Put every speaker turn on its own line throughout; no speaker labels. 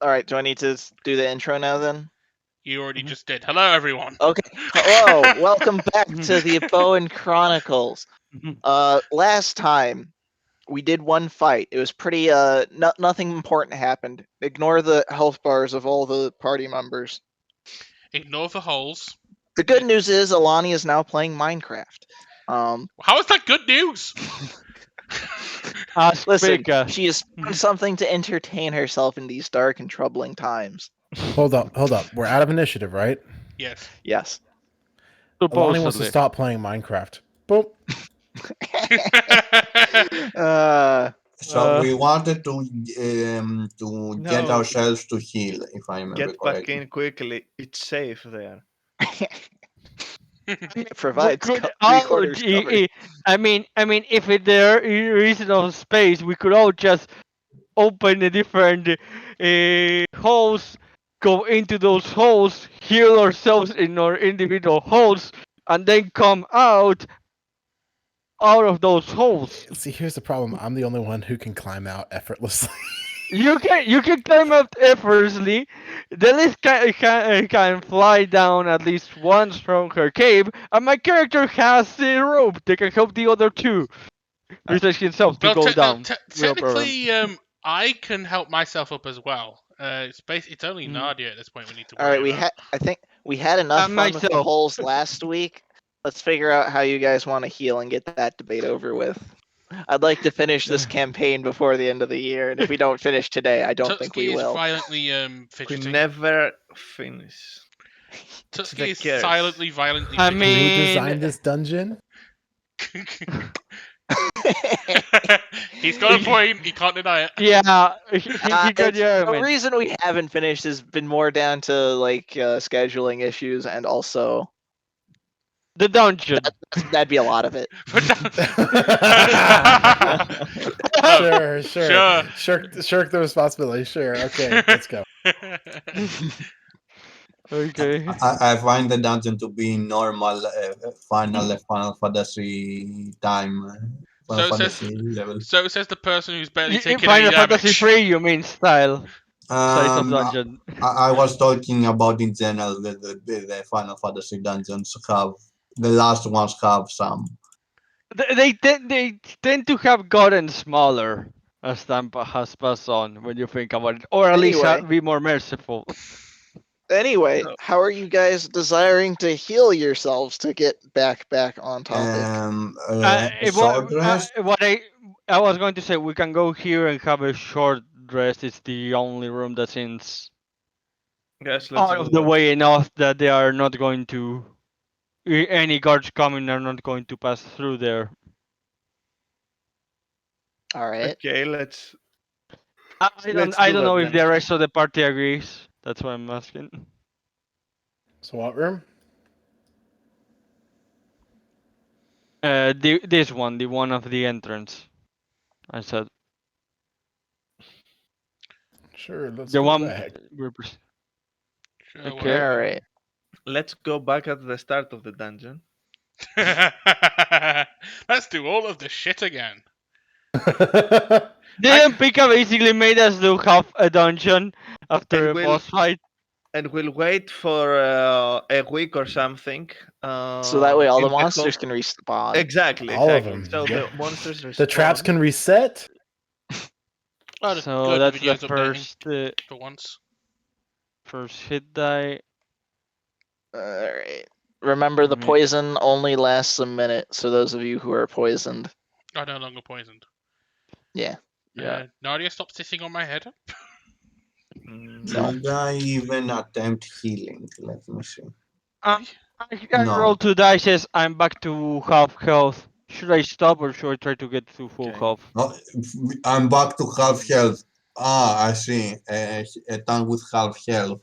All right, do I need to do the intro now then?
You already just did. Hello, everyone.
Okay. Hello, welcome back to the Eboan Chronicles. Last time we did one fight. It was pretty. Nothing important happened. Ignore the health bars of all the party members.
Ignore the holes.
The good news is Alani is now playing Minecraft.
How is that good news?
Listen,
Pika.
she has found something to entertain herself in these dark and troubling times.
Hold up. We're out of initiative, right?
Yes.
Yes.
Alani wants to
Supposedly.
stop playing Minecraft. Boom.
So we wanted to get
No.
ourselves to heal, if I remember
Get back
correctly.
in quickly. It's safe there.
it provides
We could
3/4 coverage.
I mean, if there is no space, we could all just open a different holes, go into those holes, heal ourselves in our individual holes, and then come out of those holes.
See, here's the problem. I'm the only one who can climb out effortlessly.
You can climb up effortlessly. The list can fly down at least once from her cave, and my character has a rope that can help the other two research himself to go down.
Technically, I can help myself up as well. It's only Nadia at this point we need to
All
worry
right,
about.
I think we had enough
And
fun with the
myself.
holes last week. Let's figure out how you guys want to heal and get that debate over with. I'd like to finish this campaign before the end of the year, and if we don't finish today, I don't think we
Tutski is
will.
violently
We
fidgeting.
never finish.
Tutski
the
is
curse.
silently, violently
I
fidgeting.
Who
mean-
designed this dungeon?
He's got a point. He can't deny it.
Yeah, he got
The
the argument.
reason we haven't finished has been more down to like scheduling issues, and also
The dungeon.
that'd be a lot of it.
Sure. Shirk the responsibility. Sure. Okay, let's go.
Okay.
I find the dungeon to be normal Final Fantasy time. Final
So says-
Fantasy level.
So says the person who's barely
In
taken
Final
any damage.
Fantasy 3, you mean style? Size of
Um,
dungeon.
I was talking about in general the Final Fantasy dungeons have the last ones have some.
They tend to have gotten smaller as time has passed on when you think about it, or at least
Anyway.
be more merciful.
Anyway,
No.
how are you guys desiring to heal yourselves to get back on topic?
Short rest.
What I was going to say, we can go here and have a short rest. It's the only room that seems
Yes, let's
out
do
of the
that.
way enough that they are not going to. Any guards coming are not going to pass through there.
All right.
Okay, let's.
I
Let's
don't
do
know
that
if
then.
the rest of the party agrees. That's why I'm asking.
So what room?
This one, the one of the entrance. I said
Sure. Let's
the
go
one.
back.
Sure,
Okay.
All right.
Let's go back at the start of the dungeon.
Let's do all of this shit again.
Didn't Pika basically made us do half a dungeon after
And
a
we'll-
boss fight?
And we'll wait for a week or something.
So that way all
in
the monsters
hope-
can respawn.
Exactly.
All of
exactly.
them,
So
yeah.
the monsters
The traps
respawn.
can reset.
Oh, the
So
good
that's the
video's updating
first
for once.
first hit die.
All right. Remember, the
Mhm.
poison only lasts a minute. So those of you who are poisoned,
I'm no longer poisoned.
yeah.
Nadia, stop sitting on my head.
No.
Did I even attempt healing? Let me see.
I
No.
roll 2 dice. I'm back to half health. Should I stop or should I try to get to full
Okay.
health?
Oh, I'm back to half health. Ah, I see. A tank with half health.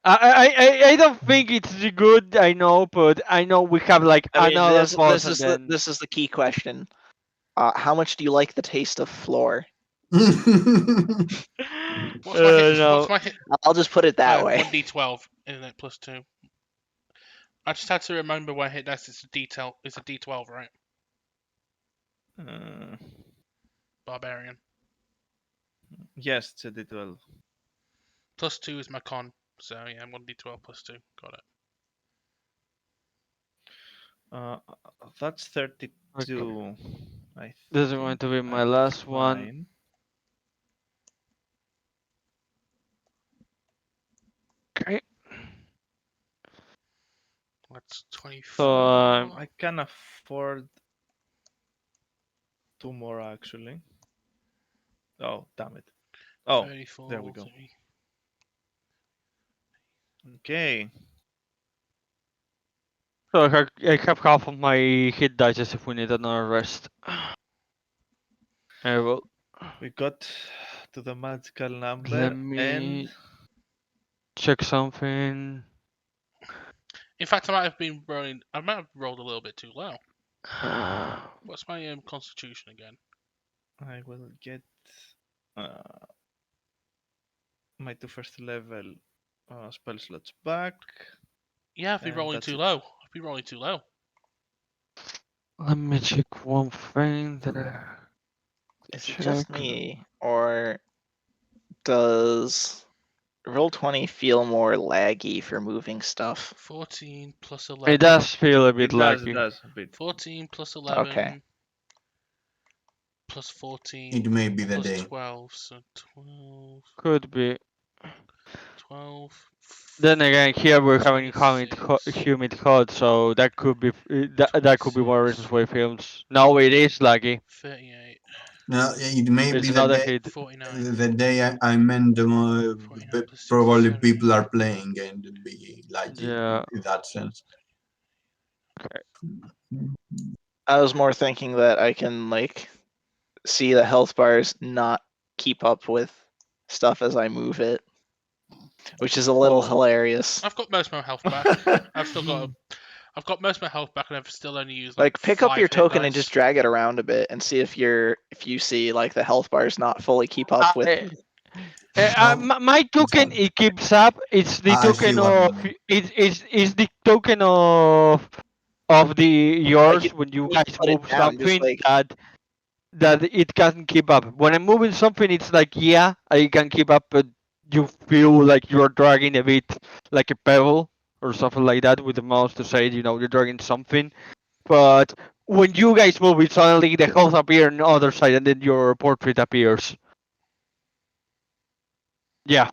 I don't think it's good. I know, but I know we have like
I mean,
another
this
boss.
is
And then...
this is the key question. How much do you like the taste of floor?
What's my hit?
no.
What's my hit?
I'll just put it that way.
1d12, isn't it? Plus 2. I just had to remember where hit dice is a detail. It's a d12, right? Barbarian.
Yes, it's a D12.
+2 is my con. So yeah, I'm 1d12 +2. Got it.
That's 32. I
This is
think
going to be my
I'll be
last one.
fine.
Okay.
That's 24.
So
I can afford 2 more actually. Oh, damn it. Oh,
34.
there we go.
30.
Okay.
So I have half of my hit dice if we need another rest. I will.
We got to the magical number
Let me
and
check something.
In fact, I might have rolled a little bit too low. What's my constitution again?
I will get my 2 first level spell slots back.
Yeah, I've been
And
rolling
that's
too
it.
low. I've been rolling too low.
Let me check one thing that
Is it just
check.
me, or does Roll20 feel more laggy for moving stuff?
14 plus
It
11.
does feel a bit
It does
laggy.
a bit.
14 plus 11
Okay.
plus 14
It may be the
plus
day.
12. So 12.
Could be.
12.
Then again, here we're having
26.
humid hot, so that could be that could be more reasons why it feels. No, it is laggy.
38.
No, it may
It's
be the
another
day.
hit.
49.
The day I meant
49 plus
probably
67.
people are playing and it'd be like
Yeah.
in that sense.
I was more thinking that I can like see the health bars not keep up with stuff as I move it, which is a little
Oh.
hilarious.
I've got most of my health back. I've got most of my health back, and I've still only used
Like pick up
5
your
hit
token and
dice.
just drag it around a bit and see if you see like the health bars not fully keep up with.
My token it keeps up. It's the
I see
token
what you
of
mean.
it's the token of the
Like,
yours
you
when you
need to
guys
put it
move
down, just
something
like
that it can't keep up. When I'm moving something, it's like yeah, I can keep up, but you feel like you're dragging a bit like a pebble or something like that with the mouse to say you're dragging something. But when you guys move it, suddenly the health appear on the other side, and then your portrait appears. Yeah,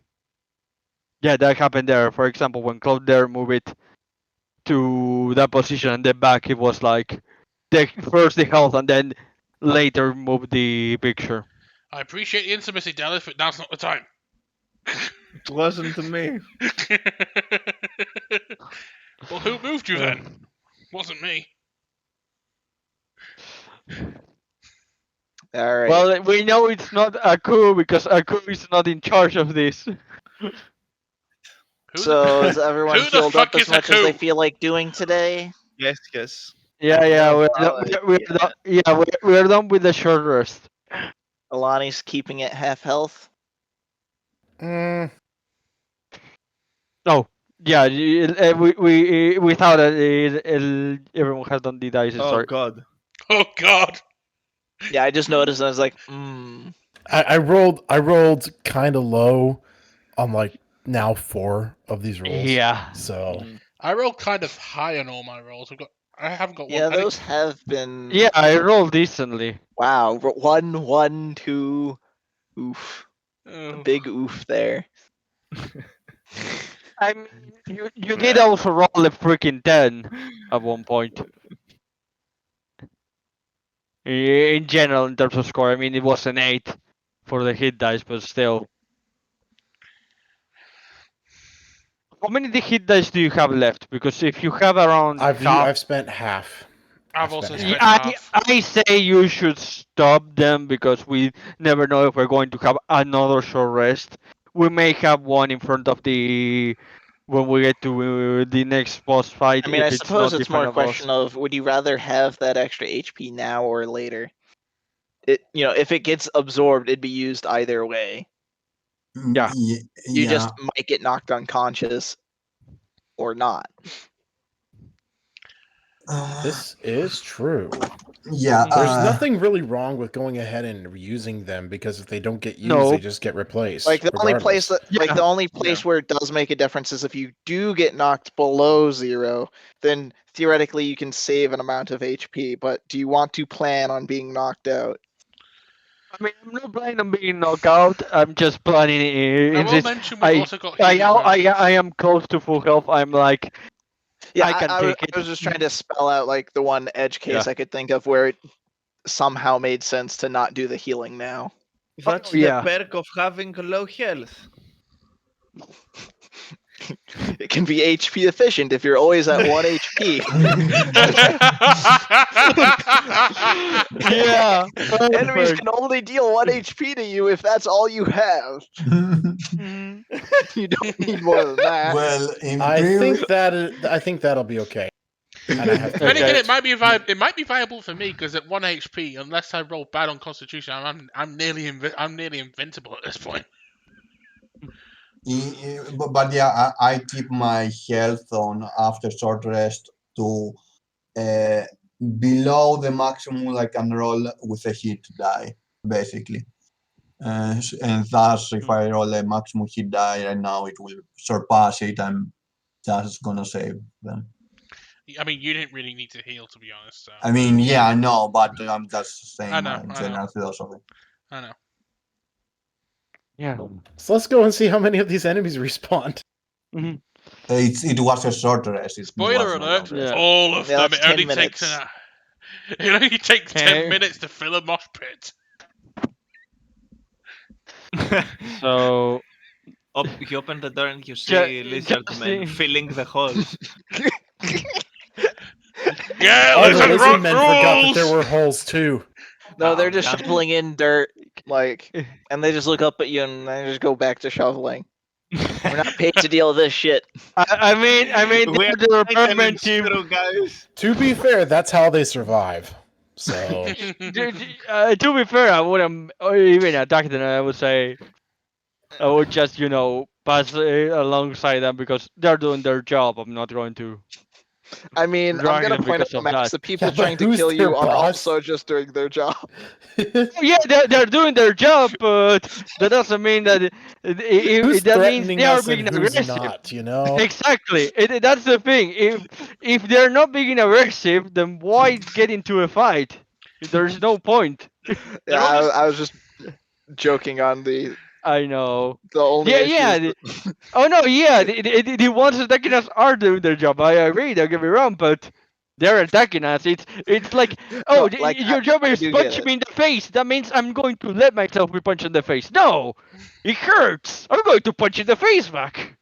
yeah, that happened there. For example, when Cloud there move it to that position and then back, it was like first the health and then later move the picture.
I appreciate the intimacy, Dallas, but now's not the time.
It wasn't me.
Well, who moved you then? Wasn't me.
all right.
Well, we know it's not Aku because Aku is not in charge of this.
So is everyone
who the
healed up
fuck
as
is
much as they
Haku?
feel like doing today?
Yes, yes.
Yeah, yeah,
No,
we're done with the short rest.
Alani's keeping it half health.
Mm,
No, yeah, we thought that everyone has done the dice.
Oh
Sorry.
god.
Oh god.
Yeah, I just noticed and I was like,
I rolled kind of low on like now 4 of these rolls.
Yeah.
So
I rolled kind of high on all my rolls. I haven't got one.
yeah, those have been.
Yeah, I rolled decently.
Wow, 1, 1, 2. Oof, a
Oh.
big oof there.
I mean, you did also roll a freaking 10 at one point. In general, in terms of score, I mean, it was an 8 for the hit dice, but still. How many hit dice do you have left? Because if you have around half,
I've spent half.
I've also
spent
spent
I
half.
I say you should stop them because we never know if we're going to have another short rest. We may have one in front of the when we get to the next boss fight
I mean, I
if it's
suppose
not
it's more
different
a
of us.
question of would you rather have that extra HP now or later? If it gets absorbed, it'd be used either way.
Yeah.
You
Yeah.
just might get knocked unconscious or not.
This is true.
Yeah.
There's nothing really wrong with going ahead and using them because if they don't get used,
No.
they just get replaced.
Like the only place
regardless.
that, like the only place
Yeah.
where it does make a difference is if you do get knocked below 0, then theoretically you can save an amount of HP. But do you want to plan on being knocked out?
I mean, I'm not planning on being knocked out. I'm just planning
I
in
will
this.
mention we've also got healing
I am close to full health. I'm like,
Yeah,
I can take
I was
it.
just trying to spell out like the one edge case
Yeah.
I could think of where it somehow made sense to not do the healing now.
That's
yeah.
the perk of having low health.
It can be HP efficient if you're always at 1 HP.
Yeah.
Enemies
Perfect.
can only deal 1 HP to you if that's all you have.
Mhm.
You don't need more than that.
Well, in
I
previous
think that'll be okay. And I have to
Then again,
Okay.
it might be viable for me because at 1 HP, unless I roll bad on Constitution, I'm nearly invincible at this point.
but yeah, I keep my health on after short rest to below the maximum I can roll with a hit die, basically. And thus, if I roll a maximum hit die right now, it will surpass it. I'm just gonna save them.
I mean, you didn't really need to heal, to be honest. So
I mean, yeah, I know, but I'm just saying
I know,
my
I
general philosophy.
I know.
Yeah.
So let's go and see how many of these enemies respawn.
Mhm.
It was a short rest. It
Spoiler
was no
alert!
long
Yeah.
rest.
All of
Yeah,
them.
that's
It only
10
takes
minutes.
it only takes 10
Okay.
minutes to fill a mosh pit.
So
You open the door and you see
just
lizardmen filling the holes.
Yeah,
Oh, the
lizard
lizard men forgot that
rules!
there were holes too.
No, they're
Oh,
just
damn.
shoveling in dirt, like, and they just look up at you and they just go back to shoveling. We're not paid to deal with this shit.
I mean,
We're
the repairman
maintenance
team.
crew, guys.
To be fair, that's how they survive. So
To be fair, I wouldn't even attack them. I would say I would just, pass alongside them because they're doing their job. I'm not going to
I mean, I'm
drag
gonna
them
point out
because
the
of
maps.
that.
The people
Yeah, but
trying to
who's
kill
their
you are
boss?
also just doing their job.
Yeah, they're doing their job, but that doesn't mean that
who's
that means
threatening
they are
us and
being
who's
aggressive.
not? You know.
Exactly. That's the thing. If they're not being aggressive, then why get into a fight? There's no point.
Yeah,
They're almost-
I was just joking on the
I know.
only
Yeah,
issue.
yeah.
Is
Oh no, yeah. The ones attacking us are doing their job. I agree. Don't get me wrong, but they're attacking us. It's like, oh,
No, like,
your job
I
is
do get
punch
it.
me in the face. That means I'm going to let myself be punched in the face. No, it hurts. I'm going to punch in the face back.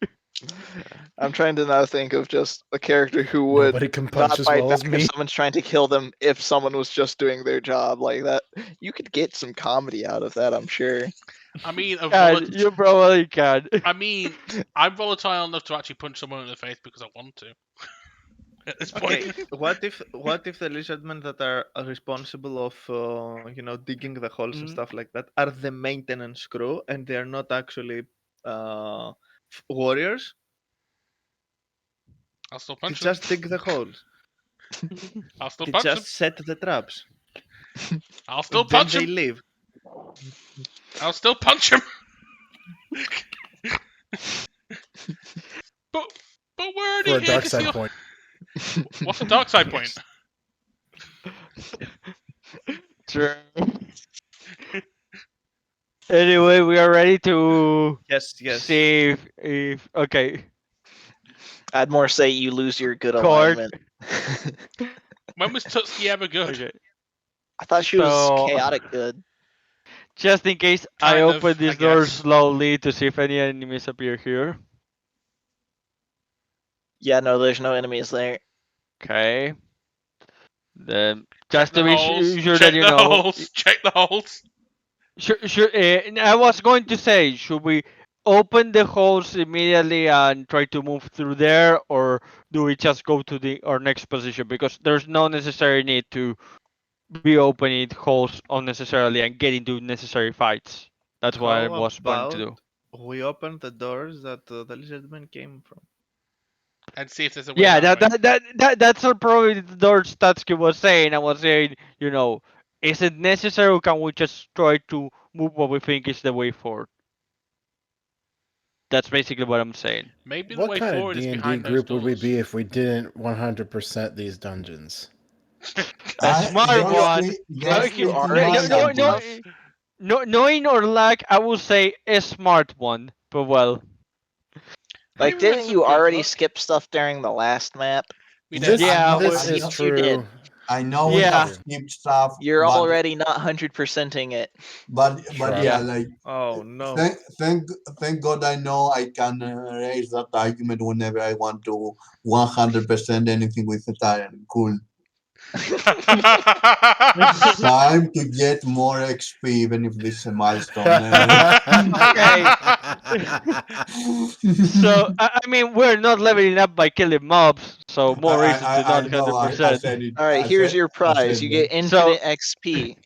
I'm trying to now think of just a character who would
Nobody can
not
punch as
fight
well
back
as
if
me.
someone's trying to kill them. If someone was just doing their job like that, you could get some comedy out of that. I'm sure.
I mean,
You probably can.
I mean, I'm volatile enough to actually punch someone in the face because I want to. At this point,
Okay, what if the lizardmen that are responsible of digging the holes and
Mhm.
stuff like that are the maintenance crew and they are not actually warriors?
I'll still
They
punch them.
just dig the holes.
I'll still
They
punch them.
just set the traps.
I'll still
Then
punch
they
him.
leave.
I'll still punch him. but we're
For
only
a
here
dark
to
side
steal.
point.
What's the dark side point?
True. Anyway, we are ready to
Yes.
see if okay.
I'd more say you lose your good
Court.
alignment.
When was Tutski ever good?
Okay.
I thought she was
So-
chaotic good.
Just in case, I
Kind of,
open
I
this door
guess.
slowly to see if any enemies appear here.
Yeah, no, there's no enemies there.
Okay. Then
Check
just
the
to be
holes.
sure
Check
that you
the
know.
holes. Check the holes.
Sure. I was going to say, should we open the holes immediately and try to move through there, or do we just go to our next position? Because there's no necessary need to be opening holes unnecessarily and get into necessary fights. That's what I
How
was planning to
about
do.
we open the doors that the lizardmen came from?
and see if there's a way
Yeah,
that way.
that's what probably the Lord Statsky was saying. I was saying, is it necessary or can we just try to move what we think is the way forward? That's basically what I'm saying.
Maybe the
What
way
kind of
forward is
D&D
behind those
group would we
doors.
be if we didn't 100% these dungeons?
A smart one.
Didn't you
No,
already
no,
skip
no, no,
stuff?
no, knowing or lack, I will say a smart one. But well,
Like,
Maybe we had
didn't
some
you
good
already
luck.
skip stuff during the last map?
We did.
Yeah,
This
I
is
know,
Yes, you did.
true.
I know we
Yeah.
have skipped stuff,
You're
but
already not 100%ing it.
Sure.
yeah, like
Oh no.
thank God I know I can raise that argument whenever I want to 100% anything with the tyrant. Cool. Time to get more XP, even if this is a milestone.
Okay. So I mean, we're not leveling up by killing mobs, so more reason to
I
not
know. I
100%.
said it.
All right, here's your
I
prize.
said
You
that.
get infinite XP.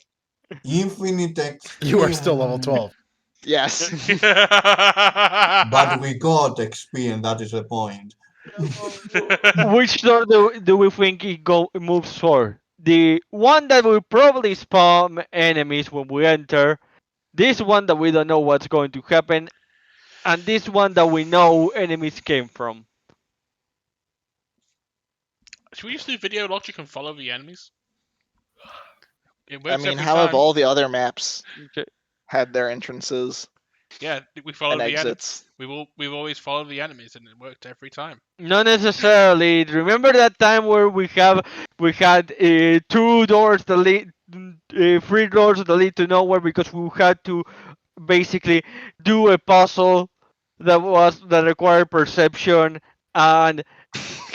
Infinite XP.
You are still level 12.
Yes.
But we got XP, and that is the point.
Which door do we think it moves for? The one that will probably spawn enemies when we enter, this one that we don't know what's going to happen, and this one that we know enemies came from.
Should we just do video logic and follow the enemies? It
I
works
mean,
every
how
time.
have all the other maps
Okay.
had their entrances
Yeah, we follow
and
the enemies.
exits?
We've always followed the enemies, and it worked every time.
Not necessarily. Remember that time where we had two doors that lead, three doors that lead to nowhere because we had to basically do a puzzle that required perception, and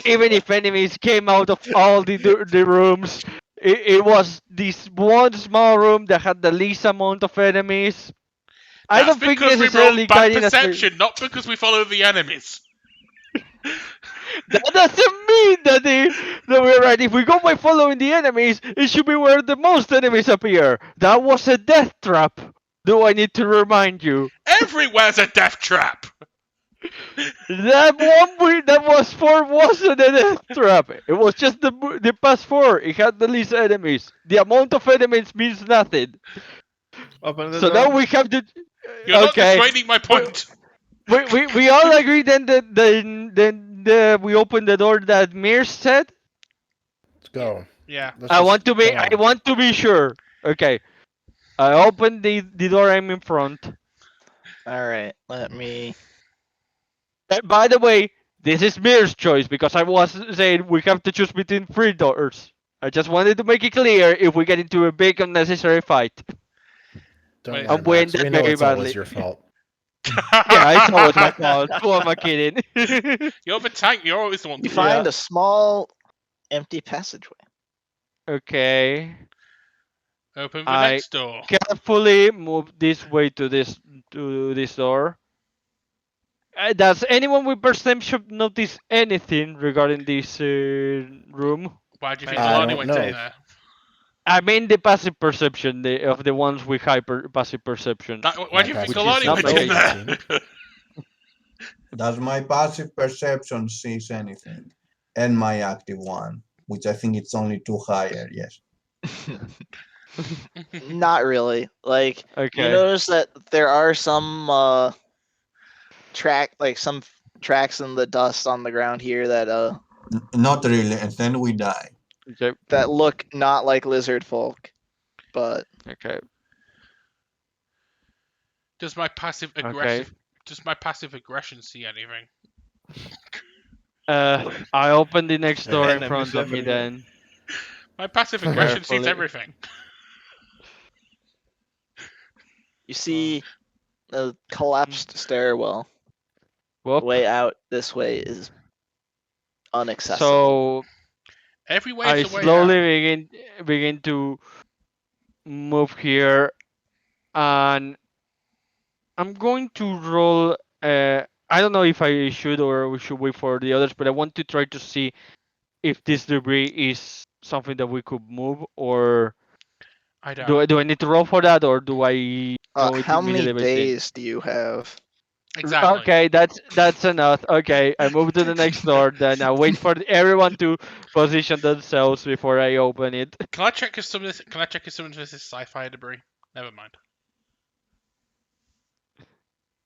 even if enemies came out of all the rooms, it was this one small room that had the least amount of enemies. I
That's
don't think
because we
necessarily
rolled bad
guiding us.
perception, not because we follow the enemies.
That doesn't mean that we're right. If we go by following the enemies, it should be where the most enemies appear. That was a death trap. Do I need to remind you?
Everywhere's a death trap.
That was four wasn't a death trap. It was just the past four. It had the least enemies. The amount of enemies means nothing.
Open the
So
door.
now we have to.
You're not
Okay.
dissuading my point.
We all agree then that we open the door that Mir said.
Let's go.
Yeah.
Let's
I
just
want to be sure. Okay. I open the door I'm in front.
All right, let me.
By the way, this is Mir's choice because I was saying we have to choose between three doors. I just wanted to make it clear if we get into a big unnecessary fight.
Don't
Wait.
worry,
I'm winning
Max. We
that
know
very
it's always
badly.
your fault.
Yeah, it's always my fault. Who am I kidding?
You're the tank. You're always the one.
You
To
find
Yeah.
a small empty passageway.
Okay.
Open the
I
next door.
carefully move this way to this door. Does anyone with perception notice anything regarding this room?
Why do you think
I
Alani
don't
went
know.
in there?
I mean the passive perception of the ones with passive perception.
Why do you think
Which
Alani
is
went in
not
there?
Does my passive perception sees anything? And my active one, which I think it's only two higher, yes.
Not really. Like, you
Okay.
notice that there are some some tracks in the dust on the ground here that
Not really, and then we die.
Okay.
that look not like lizard folk, but
Okay.
Does my passive aggressive? Does my passive aggression see anything?
I open the next door in
Enemies
front of me
everywhere.
then.
My passive aggression sees
Carefully.
everything.
you see a collapsed stairwell. The
Whoop.
way out this way is unaccessible.
So
Every way
I
is the way
slowly
out.
begin to move here, and I'm going to roll. I don't know if I should or we should wait for the others, but I want to try to see if this debris is something that we could move, or
I don't.
do I need to roll for that, or do I know it
How many
immediately by seeing?
days do you have?
Exactly.
Okay, that's enough. Okay, I move to the next door. Then I wait for everyone to position themselves before I open it.
Can I check if some of this? Can I check if some of this is sci-fi debris? Never mind.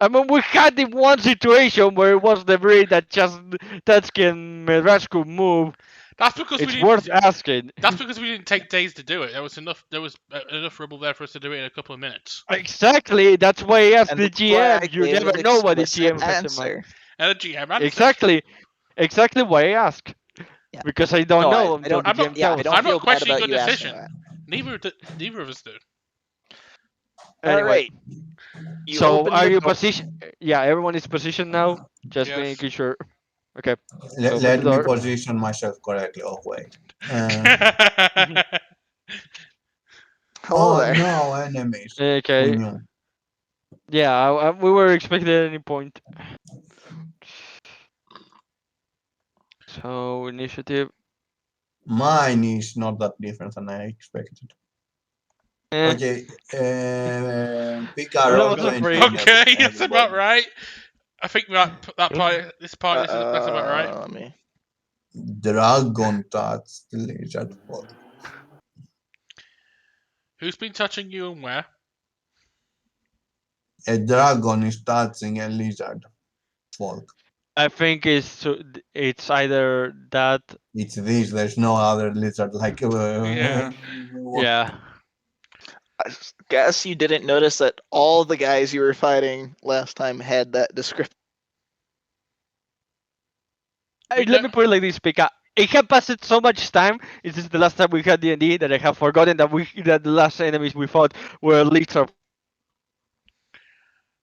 I mean, we had the one situation where it was debris that just Tatsuki and Medrash could move.
That's because
It's
we
worth
didn't.
asking.
That's because we didn't take days to do it. There was enough. There was enough rubble there for us to do it in a couple of minutes.
Exactly. That's why I asked
And
the
that's why I
GM. You
gave
never
an
know what the
explicit
GM has in mind.
answer.
And the GM answered.
Exactly why I ask.
Yeah.
Because I don't
No,
know
I
until
don't-
the
I'm
GM
not-
Yeah, I
tells.
don't
I'm
feel
not
bad
questioning
about
your
you asking
decision.
that.
Neither of us did.
All
Anyway,
right. You
so
open
are
the
you
door.
positioned? Yeah, everyone is positioned now. Just
Yes.
making sure. Okay. Open
Let
the
me
door.
position myself correctly. Oh wait.
Hello there.
No enemies. We
Okay.
knew.
Yeah, we were expecting at any point. So initiative.
Mine is not that different than I expected.
Eh,
Okay. Pick a
I
roll
was
20.
afraid.
Okay, that's about
everybody.
right. I think that part, this part, that's about right.
Let me.
Dragon touch the lizard folk.
Who's been touching you and where?
A dragon is touching a lizard folk.
I think it's either that.
It's this. There's no other lizard like.
Yeah.
Yeah.
I guess you didn't notice that all the guys you were fighting last time had that description.
Let me put it like this, Pika. It had passed so much time. This is the last time we had D&D that I have forgotten that the last enemies we fought were lizard.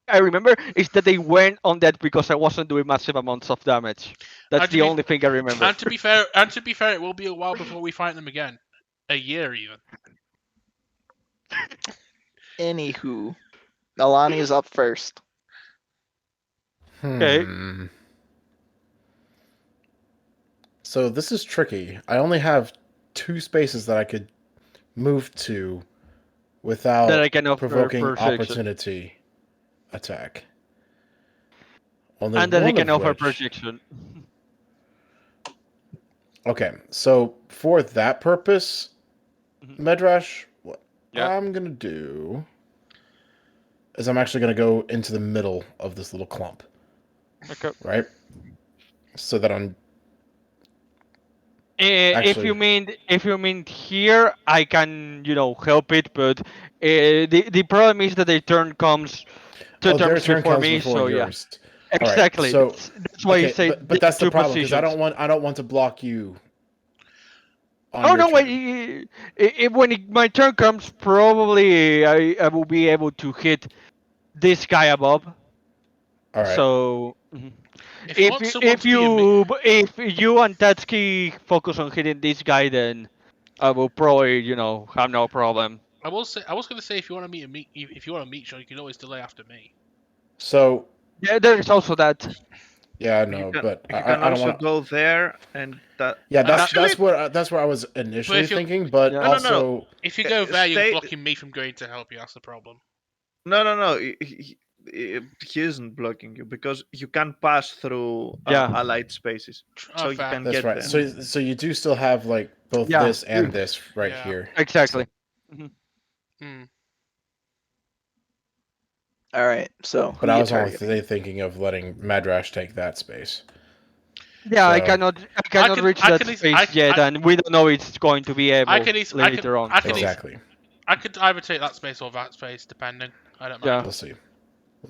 I remember is that they went on that because I wasn't doing massive amounts of damage. That's
And to
the
be-
only thing I remember.
And to be fair, it will be a while before we fight them again. A year even.
Anywho, Alani is up first.
Okay.
So this is tricky. I only have 2 spaces that I could move to without
That I can offer
provoking
projection.
opportunity attack. Only
And that I
one
can
of
offer
which-
projection.
Okay, so for that purpose, Medrash, what
Yeah.
I'm gonna do is I'm actually gonna go into the middle of this little clump.
Okay.
Right? So that I'm
If you mean here, I can help it, but the problem is that the turn comes two
their
turns
turn
before
comes
me,
before
so yeah.
yours.
Exactly.
so-
that's why you say
but that's the
two
problem because
positions.
I don't want to block you. On
Oh
your
no!
turn.
Wait. When my turn comes, probably I will be able to hit this guy above.
All right.
So
If you want someone
if
to be a mi-
if you and Tatsuki focus on hitting this guy, then I will probably have no problem.
I was going to say if you want to meet Sean, you can always delay after me.
So
Yeah, there is also that.
yeah, I
You
know,
can,
but
you
I
can
don't
also
want.
go there and that.
Yeah, that's
Actually-
that's where I was initially
if you're-
thinking, but
Yeah.
No, no,
also
no.
If you go there, you're
Stay-
blocking me from going to help you. That's the problem.
No. He isn't blocking you because you can pass through
Yeah.
allied spaces, so you
fair.
can
that's
get
right.
there.
So you do still have like both
Yeah.
this and this right
Yeah.
here.
Exactly.
Hmm.
All right, so
But
who
I
you
was only
targeting?
thinking of letting Madrash take that space.
Yeah, I
So-
cannot
could-
reach
I
that
could eas-
space
I-
yet, and we don't know it's going to be able later on.
I can
so.
Exactly.
I could either take that space or that space, depending. I don't mind.
Yeah.
We'll see.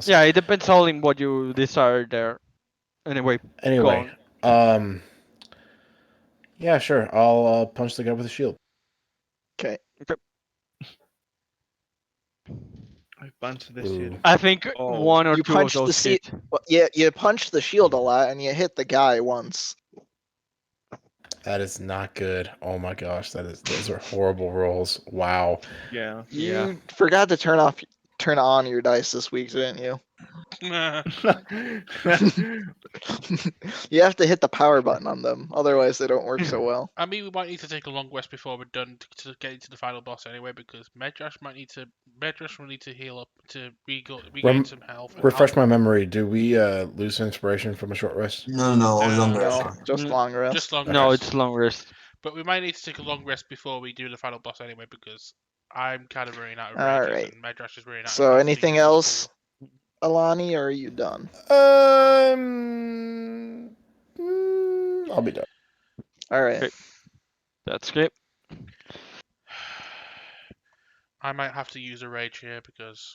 Yeah, it depends all in what you desire there. Anyway,
Anyway, yeah, sure. I'll punch the guy with a shield.
Okay.
I punched the
Ooh.
shit.
I think
Oh.
one or
You
two of
punched the
those
seat.
hit.
Well, yeah, you punched the shield a lot, and you hit the guy once.
That is not good. Oh my gosh, those are horrible rolls. Wow.
Yeah.
You
Yeah.
forgot to turn on your dice this week, didn't you? You have to hit the power button on them, otherwise they don't work so well.
I mean, we might need to take a long rest before we're done to get into the final boss anyway, because Medrash will need to heal up to regain some health. And
Refresh my memory. Do we lose inspiration from a short rest?
No, long rest.
No, just long rest.
Just long
No,
rest.
it's long rest.
But we might need to take a long rest before we do the final boss anyway, because I'm kind of running out of
All
rages
right.
and Medrash is running out.
So
of
anything else, Alani, or are you done?
I'll be done.
All right.
Okay. That's great.
I might have to use a rage here because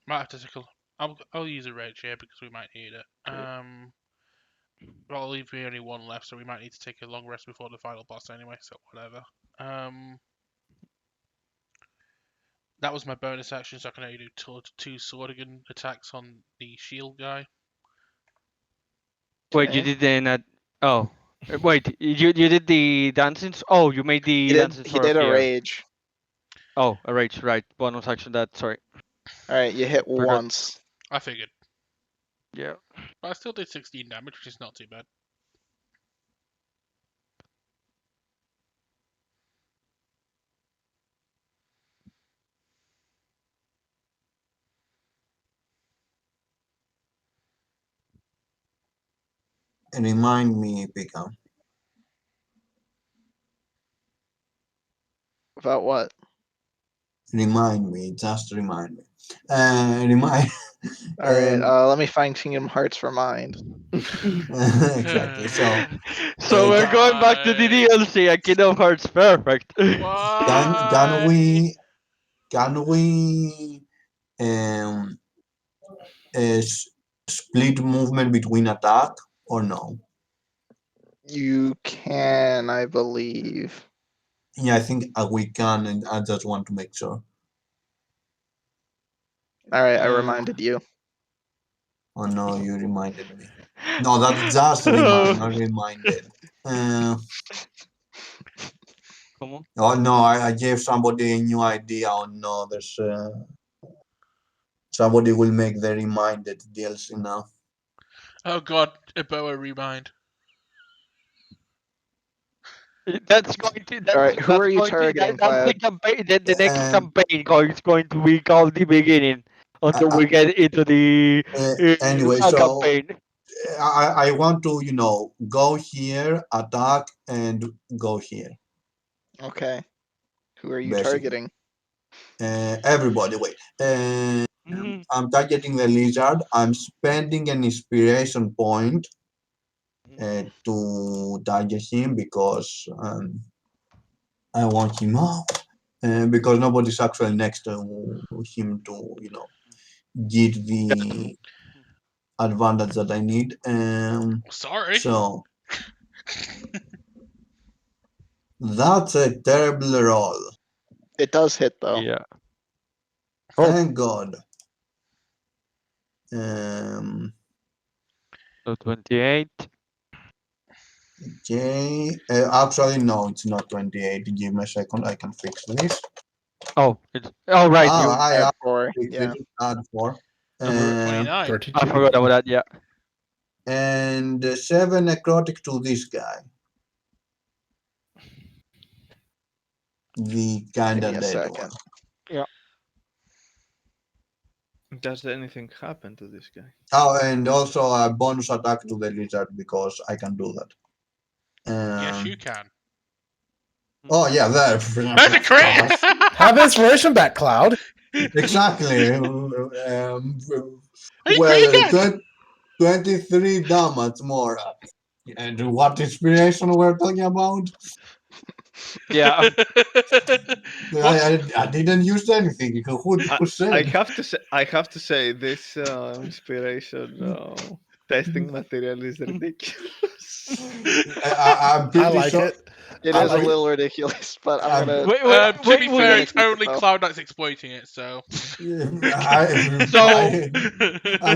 might have to take a. I'll use a rage here because we might need it. Well, I'll leave me only one left, so we might need to take a long rest before the final boss anyway. So whatever. That was my bonus action, so I can only do two Swordigan attacks on the shield guy.
Wait, you
Okay.
did the oh. Wait, you did the dancing. Oh, you made the dancing
He
sword
did a
appear.
rage.
Oh, a rage, right? Bonus action. That sorry.
All right, you hit
Forgot.
once.
I figured,
Yeah.
but I still did 16 damage, which is not too bad.
Remind me, Pika.
About what?
Remind me, just remind me. Remind.
All right. Let me find Kingdom Hearts for mind.
Exactly. So
So we're going back to the
Why?
DLC. And Kingdom Hearts, perfect.
can we um split movement between attack or no?
You can, I believe.
Yeah, I think we can, and I just want to make sure.
All right, I reminded you.
Oh no, you reminded me. No, that's just remind, not reminded.
Come on.
Oh no, I gave somebody a new idea. Oh no, there's somebody will make the reminded DLC now.
Oh god, Eboa remind.
That's going to. That's,
All right, who
that's
are you
going
targeting,
to. That's the
Cloud?
campaign. The next
Um,
campaign is going to be called the beginning until we get into the
anyway,
final
so
campaign.
I want to go here, attack, and go here.
Okay. Who are you
Basically.
targeting?
Everybody, wait. I'm targeting the lizard. I'm spending an inspiration point to target him because I want him out. Because nobody's actually next to him to, get the advantage that I need.
Sorry.
So that's a terrible roll.
It does hit though.
Yeah.
Thank God.
So 28.
Okay. Actually, no, it's not 28. Give me a second. I can fix this.
Oh, it's right. You.
I
Add 4.
fixed
Yeah.
it. Add 4.
Number
29.
32.
I forgot about that. Yeah.
And 7 necrotic to this guy. The kinda
Give me a
dead
second.
one.
Does anything happen to this guy?
Oh, and also a bonus attack to the lizard because I can do that.
Yes, you can.
Oh yeah, there.
That's a crit!
Have inspiration back, Cloud.
Exactly.
Are you
Well,
crit again?
23 damage more. And what inspiration we're talking about?
Yeah.
I didn't use anything. Who said?
I have to say this inspiration testing material is ridiculous.
I'm pretty
I like
sure.
it.
It
I
is a
like-
little ridiculous, but I'm
I'm-
gonna.
To be fair, it's
wait,
only
though.
Cloud that's exploiting it, so.
I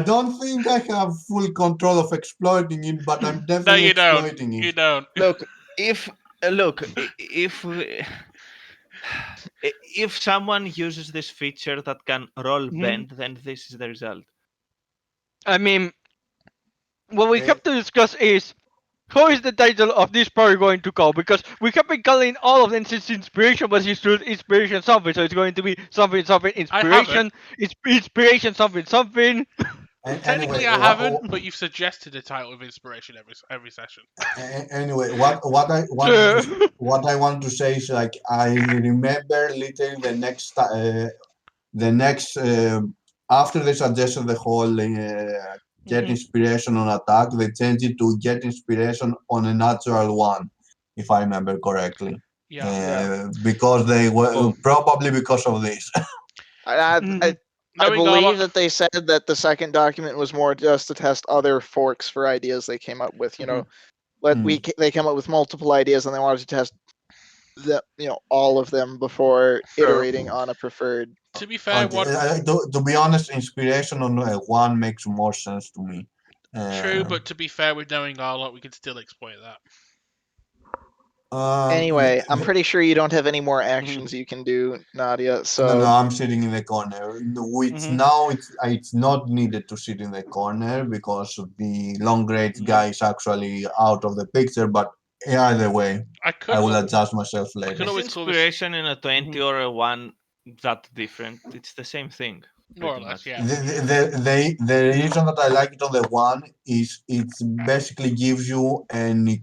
don't think I have full control of exploiting it, but I'm
No,
definitely
you don't.
exploiting it.
You don't.
Look, if If someone uses this feature that can roll
Mhm.
bend, then this is the result.
I mean, what we
Eh,
have to discuss is how is the title of this party going to go? Because we have been calling all of them since inspiration was inspiration something, so it's going to be something something
I haven't.
inspiration something something.
and
Technically,
anyway,
I haven't, but you've suggested a title of inspiration every session.
anyway, what I want to say is like I remember literally the next after they suggested the whole get
Mhm.
inspiration on attack, they changed it to get inspiration on a natural one, if I remember correctly.
Yeah.
Yeah.
Because they were
Oh.
probably because of this.
I
Mhm.
believe
Gala,
that they said that the second document was more just to test other forks for ideas they came up with. You know, they came up with multiple ideas and they wanted to test all of them before iterating on a preferred.
to be fair,
To be honest, inspiration on one makes more sense to me.
true, but to be fair, with knowing Gala, we can still exploit that.
Anyway, I'm pretty sure you don't have any more
Mhm.
actions you can do, Nadia.
No,
So
I'm sitting in the corner. Which
Mhm.
now it's not needed to sit in the corner because the long range
Mhm.
guy is actually out of the picture. But either way,
I
I
could.
will adjust myself
I
later.
could
Is
always call this
inspiration in a 20 or a 1 that different? It's the same thing.
more or
pretty
less.
much.
Yeah.
The reason that I like it on the one is it basically gives you an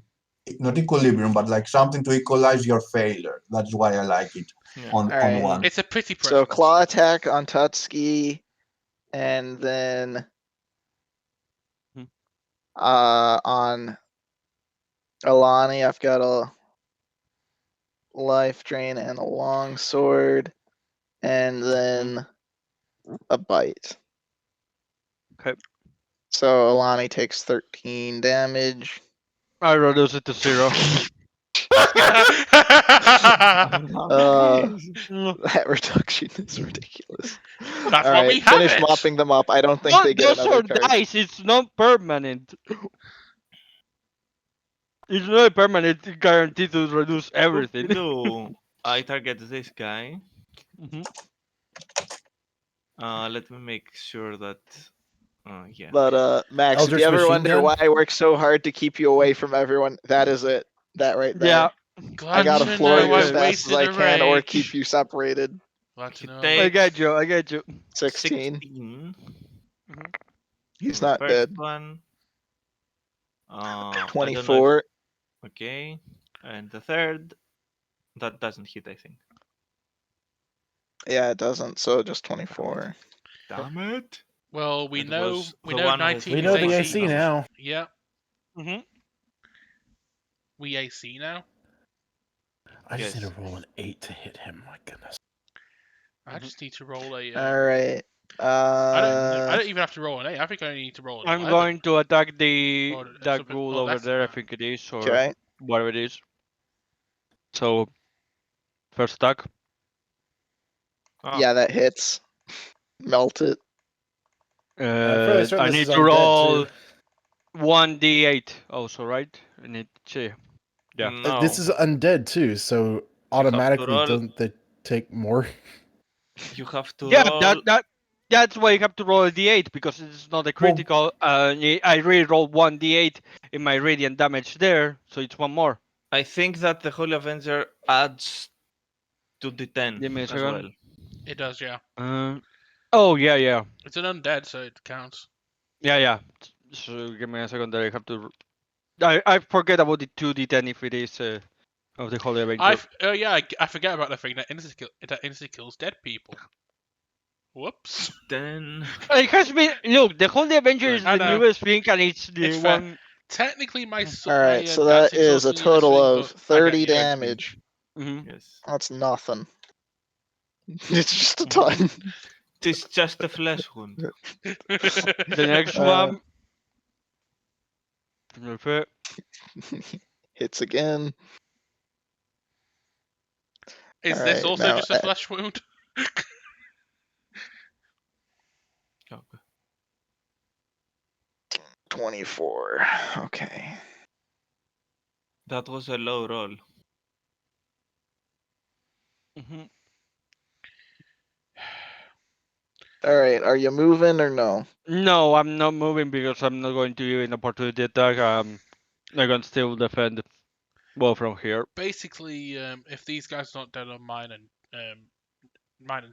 not equilibrium, but like something to equalize your failure. That's why I like it
Yeah.
on
Alright.
one.
It's a pretty
so
preference.
claw attack on Tutski, and then
Mhm.
on Alani, I've got a life drain and a long sword, and then a bite.
Okay.
So Alani takes 13 damage.
I reduce it to 0.
That reduction is ridiculous.
That's
All
why
right,
we have
finish
it.
mopping them up. I don't think
No,
they get
those
another
are
card.
dice. It's not permanent. It's not permanent. Guaranteed to reduce everything.
Do I target this guy?
Mhm.
Let me make sure that. Yeah.
But Max, if
Eldritch
you ever
machine
wonder
gun?
why I work so hard to keep you away from everyone, that is it. That right there.
Yeah.
I
Glad
gotta
to
floor
know
you
I
as fast as
wasted
I
a
can, or
rage.
keep you separated.
Glad to
He
know.
I
takes
get you. I get you.
16.
16.
He's
The
not
first
dead.
one. I don't know if.
24.
Okay. And the third. That doesn't hit, I think.
Yeah, it doesn't. So just 24.
Damn it.
Well, we
It
know
was
we
the
know
one with
19
We
is
know the
AC.
AC now.
Yeah,
Mhm.
we AC now.
I just need
Yes.
to roll an 8 to hit him. My goodness.
I just need to roll a.
All right.
I don't even have to roll an 8. I think I only need to roll an
I'm
11.
going to attack the
Or
that
something-
ghoul
or
over
less than
there. I
that.
think it is, or
Okay.
whatever it is. So first attack.
Ah,
Yeah, that hits. Melt it.
I'm fairly certain
I
this
need
is
to
undead
roll
too.
1d8 also, right? I need to see. Yeah.
no.
This is undead too, so
have to
automatically
roll-
doesn't they take more?
You have to
Yeah,
roll.
that's why you have to roll a d8 because it's not a critical. I really rolled 1d8 in my radiant damage there, so it's one more.
I think that the Holy Avenger adds to D10
Give me a
as
second.
well.
It does, yeah.
Oh yeah.
It's an undead, so it counts.
Yeah. So give me a second that I have to. I forget about the 2d10 if it is of the Holy Avenger.
I forget about the thing that instantly kills dead people. Whoops.
Then
It has been. Look, the Holy Avenger is
I
the
know.
newest thing, and it's the
It's fair.
one.
Technically, my
All right, so that
dancing
is
sword's
a
the newest
total
thing,
of
but I get
30
you.
damage.
Mhm.
yes,
That's nothing. It's just a
Mhm.
ton.
it is just a flesh wound.
The next
Uh,
one. Okay.
Hits again.
Is
All
this
right,
also
now
just a flesh wound?
Okay.
24. Okay.
That was a low roll.
Mhm.
All right, are you moving or no?
No, I'm not moving because I'm not going to give an opportunity attack. I can still defend well from here.
Basically, if these guys are not dead on mine and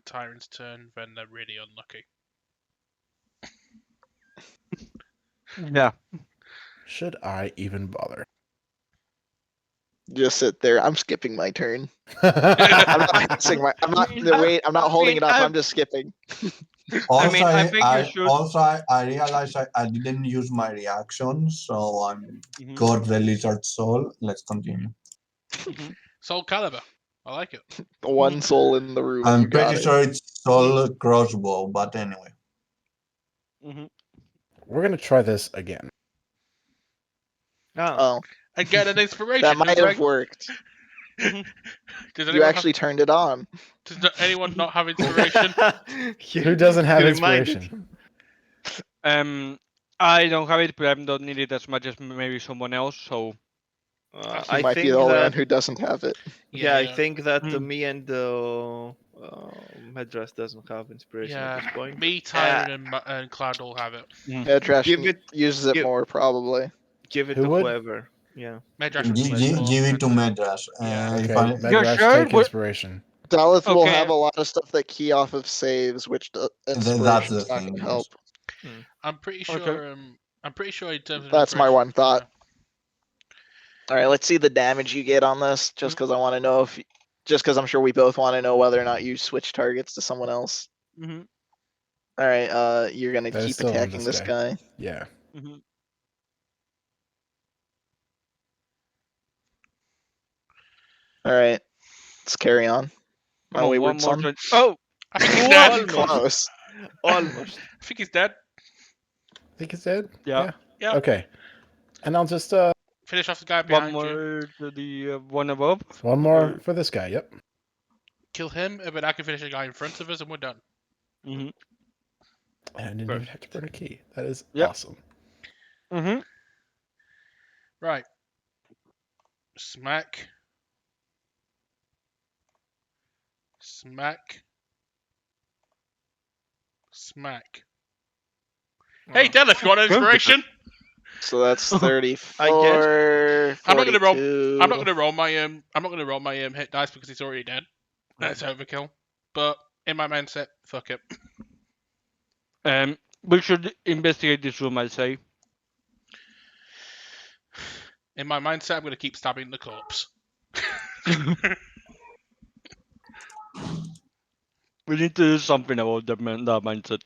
Tyrant's turn, then they're really unlucky.
Yeah.
Should I even bother?
Just sit there. I'm skipping my turn. I'm not passing my. I'm not. Wait. I'm not holding it up. I'm just skipping.
Also,
I think you should.
I realized I didn't use my reaction, so I'm
Mhm,
got the lizard soul. Let's continue.
mhm.
Soul Calibur. I like it.
One soul in the room. You
I'm
got
pretty
it.
sure it's soul crossbow, but anyway.
Mhm.
We're gonna try this again.
Ah,
Oh,
And get an inspiration.
that might
Does
have worked.
Mhm.
You
anyone
actually turned it on.
anyone not have inspiration?
Who doesn't have
he reminded-
inspiration?
I don't have it, but I don't need it as much as maybe someone else. So
You
I
might be
think
the only one
that
who doesn't have it.
yeah, I think that
Mm.
me and Medras doesn't have inspiration at
Yeah,
this point.
me, Tyrant, and Cloud all have it.
Medrash
Give it-
uses it
give-
more probably.
Give it
Who
to
would?
whoever. Yeah.
Medrash would
Give,
be full,
give it to
that's
Medras.
Yeah.
If
Okay,
I,
You're
Medrash,
sure?
take
What-
inspiration.
Daleth will
Okay.
have a lot of stuff that key off of saves, which
that's the
inspiration's not
thing.
gonna
Yes.
help.
I'm pretty
Okay.
sure. I'm pretty sure in terms of
That's my
inspiration-
one thought. All right, let's see the damage you get on this, just because I want to know if, just because I'm sure we both want to know whether or not you switch targets to someone else.
Mhm,
All right, you're gonna
That is
keep
still on
attacking
this
this guy.
Yeah.
mhm.
All right, let's carry on. My
Come on,
wayward
one more
son.
turn. Oh,
I think he's dead.
Almost.
Close.
Almost.
I think he's dead.
Think it's dead?
Yeah.
Yeah.
Okay. And I'll just
Finish off the guy
one
behind you.
more to the one above.
one more for this guy. Yep.
Kill him, but I can finish the guy in front of us, and we're done.
Mhm,
And I didn't even have to burn a key. That is
Yep.
awesome.
mhm.
Right. Smack. Smack. Smack. Hey, Delith, you want an inspiration?
So that's 34.
I'm not gonna roll.
42.
I'm not gonna roll my I'm not gonna roll my hit dice because he's already dead. That's overkill. But in my mindset, fuck it.
We should investigate this room. I say.
In my mindset, I'm gonna keep stabbing the corpse.
We need to do something about that mindset.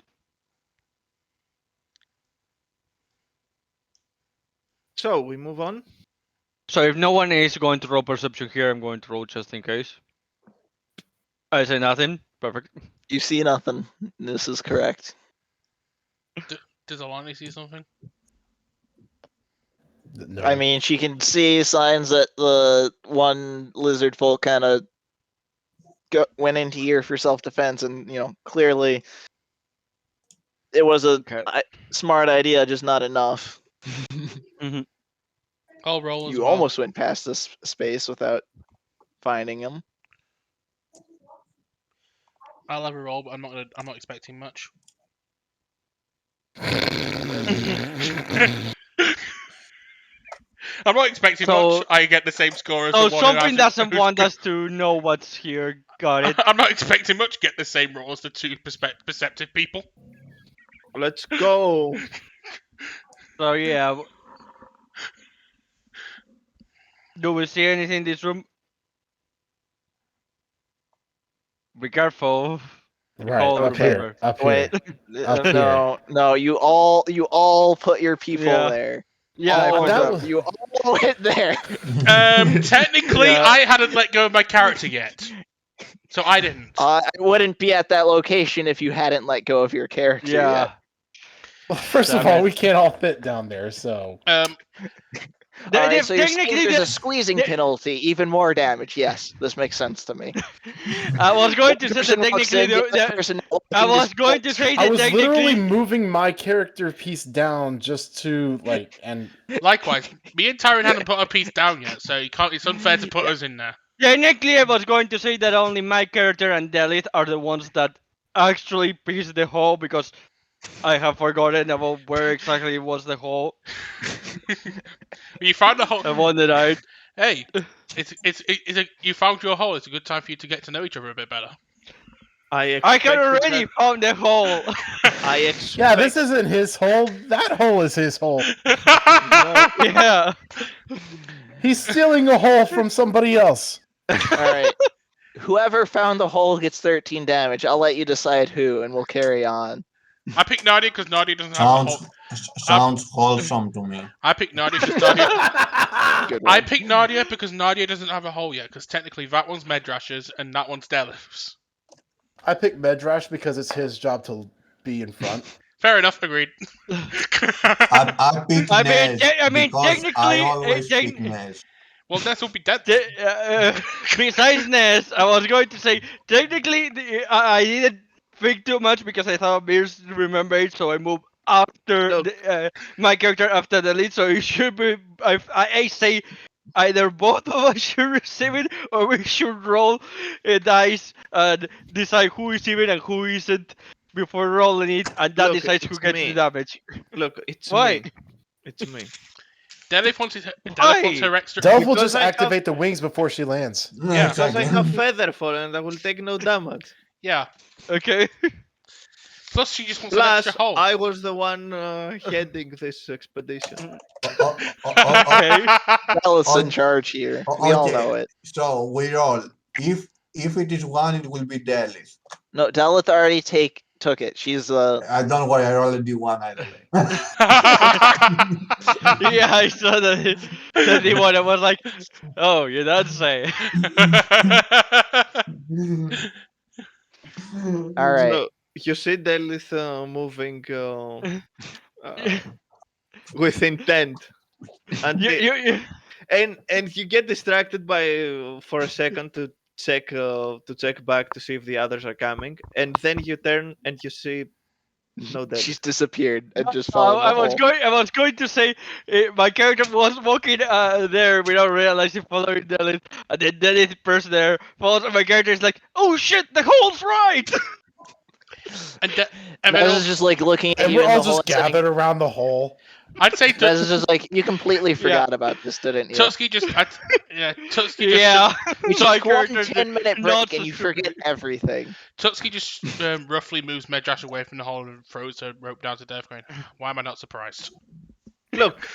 So we move on.
So if no one is going to roll perception here, I'm going to roll just in case. I say nothing. Perfect.
You see nothing. This is correct.
Does Alani see something?
No.
I mean, she can see signs that the one lizard folk kind of went into here for self-defense, and clearly it was a smart idea, just not enough.
I'll roll as
You
well.
almost went past this space without finding him.
I'll have a roll, but I'm not expecting much. I'm not expecting
So-
much. I get the same score as
Oh,
the one.
something doesn't want us to know what's here. Got it.
I'm not expecting much. Get the same roll as the two perceptive people.
Let's go.
So yeah. Do we see anything in this room? Be careful.
Right.
All
Up
okay.
here. Up
Wait,
here. Up
no, you all put your people
Yeah.
there.
Yeah.
all
I
of
put
that
them.
that-
was-
You all went there.
Technically,
Yeah.
I hadn't let go of my character yet, so I didn't.
I wouldn't be at that location if you hadn't let go of your character
Yeah.
yet.
Well, first of
Damn
all,
it.
we can't all fit down there, so.
Alright, so
Technically,
there's a squeezing
the-
penalty, even more damage. Yes, this makes sense to me.
I was going to say
Person
that
walks
technically.
in, the other person
I
walking
was
just
going to
bolts.
say
I
that
was literally
technically.
moving my character piece down just to, like, and.
Likewise, me and Tyron hadn't put a piece down yet, so you can't. It's unfair to put us in there.
Technically, I was going to say that only my character and Delith are the ones that actually piece the hole because I have forgotten about where exactly was the hole.
You found the hole.
I wondered I.
Hey, you found your hole. It's a good time for you to get to know each other a bit better.
I
I had
expected
already
that.
found the hole.
I expect.
Yeah, this isn't his hole. That hole is his hole.
Yeah.
He's stealing a hole from somebody else.
All right. Whoever found the hole gets 13 damage. I'll let you decide who, and we'll carry on.
I picked Nadia because Nadia doesn't have a hole.
Sounds wholesome to me.
I picked Nadia because Nadia.
Good
I
one.
picked Nadia because Nadia doesn't have a hole yet. Because technically that one's Medrash's and that one's Delif's.
I picked Medrash because it's his job to be in front.
Fair enough. Agreed.
I picked
I
Nez
mean,
because I
technically,
always pick Nez.
Well, Ness will be dead.
Besides Ness, I was going to say technically I didn't think too much because I thought Beers remembered, so I moved after
Look.
my character after the lead. So it should be I say either both of us should receive it or we should roll a dice and decide who is even and who isn't before rolling it, and that
Look,
decides who
it's
gets
me.
the damage.
Look, it's
Why?
me. It's me.
Delif wants her extra.
Delph will
Because
just
I have-
activate the wings before she lands.
Yeah.
Because I have Featherfall and I will take no damage.
Yeah.
Okay.
Plus, she just wants an
Plus,
extra hole.
I was the one heading this expedition.
Okay.
Bella's in
Okay.
charge here. We all know it.
So we roll. If it is one, it will be Delis.
No, Delith already took it. She's
Don't worry, I already won either way.
Yeah, I saw the one. I was like, oh, you're not saying.
all right.
So, you see Delith moving with intent. And,
You,
and you get distracted by for a second to check back to see if the others are coming, and then you turn and you see no Delith.
She's disappeared and just fell in the
I was
hole.
I was going to say my character was walking there without realizing following Delith, and then Delith person there follows, and my character is like, oh shit, the hole's right.
and
Mez
then
is just like looking at
And
you
we're
in
all
the hole.
just gathered around the hole.
I'd say
Mez is just like, you completely forgot about this, didn't you?
Tutski just. Tutski just.
Yeah.
You
My
just go on
character's
10-minute
not
break
so
and you
stupid.
forget everything.
Tutski just roughly moves Medrash away from the hole and throws her rope down to death, going, "Why am I not surprised?"
Look,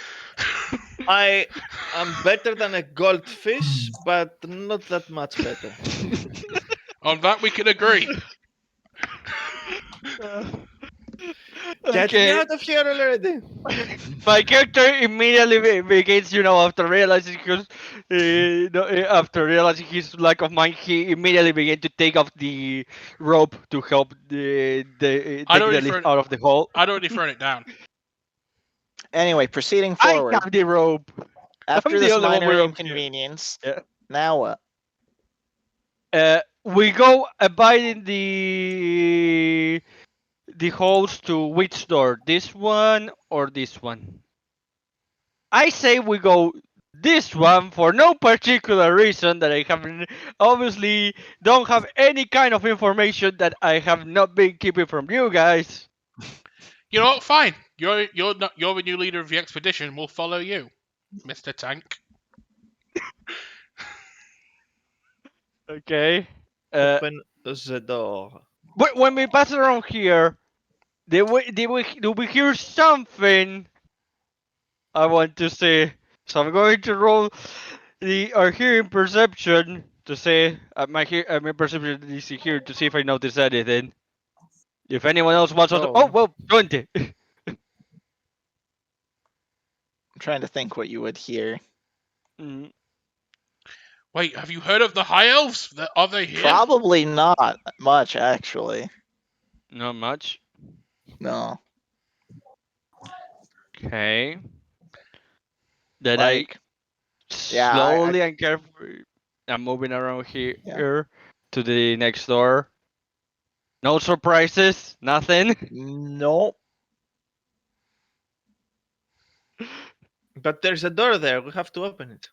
I am better than a goldfish, but not that much better.
On that we can agree.
Get me
Okay.
out of here already!
My character immediately begins, after realizing after realizing his lack of mind, he immediately began to take off the rope to help take
I'd
the
already
lift
thrown-
out of the hole.
I'd already thrown it down.
Anyway, proceeding
I
forward.
have the rope.
After
the
this
only one
minor
with rope here.
inconvenience,
Yeah.
now what?
We go abiding the holes to which door? This one or this one? I say we go this one for no particular reason that I haven't obviously don't have any kind of information that I have not been keeping from you guys.
You know what? Fine. You're the new leader of the expedition. We'll follow you, Mr. Tank.
Okay.
Open the door.
When we pass around here, do we hear something? I want to say. So I'm going to roll our hearing perception to say my perception is here to see if I notice anything. If anyone else wants to,
Oh.
well, 20.
I'm trying to think what you would hear.
Mm,
Wait, have you heard of the High Elves? Are they here?
Probably not much, actually.
Not much.
No.
Okay. Then
Like, yeah,
slowly and carefully, I'm moving around here to the next door. No surprises, nothing.
nope.
But there's a door there. We have to open it.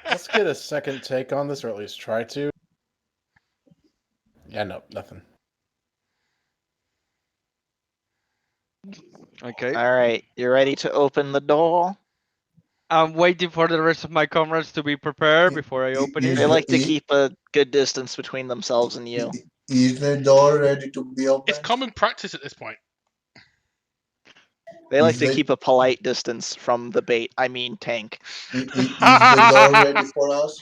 Let's get a second take on this, or at least try to. Yeah, no, nothing.
Okay.
All right, you ready to open the door?
I'm waiting for the rest of my comrades to be prepared before I open
Is
They
it.
like to keep a good distance between themselves and you.
Is the door ready to be
It's
opened?
common practice at this point.
They like
Is
to
the-
keep a polite distance from the bait. I mean, tank.
Is the door ready for us?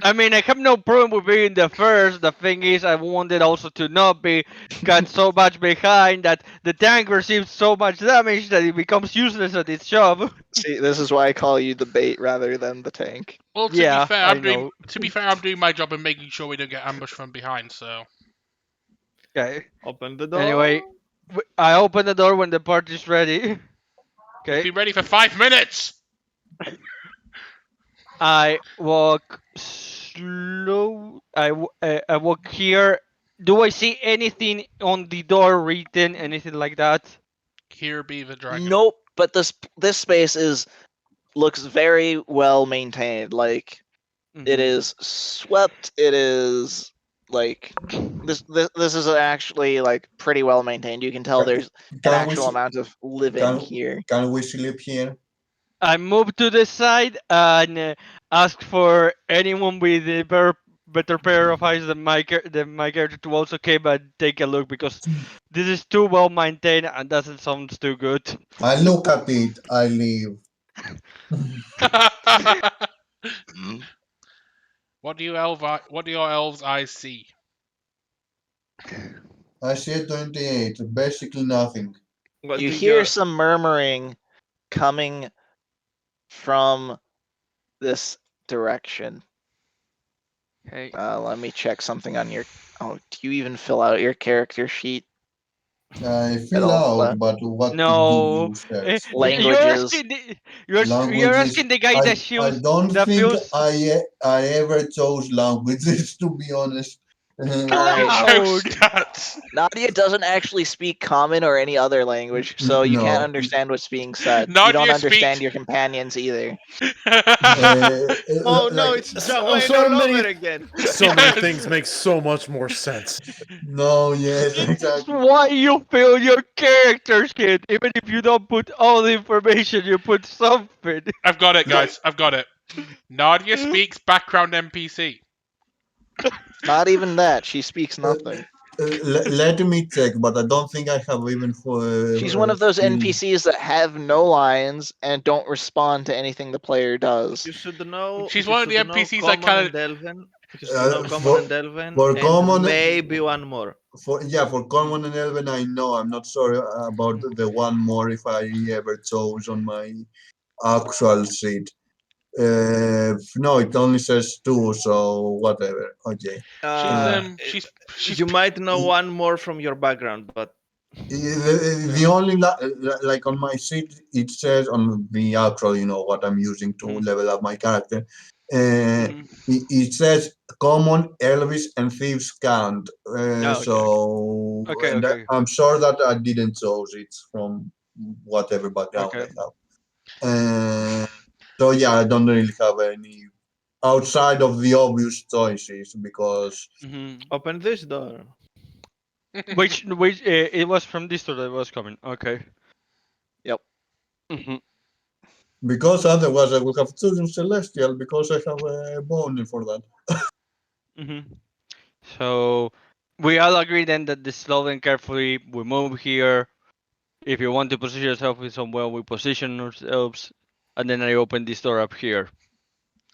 I mean, I have no problem with being the first. The thing is, I wanted also to not be got so much behind that the tank receives so much damage that it becomes useless at its job.
See, this is why I call you the bait rather than the tank.
Well, to be
Yeah,
fair,
I know.
I'm doing my job and making sure we don't get ambushed from behind. So
Okay.
Open the door.
Anyway, I open the door when the party's ready.
we've
Okay.
been ready for 5 minutes.
I walk slow. I walk here. Do I see anything on the door written? Anything like that?
Here be the dragon.
Nope, but this space looks very well maintained. Like it
Mhm.
is swept. It is like this is actually like pretty well maintained. You can tell there's an
Can we
actual amount of living here.
can we sleep here?
I move to the side and ask for anyone with a better pair of eyes than my character to also come and take a look because this is too well maintained and doesn't sound too good.
I look at it. I leave.
What do your elves' eyes see?
I see 28. Basically nothing.
What
You
do
hear
your
some murmuring coming from this direction.
Okay.
Let me check something on your. Oh, do you even fill out your character sheet
I
at
fill
all?
out, but what do
No,
you search?
you're
Languages.
asking you're
Languages.
asking the guy that
I
feels
don't
that
think
feels
I ever chose languages to be honest.
Alright.
Chose
cloud.
stats.
Nadia doesn't actually speak common or any other language, so you can't
No.
understand what's being said. You
Nadia
don't understand
speaks-
your companions either.
Oh no,
Like,
it's Jawain all over again.
So many things make so much more sense.
no, yes,
This is
exactly.
why you fill your characters, kid. Even if you don't put all the information, you put something.
I've got it, guys. I've got it. Nadia speaks background NPC.
Not even that. She speaks nothing.
Let me check, but I don't think I have even
She's one of those
filled.
NPCs that have no lines and don't respond to anything the player does.
You should know.
She's
You
one of the
should know
NPCs I
common
kinda-
and Elven. You should know common
For
and Elven,
for
and
common-
maybe one more.
for common and Elven, I know. I'm not sure about the one more if I ever chose on my actual sheet. No, it only says two, so whatever. Okay.
She's
You might know one more from your background, but
The only like on my sheet it says on the actual, what I'm using to level up my character. It says common, Elvis, and thieves count. So
Okay,
and
okay.
I'm sure that I didn't choose it from whatever background
Okay.
I have. So yeah, I don't really have any outside of the obvious choices because
open this door.
Which it was from this door that was coming. Okay.
Yep.
otherwise I would have chosen Celestial because I have a boner for that.
So we all agree then that this slowly and carefully we move here. If you want to position yourself in somewhere, we position ourselves, and then I open this door up here.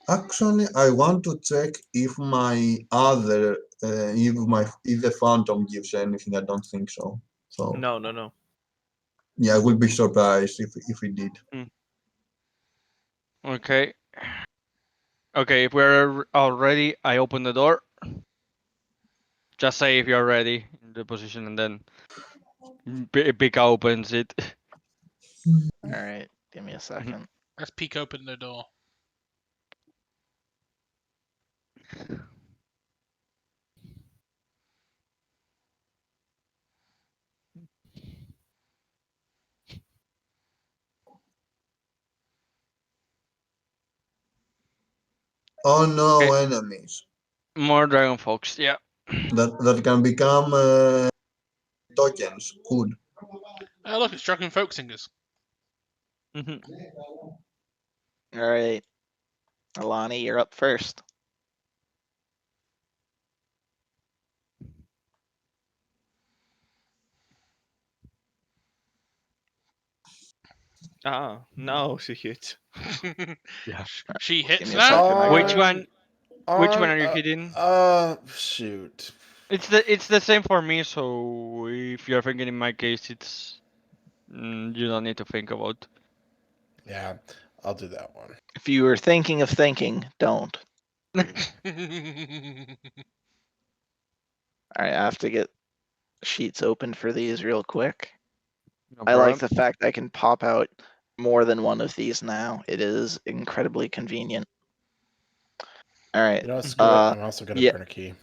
Actually, I want to check if my other, if the Phantom gives anything. I don't think so. So
No.
yeah, I will be surprised if it did.
Okay. Okay, if we're all ready, I open the door. Just say if you're ready in the position, and then Pika opens it.
Alright, give me a second.
Let's peek open the door.
Oh no,
Okay.
enemies!
More dragon folks, yeah.
that can become tokens. Good.
Oh, look, it's Dragon Folk Singers.
Mhm.
All right, Alani, you're up first.
No, she hits.
Yeah.
She
Give
hits
me a second.
now.
I
Which
gotta-
one? Which one are you hitting?
Shoot.
It's the same for me. So if you're thinking in my case, it's you don't need to think about.
Yeah, I'll do that one.
If you were thinking of thinking, don't. All right, I have to get sheets open for these real quick.
No
I like
problem.
the fact I can pop out more than one of these now. It is incredibly convenient. All right,
You know, screw it.
uh,
I'm also gonna
yeah.
burn a key.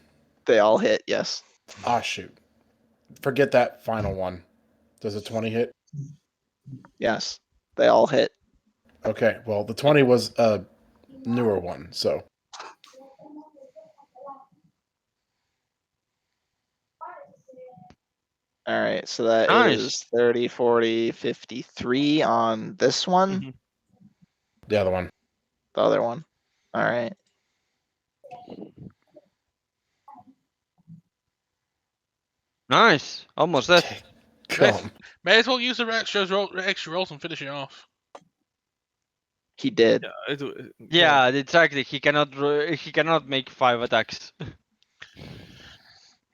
they all hit. Yes.
Ah, shoot. Forget that final one. Does a 20 hit?
Yes, they all hit.
Okay, well, the 20 was a newer one, so.
All right, so that
Nice.
is 30, 40, 53 on this one.
Mhm.
The other one.
The other one. All right.
Nice. Almost dead.
Come.
May as well use the extra rolls and finish it off.
He did.
Yeah, exactly. He cannot make 5 attacks.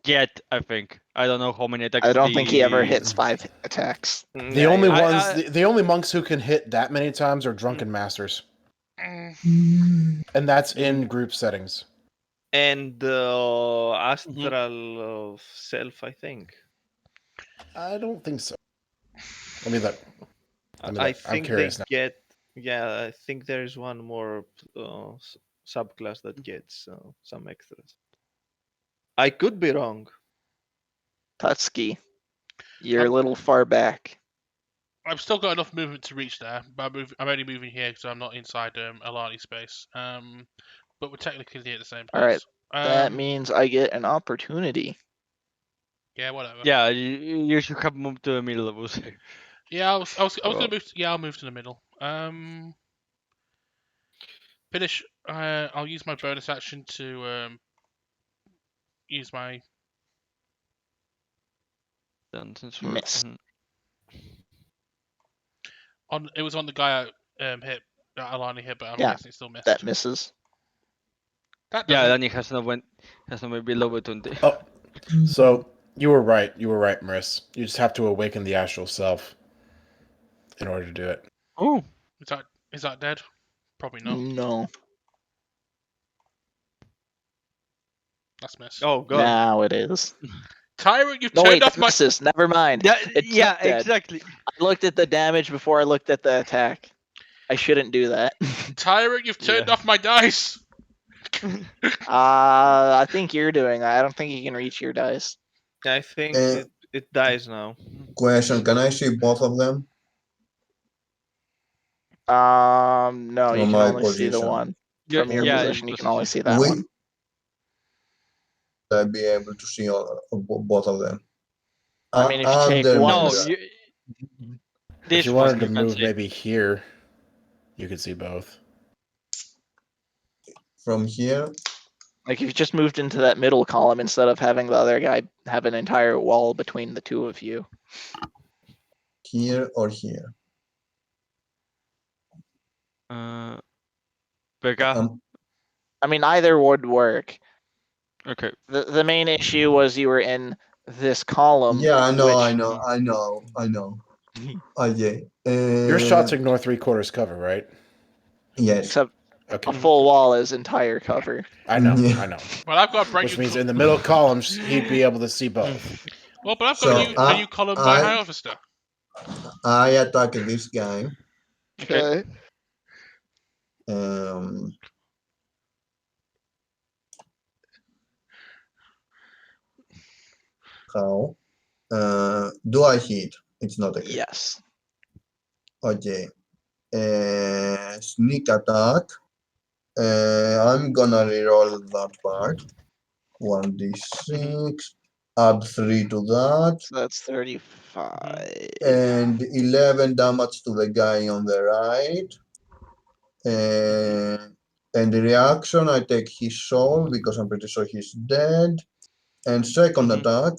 Yet, I think. I don't know how many attacks.
I don't think he ever
the-
hits 5 attacks.
The only
I-
ones,
I-
the only monks who can hit that many times are drunken masters,
Mm.
and that's in group settings.
And astral self, I think.
I don't think so. Let me look. Let me
I
look. I'm
think they
curious now.
get. Yeah, I think there is one more subclass that gets some extras. I could be wrong.
Tutski, you're a little far back.
I've still got enough movement to reach there, but I'm only moving here because I'm not inside Alani space. But we're technically at the same place.
All right, that
Um,
means I get an opportunity.
yeah, whatever.
Yeah, you should have moved to the middle of us.
Yeah, I was
Well-
gonna move. I'll move to the middle. Finish. I'll use my bonus action to use my.
Miss.
It was on the guy I hit. That Alani hit, but I'm
Yeah,
guessing it still missed.
That misses.
That
Yeah,
doesn't.
then he has not been below 20.
Oh, so you were right. You were right, Maris. You just have to awaken the astral self in order to do it.
Oh,
Is that dead? Probably not.
No.
That's missed.
Oh god.
Now it is.
Tyrant, you've
No,
turned
wait,
off
that
my.
misses. Never mind. It's
yeah,
dead.
exactly.
I looked at the damage before I looked at the attack. I shouldn't do that.
Tyrant, you've turned
Yeah.
off my dice.
I think you're doing that. I don't think you can reach your dice.
I think
Uh,
it dies now.
Question: can I see both of them
No, you
from
can
my
only see the
position?
one.
Yeah,
From your
yeah,
position, you can only
position.
see that one.
Will I be able to see both of them?
I mean, if you take
Under
one-
my
No,
Yes.
you.
If
This
you
one
wanted to
you can
move
see.
maybe here, you could see both.
from here.
Like if you just moved into that middle column instead of having the other guy have an entire wall between the two of you.
Here or here?
Becca.
I mean, either would work.
Okay.
The main issue was you were in this column.
Yeah, I know,
which-
I know. Okay.
Your shots ignore 3/4 cover, right?
Yes.
Except
Okay.
a full wall is entire cover.
I know.
Yeah.
I know.
Well, I've got a brand
Which
new.
means in the middle columns, he'd be able to see both.
Well, but I've got
So,
a new column by
I-
High Officer.
I attack this guy.
Okay.
Um, how? Do I hit? It's not a crit.
Yes.
Okay. Sneak attack. I'm gonna reroll that part. 1d6. Add 3 to that.
So that's 35.
And 11 damage to the guy on the right. And the reaction, I take his soul because I'm pretty sure he's dead. And second attack,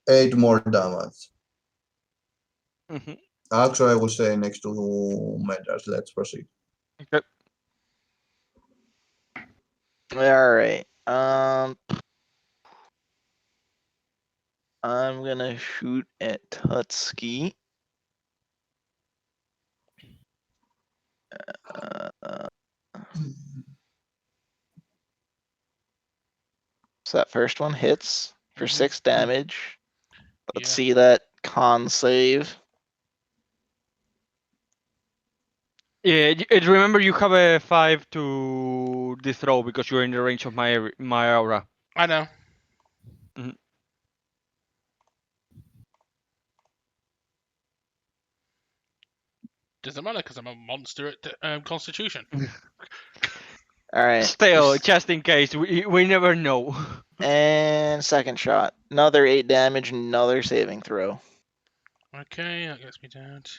8 more damage. Actually, I will say next to Metas. Let's proceed.
Okay.
All right. I'm gonna shoot at Tutski. So that first one hits for 6 damage. Let's
Yeah.
see that con save.
Yeah, remember you have a 5 to this throw because you're in the range of my aura.
I know.
Mhm.
Doesn't matter because I'm a monster at Constitution.
All right.
Still, just in case, we never know.
And second shot. Another 8 damage, another saving throw.
Okay, that gets me down to...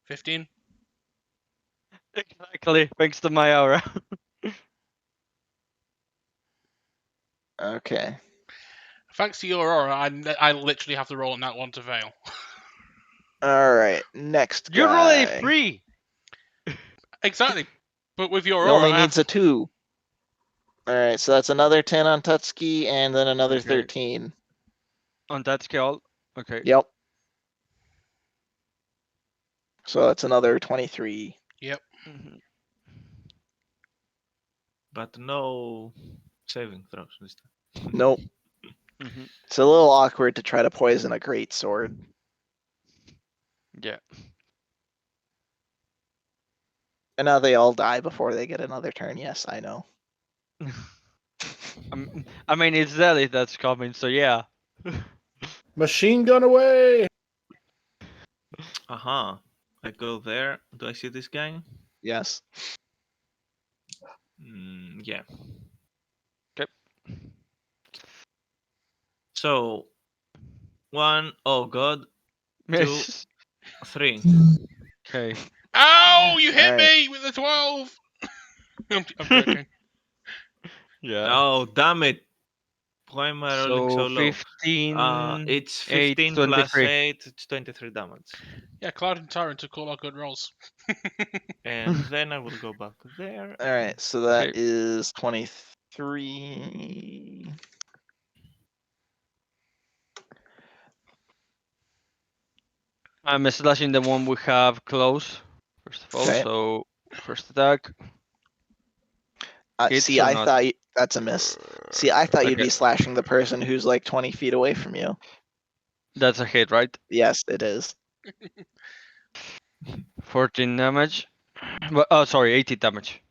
$15.
Exactly, thanks to my aura.
Okay.
Thanks to your aura, I literally have to roll on that one to fail.
All right. Next
You roll a
guy.
3.
Exactly. But with your
It
aura,
only
I have
needs a 2. All right. So that's another 10 on Tutski and then another
Okay.
13.
On that scale, okay.
Yep. So that's another 23.
Yep.
But no saving throws this time.
Nope. It's a little awkward to try to poison a great sword.
Yeah.
And now they all die before they get another turn. Yes, I know.
I mean, it's Zelly that's coming, so yeah.
Machine gun away!
Aha. I go there. Do I see this guy?
Yes.
Yeah.
Okay.
So, 1, oh god, 2, 3.
Okay.
Ow! You hit
Alright.
me with the 12! I'm joking.
Yeah.
Oh, damn it. Why am I rolling so
So
low?
15.
It's
8,
15 plus
23.
8, it's 23 damage.
Yeah, Cloud and Tyrant took all our good rolls.
And then I will go back there.
Alright, so that
Okay.
is 23.
I'm slashing the one we have close, first of all,
Okay.
so first attack. Hits
See,
or
I
not?
thought that's a miss. See, I thought you'd
Okay.
be slashing the person who's like 20 feet away from you.
That's a hit, right?
Yes, it is.
14 damage. But, oh, sorry, 18 damage.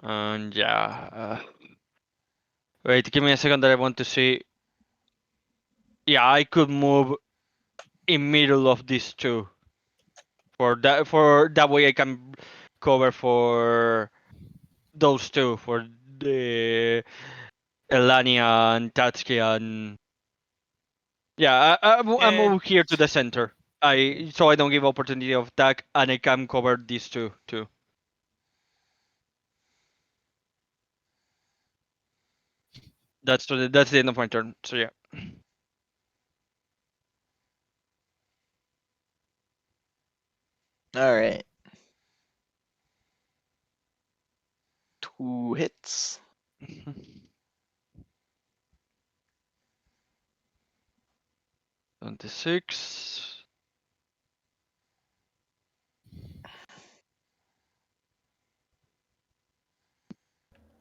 And yeah. Wait, give me a second that I want to see. Yeah, I could move in middle of these two. For that way I can cover for those two, for the Elania and Tatsuki and yeah, I move here to the center. So I don't give opportunity of attack and I can cover these two too. That's the end of my turn. So yeah.
Alright. 2 hits.
26.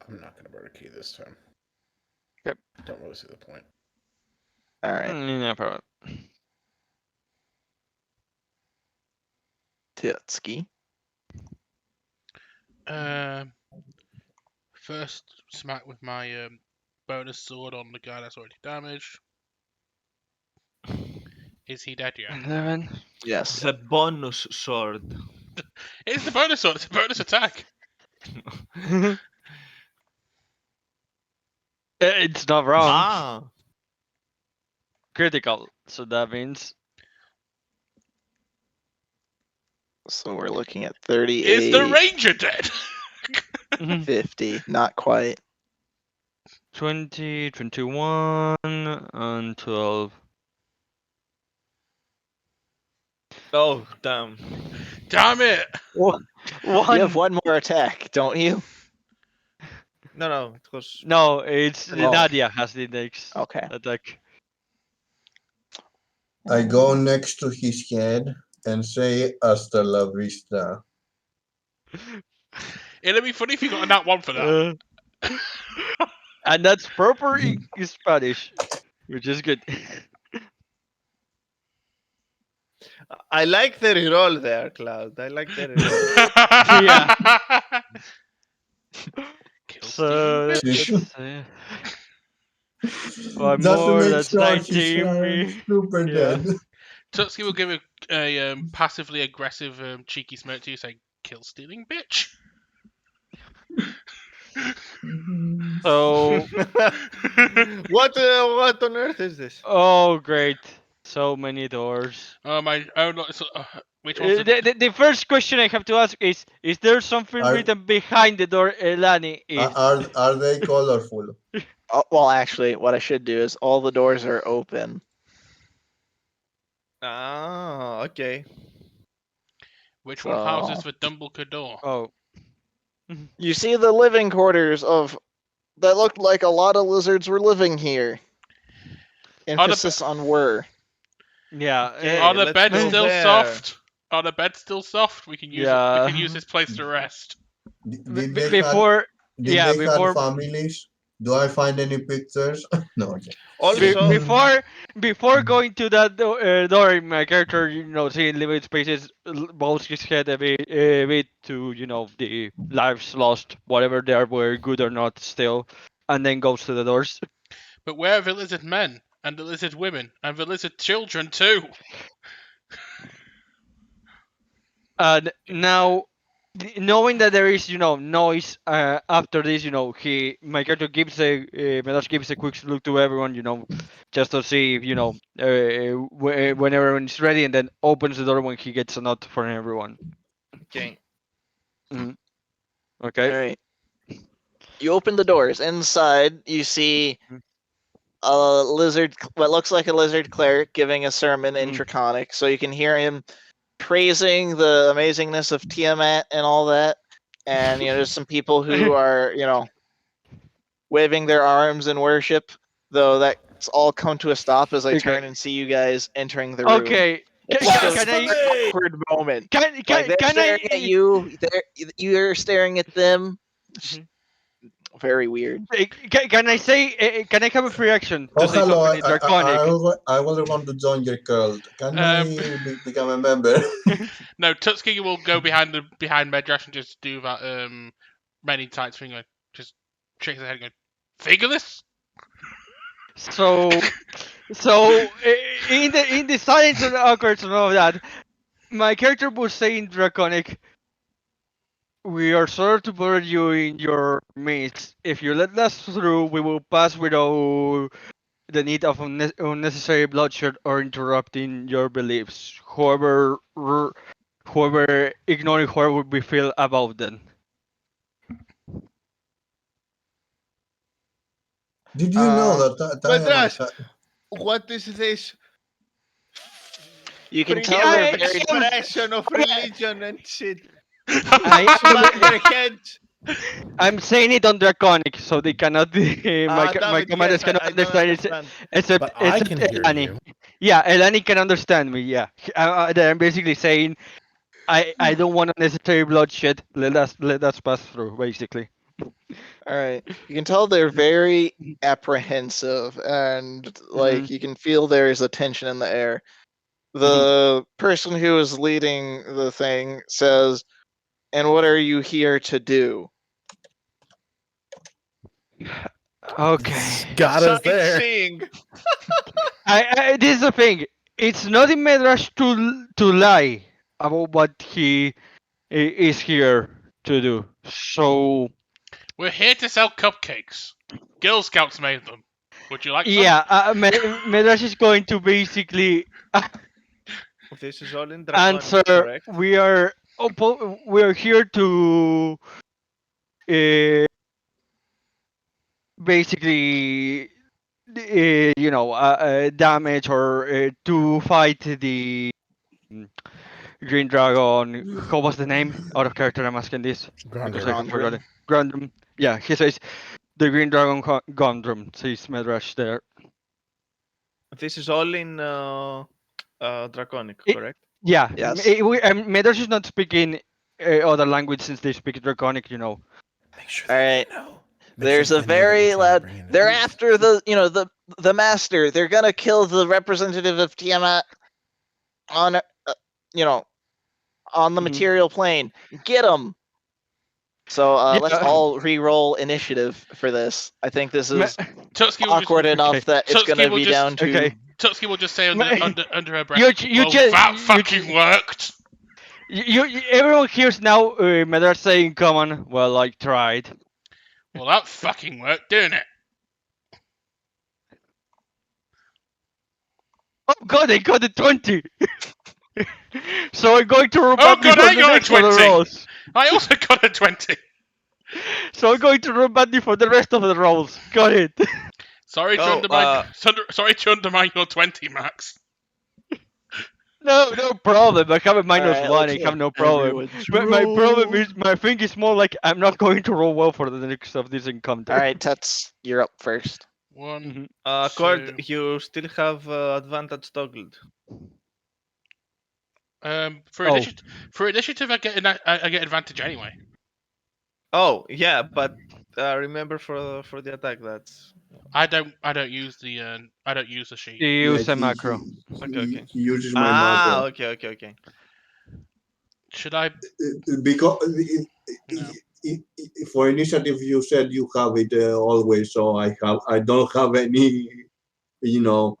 I'm not gonna murder key this time.
Yep.
Don't really see the point.
Alright.
No problem.
Titsuki.
First smack with my bonus sword on the guy that's already damaged. Is he dead yet?
11.
Yes.
The bonus sword.
It's the bonus sword. It's a bonus attack.
It's not wrong.
Ah,
Critical. So that means
So we're looking at 38,
Is the ranger dead?
50. Not quite.
20, 21, and 12.
oh damn!
Damn it!
One.
You have one more attack, don't you?
No, it was.
No, it's
Oh.
Nadia has the next
Okay.
attack.
I go next to his head and say "Hasta la vista."
It'd be funny if you got a nat 1 for that.
And that's proper Spanish, which is good.
I like the reroll there, Cloud. I like the reroll.
Yeah.
Kill
So
stealing
that's one
Just to
more.
make
That's
sure he's
19.
super
Yeah.
dead.
Tutsuki will give a passively aggressive cheeky smirk to you, saying, "Kill stealing bitch."
So
What on earth is this?
oh great, so many doors.
Oh my! Oh no! Which one's
The first question I have to ask is there something
Are-
written behind the door Elani is?
Are they colorful?
Oh, well, actually, what I should do is all the doors are open.
Ah, okay.
Which one houses
So
the Dumbledore door?
Oh.
you see the living quarters of that looked like a lot of lizards were living here. Emphasis on were.
Yeah.
Okay,
Are the
let's
beds
go
still
there.
soft? Are the beds still soft? We can use
Yeah.
we can use this place to rest.
Did they
Before
have
before
families? Do I find any pictures? No. Okay.
Also,
before going to that door, my character, seeing limited spaces, bows his head a bit to, the lives lost, whatever they were good or not still, and then goes to the doors.
But where are the lizard men and the lizard women and the lizard children too?
And now, knowing that there is, noise after this, my character gives Medash gives a quick look to everyone, just to see if, when everyone is ready, and then opens the door when he gets a nod from everyone.
okay.
Mhm. Okay.
All right. You open the doors. Inside, you see a lizard, what looks like a lizard cleric, giving a sermon in Draconic. So you can hear him praising the amazingness of Tiamat and all that. And there's some people who are waving their arms in worship. Though that's all come to a stop as I
Okay.
turn and see you guys entering the room.
Okay.
It's just an awkward moment.
Can
Like they're staring
I
at you, you're staring at them.
Mhm.
Very weird.
Can I say? Can I have a free action to
Oh,
say
hello.
something in Draconic?
I will want to join your cult. Can
Um,
I become a member?
No, Tutsuki will go behind Medrash and just do that many times thing, like, just shake his head and go, "Figureless?"
So in the silence and awkward and all of that, my character was saying Draconic. We are sorry to bother you in your midst. If you let us through, we will pass without the need of unnecessary bloodshed or interrupting your beliefs. Whoever ignoring her would be feel about them.
Did you know that
Madras,
Diana?
what is this?
You can
Freaking
tell they're very.
expression of religion and shit.
I,
Smack their heads.
I'm saying it on Draconic, so they cannot. My
Damn it,
commanders
yes,
cannot
I don't
understand it,
understand.
except
But I
except
can hear
Elani.
you.
Yeah, Elani can understand me. Yeah, I'm basically saying I don't want unnecessary bloodshed. Let us pass through, basically.
All right. You can tell they're very apprehensive, and like you can feel there is a tension in the air. The person who is leading the thing says, "And what are you here to do?"
Okay.
Got us there.
Sightseeing.
This is the thing. It's not in Medrash to lie about what he is here to do. So
We're here to sell cupcakes. Girl Scouts made them. Would you like some?
yeah, Medrash is going to basically
This is all in Draconic,
answer.
correct?
We are here to basically damage or to fight the Green Dragon. What was the name? Out of character, I'm asking this because I
Grandra.
forgot it. Grandum. Yeah, he says the Green Dragon Gondrum. Says Medrash there.
This is all in Draconic,
It-
correct?
Yeah,
Yes.
Medrash is not speaking other language since they speak Draconic.
Make sure
All
that
right.
they know. Make
There's
sure
a
that they know that we're
very
trying to
loud.
bring in
They're
peace.
after the master. They're gonna kill the representative of Tiamat on on the
Mhm.
material plane. Get them. So let's
Yeah.
all re-roll initiative for this. I think this is
Tutski will
awkward enough
Okay.
that it's
Tutski
gonna
will
be
just-
down to.
Okay.
Tutski will just say under her breath.
You
well,
just-
that
you
fucking worked.
Everyone hears now Medrash saying, "Come on." Well, I tried.
Well, that fucking worked, didn't it?
Oh God, I got a 20. So I'm going to roll
Oh,
badly
God,
for
I
the
got a
next of the
20.
rolls.
I also got a 20.
So I'm going to roll badly for the rest of the rolls. Got it.
Sorry to
Oh,
undermine. Sorry to undermine your 20, Max.
No problem. I have a minus
Alright,
1. I
let's
have
let
no problem.
everyone's
But my problem
roll.
is, my thing is more like I'm not going to roll well for the next of this encounter.
All right, Tuts, you're up first.
One.
Mhm.
Cord,
Two.
you still have advantage toggled.
For
Oh.
initiative, I get I get advantage anyway.
Oh, yeah, but remember for the attack, that's...
I don't use the sheet.
You use a macro.
Okay.
He uses my macro.
Okay.
Should I?
Because
No.
for initiative, you said you have it always, so I don't have any, how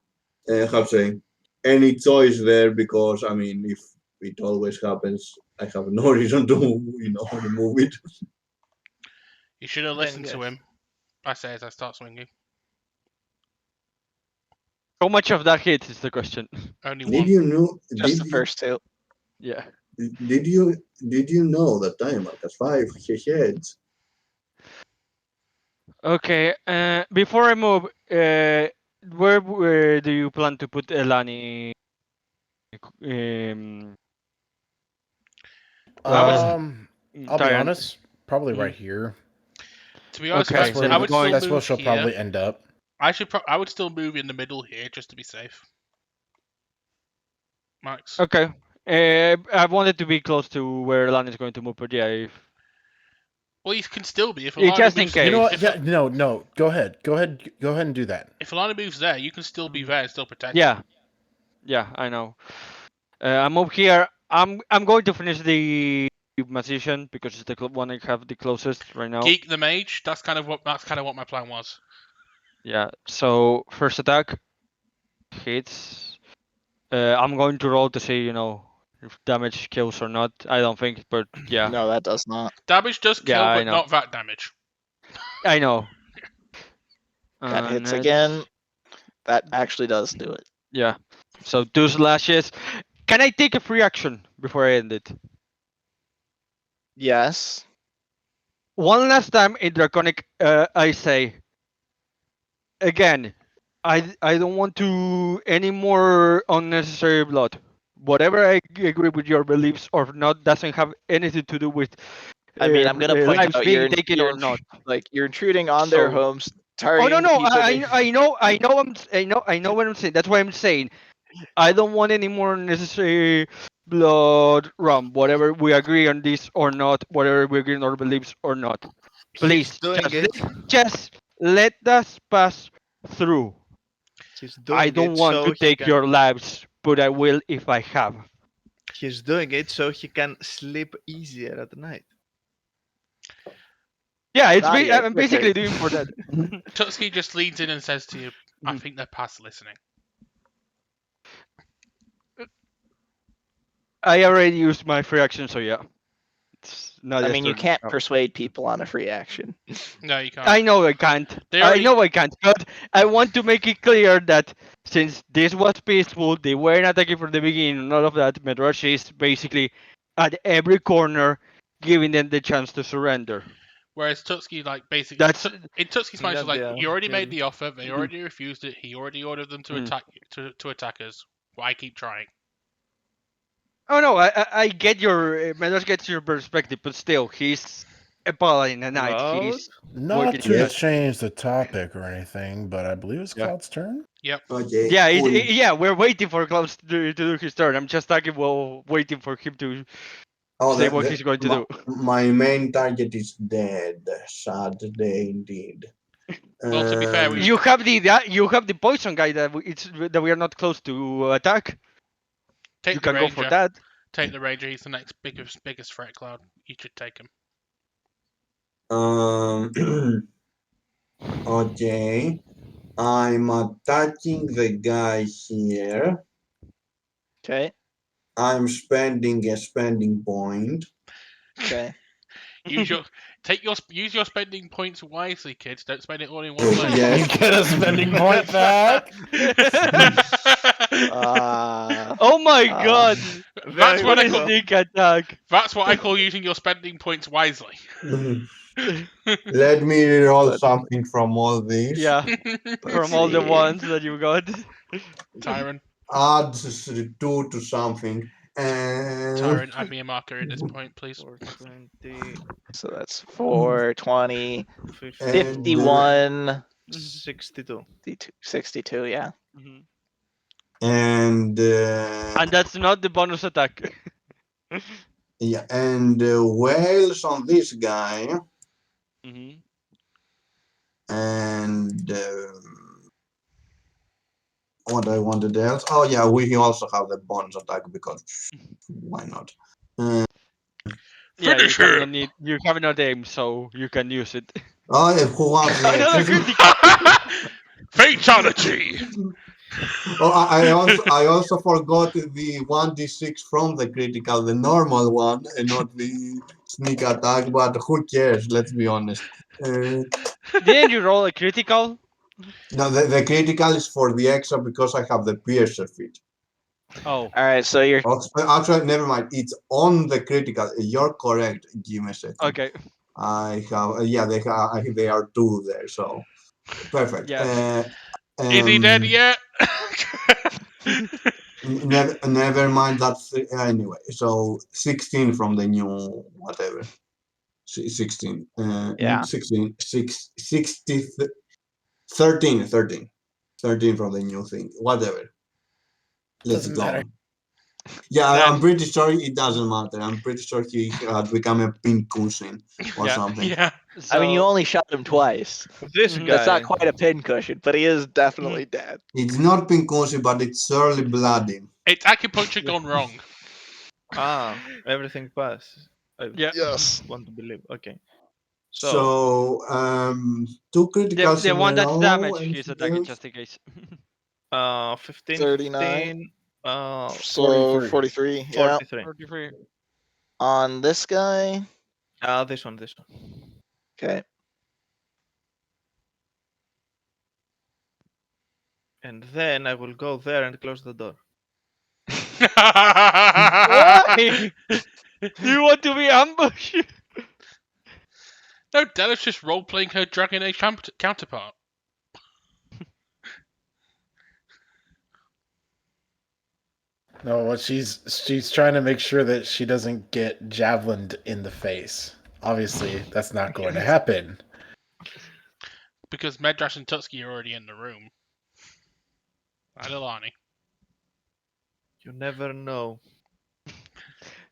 to say, any choice there, because I mean, if it always happens, I have no reason to remove it.
You should have
Then
listened to
yes.
him. I say as I start swinging.
How much of that hits is the question.
Only
Did
one.
you know?
Just the first two.
Yeah.
Did you know that Tiamat has 5 heads?
Okay. Before I move, where do you plan to put Elani?
I'll be
Tyrant?
honest. Probably right here.
To be honest,
Okay,
That's
so
where,
I would still
that's where
move
she'll
here.
probably end up.
I would still move in the middle here just to be safe. Max.
Okay. I wanted to be close to where Elani is going to move, but yeah, if
Well, you can still be if
Yeah,
Alana
just in
moves.
case.
You know what?
If,
Yeah, no. Go ahead and do that.
if Alana moves there, you can still be there and still protect.
yeah, I know. I'm up here. I'm going to finish the magician because it's the one I have the closest right now.
Geek the mage. That's kind of what my plan was.
Yeah. So first attack hits. I'm going to roll to see, if damage kills or not. I don't think, but yeah.
No, that does not.
Damage does kill,
Yeah, I
but
know.
not that damage.
I know.
That hits
That's-
again. That actually does do it.
Yeah. So 2 slashes. Can I take a free action before I end it?
Yes.
One last time in Draconic, I say, again, I don't want to any more unnecessary blood. Whatever I agree with your beliefs or not doesn't have anything to do with
I mean, I'm gonna point
lives
out
being taken or not.
you're intruding on their
So-
homes,
Oh
targeting
no,
the people.
I know what I'm saying. That's why I'm saying I don't want any more unnecessary blood rum. Whatever we agree on this or not, whatever we agree on our beliefs or not. Please,
He's doing it.
just let us pass through.
He's doing
I don't
it
want
so
to
he
take
can...
your lives, but I will if I have.
He's doing it so he can sleep easier at night.
Yeah,
Not yet,
I'm
your
basically
turn.
doing for that.
Tutski just leans in and says to you, I think they're past listening.
I already used my free action, so yeah. It's not
I
his
mean, you
turn.
can't
Oh.
persuade people on a free action.
No, you can't.
I know I can't.
They
I
already-
know I can't, but I want to make it clear that since this was peaceful, they weren't attacking from the beginning, none of that. Medrash is basically at every corner, giving them the chance to surrender.
Whereas Tutski, like, basically,
That's
in Tutski's mind, she's like,
Yeah,
you already made
clearly.
the offer, they already refused it, he already ordered them to attack to attack us. Why keep trying?
oh no, I get your Medrash gets your perspective, but still, he's a paladin, a knight.
Cloud?
He's
Not
working
to
his
change the topic or anything, but I believe it's
Yeah.
Cloud's turn.
Yep.
Okay.
Yeah,
cool.
yeah, we're waiting for Klaus to do his turn. I'm just talking while waiting for him to
Oh,
say what he's going to do.
my main target is dead. Sad day indeed.
Well, to be fair, we-
You have the poison guy that we are not close to attack.
Take
You
the
can go for
ranger.
that.
Take the ranger. He's the next biggest threat, Cloud. You should take him.
Okay. I'm attacking the guy here.
Okay.
I'm spending a spending point.
Okay.
Use your spending points wisely, kids. Don't spend it all in one place.
Yes.
You get a spending point back.
Oh my god!
That's what
What
I
a
call.
sneak attack!
That's what I call using your spending points wisely.
Let me roll
But-
something from all this.
Yeah, from all the
see.
ones that you got.
Tyrant,
Add 2 to something.
Tyrant, add me a marker at this point, please.
420,
So that's 4, 20,
50,
51,
62.
62, yeah.
Mhm.
And
And that's not the bonus attack.
yeah, and whales on this guy.
Mhm.
And what I wanted else. Oh yeah, we also have the bonus attack because why not?
Yeah,
Finish him!
you have not aim, so you can use it.
Oh, yeah, who wants
Another
the
critical.
Fatality!
Oh, I also forgot the 1d6 from the critical, the normal one, and not the sneak attack. But who cares? Let's be honest.
Didn't you roll a critical?
No, the critical is for the extra because I have the piercer feat.
Oh,
All right, so you're
Actually, never mind. It's on the critical. You're correct. Give me a second.
okay.
I have. Yeah, they are 2 there. So perfect.
Yeah.
Is he dead yet?
Never mind. That's anyway. So 16 from the new whatever. 16.
Yeah.
16. 60. 13. 13. 13 from the new thing. Whatever. Let's
Doesn't
go.
matter.
Yeah,
Then-
I'm pretty sure it doesn't matter. I'm pretty sure he had become a pincushion or
Yeah.
something.
Yeah.
I mean, you
So-
only shot him twice.
This
Mhm.
guy.
That's not quite a pincushion, but he is definitely dead.
It's not pincushion, but it's surely bloody.
It's acupuncture gone wrong.
Ah, everything passes. I
Yeah.
Yes.
want to believe. Okay. So,
So, 2 criticals
The
in
one
a
that's
row,
damaged,
and
he's attacking
else?
just in case.
15,
39.
15, uh,
So
43.
43. Yeah.
43.
43.
On this guy.
This one.
Okay.
And then I will go there and close the door.
Why? Do you want to be ambushed?
No, Della's just role-playing her Dragon Age counterpart.
No, what she's trying to make sure that she doesn't get javelined in the face. Obviously, that's not going to happen.
Because Medrash and Tutski are already in the room. And Ilani.
You never know.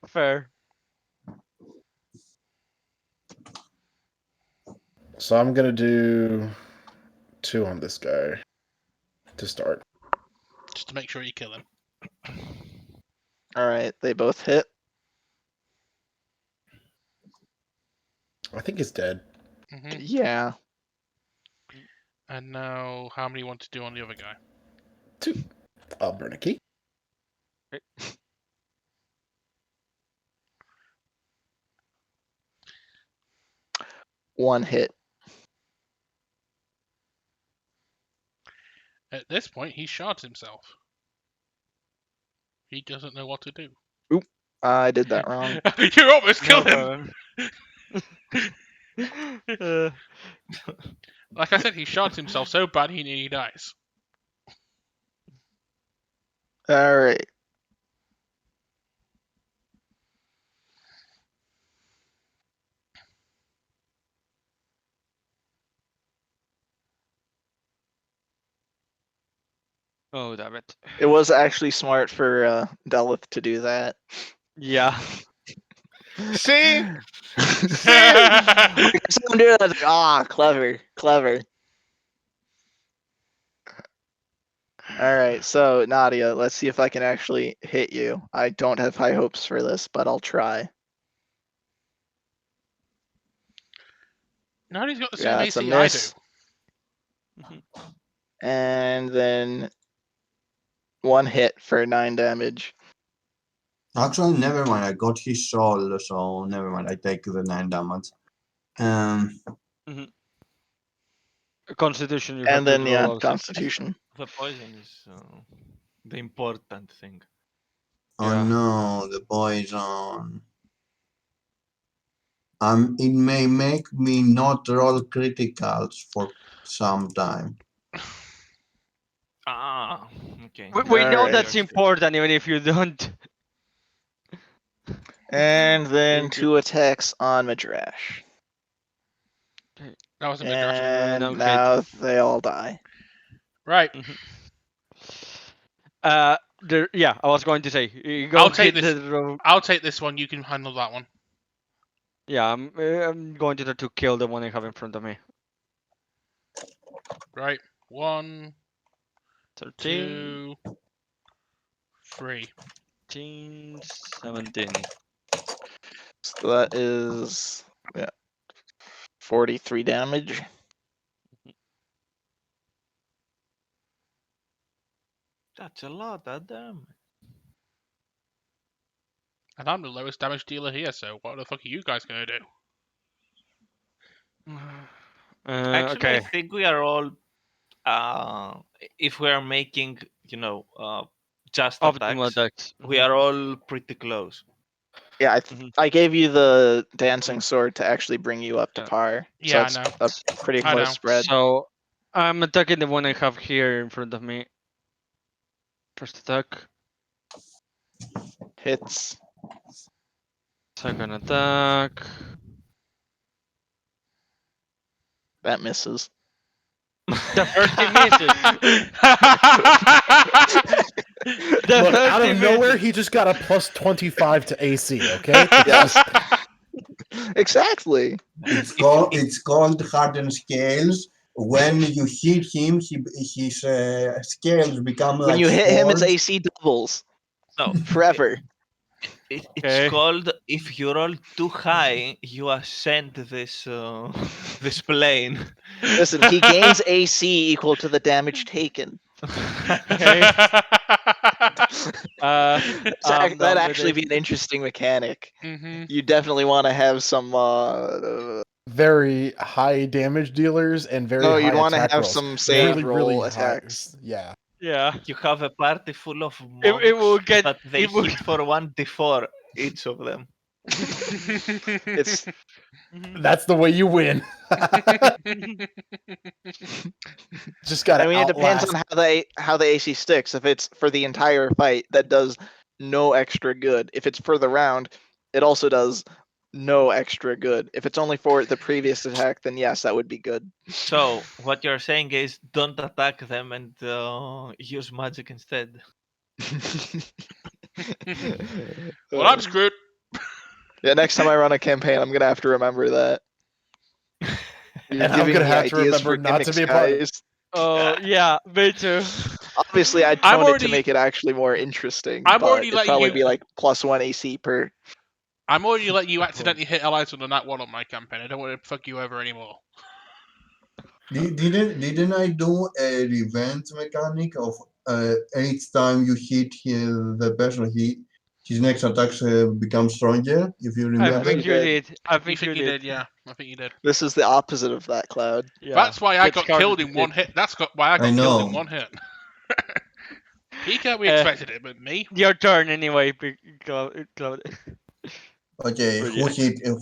Fair.
So I'm gonna do 2 on this guy to start.
Just to make sure you kill him.
All right. They both hit.
I think he's dead.
Yeah.
And now, how many want to do on the other guy?
2. I'll burn a key.
One hit.
At this point, he shards himself. He doesn't know what to do.
Oop. I did that wrong.
You almost killed him! Like I said, he shards himself so bad he nearly dies.
Alright.
Oh, damn it.
It was actually smart for Delith to do that.
Yeah.
See?
Someone do that. Ah, clever. Alright, so Nadia, let's see if I can actually hit you. I don't have high hopes for this, but I'll try.
Now he's got the
Yeah,
same
it's a
AC I do.
miss. And then 1 hit for 9 damage.
Actually, never mind. I got his soul, so never mind. I take the 9 damage.
Constitution, you have
And
to
then, yeah,
roll also.
Constitution.
The poison is the important thing.
Oh
Yeah.
no, the poison. It may make me not roll criticals for some time.
Ah, okay.
We know
Alright.
that's important, even if you don't.
And then
Thank you.
2 attacks on Midrash.
That was a bit drastic.
And
no
now they all die.
Right.
Yeah, I was going to say. You go
I'll take
hit
this.
the rogue.
I'll take this one. You can handle that one.
Yeah, I'm going to try to kill the one I have in front of me.
Right. 1,
13,
2, 3.
15, 17.
So that is 43 damage.
That's a lot, damn.
And I'm the lowest damage dealer here, so what the fuck are you guys gonna do?
Actually, I
Okay.
think we are all, if we are making, just
Optimal
attacks,
attacks.
we are all pretty close.
Yeah, I gave you the dancing sword to actually bring you up to
Yeah.
par.
Yeah,
so
I
it's
know.
a pretty
I
close
know.
spread.
So I'm attacking the one I have here in front of me. First attack.
Hits.
Second attack.
That misses.
The first he misses. The
Look,
first
out
he
of nowhere,
misses.
he just got a plus 25 to AC, okay?
Yes. Exactly.
It's called hardened scales. When you hit him, his scales become
When
like
you hit him, it's
swords.
AC doubles.
No,
Forever.
it's
Okay.
called, if you roll too high, you ascend this this plane.
Listen, he gains AC equal to the damage taken.
Okay.
That'd actually be an interesting mechanic. You definitely want to have some.
Very high damage dealers and very
No,
high
you'd want to
attack
have
rolls.
some save
really,
roll
really
attacks.
high. Yeah.
Yeah.
You have a party full of monks
It will get.
that they
It will,
hit for 1d4 each of them.
It's
That's the way you win. Just gotta
I mean, it depends
outlast.
on how the AC sticks. If it's for the entire fight, that does no extra good. If it's for the round, it also does no extra good. If it's only for the previous attack, then yes, that would be good.
So what you're saying is don't attack them and use magic instead.
Well, I'm screwed.
Yeah, next time I run a campaign, I'm gonna have to remember that. You're
And I'm
giving
gonna
me
have to
ideas
remember
for
not to
gimmicks,
be a part of it.
guys.
oh yeah, me too.
Obviously, I'd
I'm
tone it
already-
to make it actually more interesting.
I'm
but
already
it'd
letting
probably
you-
be like +1 AC per
I'm already letting you accidentally hit allies on that one on my campaign. I don't want to fuck you over anymore.
Didn't I do a revenge mechanic of each time you hit the person, his next attacks become stronger? If you
I
remember.
think you did. I
You
think
think
you
you
did.
did? Yeah, I think you did.
This is the opposite of that, Cloud.
Yeah.
That's why I
Get
got
Scarlet
killed in one
did.
hit. That's why I got
I
killed in
know.
one hit. Pika, we
Uh,
expected it, but me?
Your turn anyway, Cloud.
Okay,
But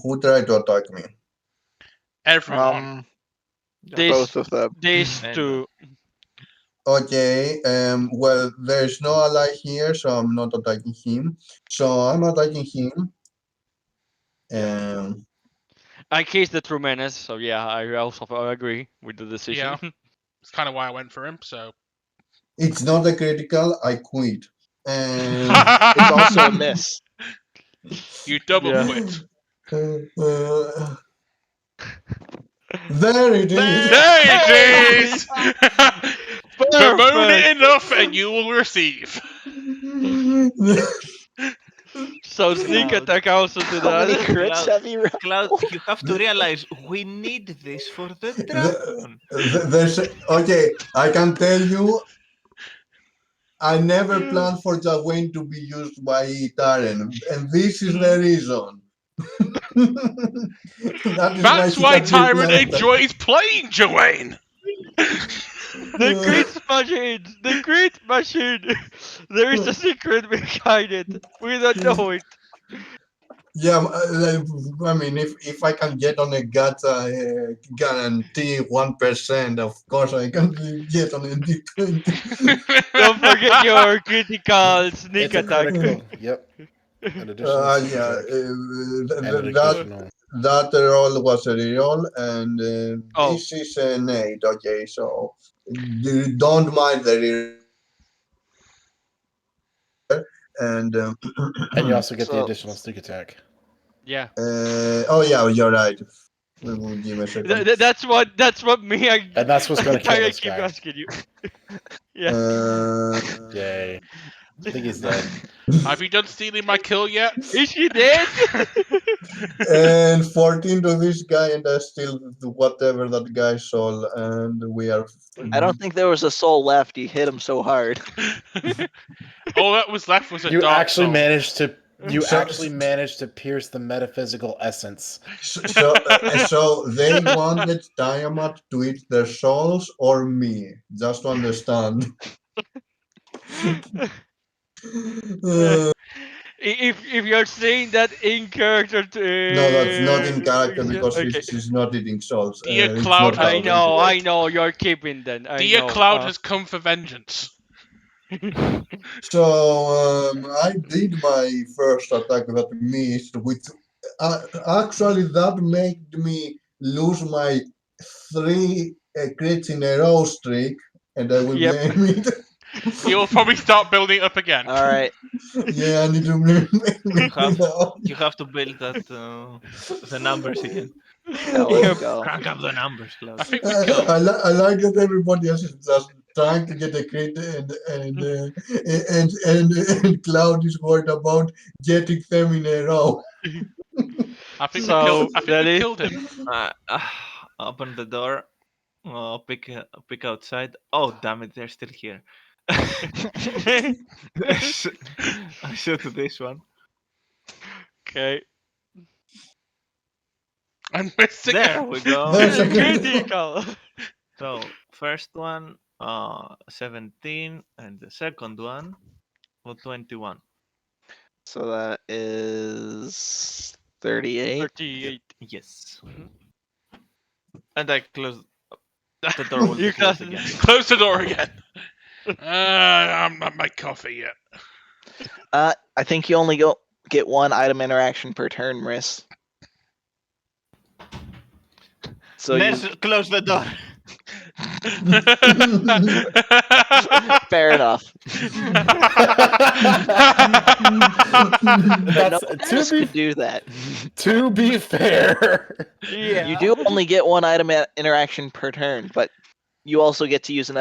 who tried to attack me?
Everyone.
Both of them.
These
And,
two.
Okay, well, there's no ally here, so I'm not attacking him. So I'm attacking him.
And he's the true menace, so yeah, I also agree with the decision.
Yeah. It's kind of why I went for him, so.
It's not a critical, I quit.
It's also a miss.
You double
Yeah.
quit.
There it is.
There it is! Bemoan it
Perfect.
enough and you will receive.
So sneak
Cloud.
attack also to
How many
that.
crits have you rolled?
Cloud, you have to realize we need this for the dragon.
Okay, I can tell you, I never planned for Jawayne to be used by Taren, and this is the reason. That is
That's why
he can be
Tyrant
planted.
enjoys playing Joanne.
The crit machine! The crit machine! There is a secret behind it. We don't know it.
Yeah, I mean, if I can get on a gacha guarantee 1%, of course I can get on a D20.
Don't forget your critical sneak
It's a
attack.
critical. Yep. An additional sneak
Yeah,
attack. And an
that
occasional.
that roll was a reroll, and
Oh.
this is an 8. Okay, so don't mind the reroll. And
And you also get the
So-
additional sneak attack.
Yeah.
oh yeah, you're right. Give me a second.
That's what me
And that's what's going to kill
I
this
keep
guy.
asking you. Yeah.
Yay. I think he's dead.
Have you done stealing my kill yet?
Is she dead?
And 14 to this guy, and I still whatever that guy sold, and we are.
I don't think there was a soul left. You hit him so hard.
All that was left was a
You
dark
actually
soul.
managed to. You
So-
actually managed to pierce the metaphysical essence.
So they wanted Tiamat to eat their souls or me, just to understand.
If you're saying that in character,
No, that's not in character because
okay.
she's not eating souls.
Dear
It's
Cloud,
not how they do
I
it.
know. You're keeping then. I
Dear
know.
Cloud has come for vengeance.
So I did my first attack that missed, which actually that made me lose my 3 crits in a row streak, and I will
Yep.
blame it.
You'll probably start building it up again.
All right.
Yeah, I need to blame
You have to build that the numbers again.
Yeah, let's go.
Crank up the numbers, Cloud.
I think we killed.
I like that everybody else is just trying to get a crit, and Cloud is worried about getting them in a row.
I think
So,
we killed. I think
that
we
is-
killed him.
Open the door. Pick outside. Oh damn it! They're still here. I shoot this one.
Okay.
I'm missing.
There we go.
There's a
Critical.
So first one, 17, and the second one, 21.
So that is 38.
38.
Yes.
Mhm.
And I close. The door will be
You
closed
got-
again.
Close the door again. I'm not my coffee yet.
I think you only get one item interaction per turn, Riss. So
Let's close the door.
fair enough.
That's,
No one else could do that.
to be fair.
Yeah.
You do only get one item interaction per turn, but you also get to use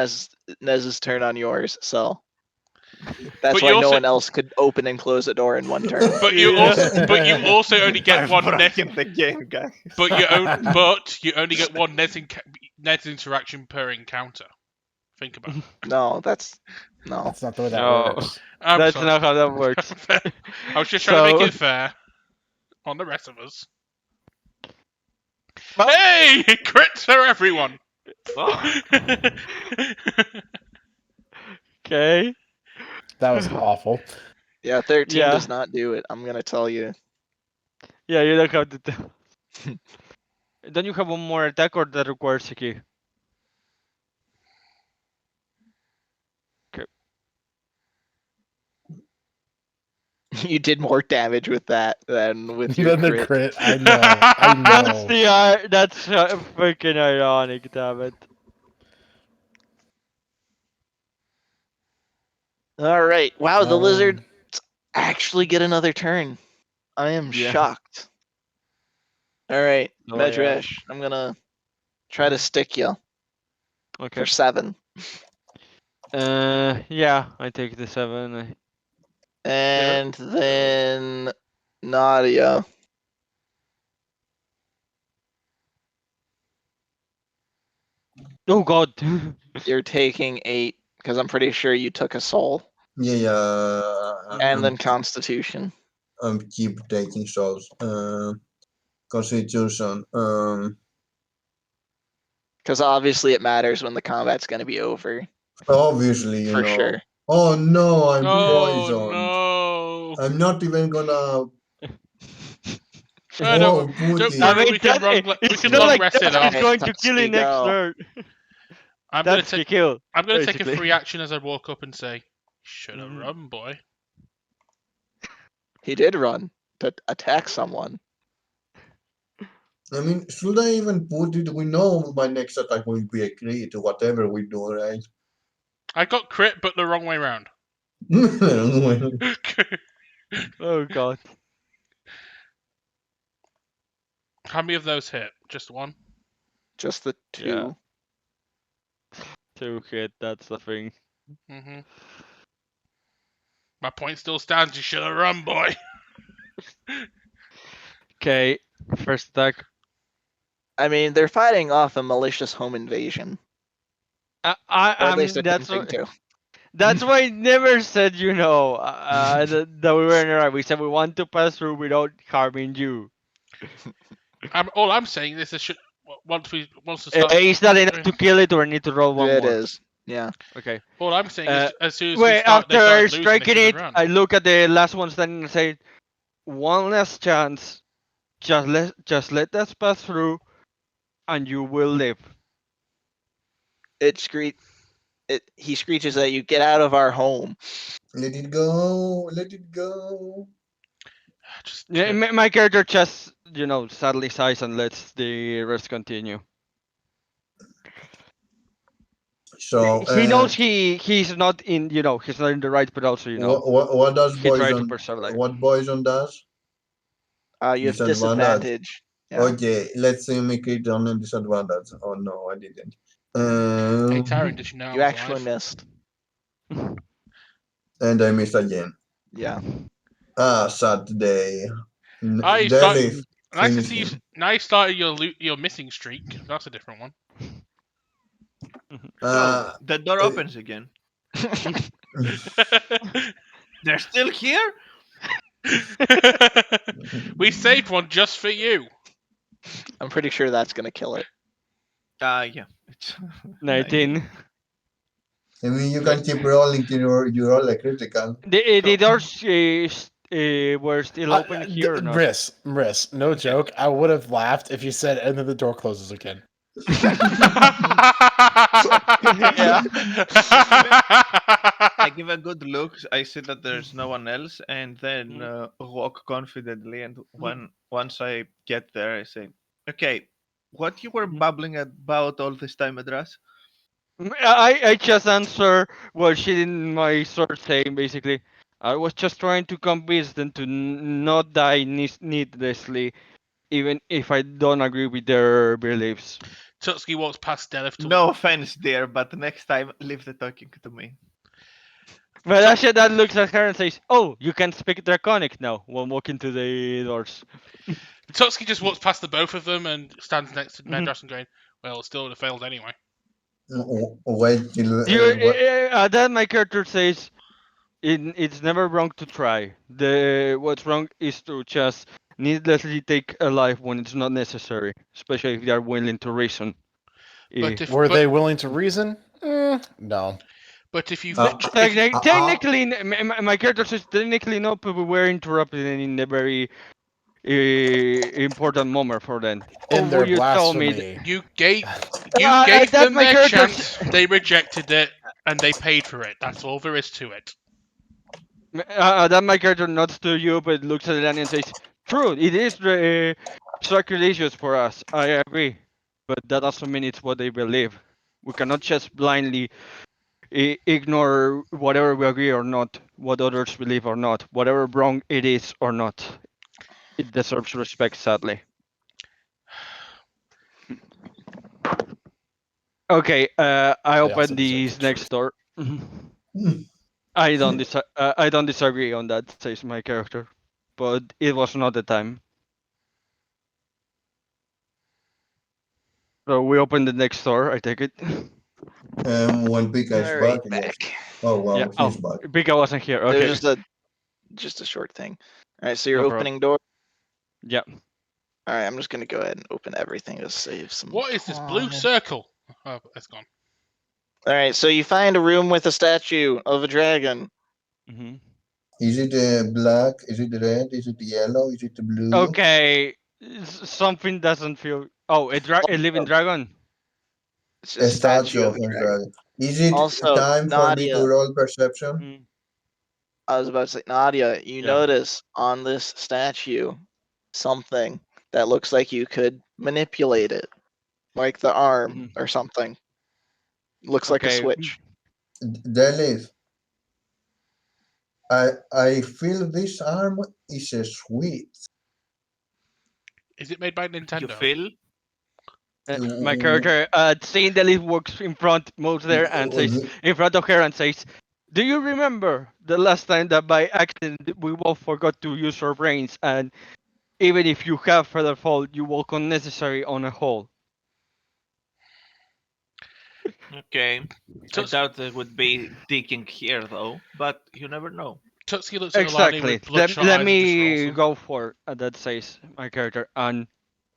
Nez's turn on yours. So That's
But
why
you
no
also-
one else could open and close a door in one turn.
But you also only get
I've
one net.
broken the game, guys.
But you only get one net interaction per encounter. Think about it.
No, that's no.
That's not the way that
No.
works.
I'm
That's
sorry.
not how that works.
I was just trying to make
So-
it fair on the rest of us.
Well-
Hey, crits for everyone.
Okay.
That was awful.
Yeah, 13
Yeah.
does not do it. I'm gonna tell you.
Yeah, you don't have to tell. Don't you have one more attack or that requires a key?
You did more damage with that than with your
Then the
crit.
crit. I know. I
That's
know.
that's freaking ironic, damn it.
All right. Wow, the lizard actually get another turn. I am
Yeah.
shocked. All right,
No, I am.
Medresh, I'm gonna try to stick you
Okay.
for 7,
Yeah, I take the 7.
and then Nadia.
Oh god.
You're taking 8 because I'm pretty sure you took a soul,
Yeah.
and then Constitution.
Keep taking souls. Constitution.
Because obviously it matters when the combat's gonna be over,
Obviously, you
for
know.
sure.
Oh no, I'm poisoned.
Oh no!
I'm not even gonna.
Oh, don't,
Oh, put
don't
it.
worry, we can
it's
long
not like
rest it
that
off.
is going to
Let's
kill you next
go.
turn.
I'm gonna
That's the
take
kill.
take a
basically.
free action as I walk up and say, "Should have
Mhm.
run, boy."
He did run to attack someone.
I mean, should I even put it? We know my next attack will be a crit, whatever we do, right?
I got crit, but the wrong way round.
Oh god.
How many of those hit? Just one.
Just the 2.
Yeah. 2 hit, that's the thing.
Mhm. My point still stands. You should have run, boy.
Okay, first attack.
I mean, they're fighting off a malicious home invasion. Or at least
That's
attempting to.
That's why I never said, that we were in the right. We said we want to pass through without harming you.
All I'm saying is this should once the start.
Is that enough to kill it, or I need to roll one
It
more?
is. Yeah.
Okay.
All I'm saying is as soon as
Wait,
they
after
start losing, they
striking
should have
it,
run.
I look at the last one standing and say, one last chance. Just let us pass through, and you will live.
He screeches at you, "Get out of our home."
Let it go. Let it go.
Just
Yeah, my character just, sadly sighs and lets the rest continue.
So
He knows he's not in, he's not in the right, but also,
what does
he tried to
poison?
preserve life.
What poison does?
You have disadvantage. Yeah.
Okay, let's say make it on a disadvantage. Oh no, I didn't.
Hey, Taryn, did you know I
You
was
actually
alive?
missed.
And I missed again.
Yeah.
Ah, Saturday.
I
Daily.
start- Nice to see you. Now you started your missing streak. That's a different one.
Uh,
The door opens again. They're still here?
We saved one just for you.
I'm pretty sure that's gonna kill it.
Yeah. It's
19.
I mean, you can keep rolling till you roll a critical.
The doors were still open here or not?
Riss, no joke. I would have laughed if you said, and then the door closes again.
I give a good look. I see that there's no one else, and then walk confidently. And once I get there, I say, "Okay, what you were babbling about all this time, Madras?"
I just answer what she did in my sword saying, basically. I was just trying to convince them to not die needlessly, even if I don't agree with their beliefs.
Tutski walks past Delif.
No offense, dear, but next time leave the talking to me.
But actually, that looks at her and says, "Oh, you can speak Draconic now." While walking to the doors.
Tutski just walks past the both of them and stands next to
Mhm.
Medras and going, "Well, it still would have failed anyway."
Wait till
Then my character says, it's never wrong to try. What's wrong is to just needlessly take a life when it's not necessary, especially if they are willing to reason.
But if
Were
but,
they willing to reason? No.
but if you
Uh,
if
Technically, my character says technically no, but we were interrupted in a very important moment for them.
In
Will
their
you tell me?
blasphemy.
you gave
That
them
my
their
character.
chance, they rejected it, and they paid for it. That's all there is to it.
That my character nods to you, but looks at Danny and says, "True, it is sacrilegious for us. I agree, but that doesn't mean it's what they believe. We cannot just blindly ignore whatever we agree or not, what others believe or not, whatever wrong it is or not. It deserves respect, sadly." Okay, I
They also
open
deserve
this
the
next
truth.
door. I don't disagree on that, says my character, but it was not the time. So we open the next door. I take it.
when Pika is
All
back,
right,
yes.
back.
Oh
Yeah.
wow,
Oh,
he's back.
Pika wasn't here.
It was
Okay.
just a short thing. All right, so you're
No problem.
opening door.
Yeah.
All right, I'm just gonna go ahead and open everything to save some.
What is this blue
time.
circle? Oh, it's gone.
All right, so you find a room with a statue of a dragon.
Hmm.
Is it black? Is it red? Is it yellow? Is it blue?
Okay. Something doesn't feel. Oh, a living dragon.
It's
A
just a
statue
statue of
of
a
a
dragon.
dragon. Is it
Also,
time for me to
Nadia,
roll perception?
Mm,
I was about to say, Nadia, you
yeah.
notice on this statue something that looks like you could manipulate it, like the arm
Mhm.
or something. Looks like a
Okay.
switch.
Delith, I feel this arm is a sweet.
Is it made by
You
Nintendo?
feel?
My character, seeing the leaf walks in front, moves there and says in front of her and says, "Do you remember the last time that by accident we both forgot to use our brains, and even if you have further fall, you walk unnecessary on a hole?"
Okay. I
Tuts-
doubt there would be digging here though, but you never know.
Tutski looks at Alani
Exactly.
with bloodshot
Let
eyes and just rolls
me
them.
go for that, says my character, and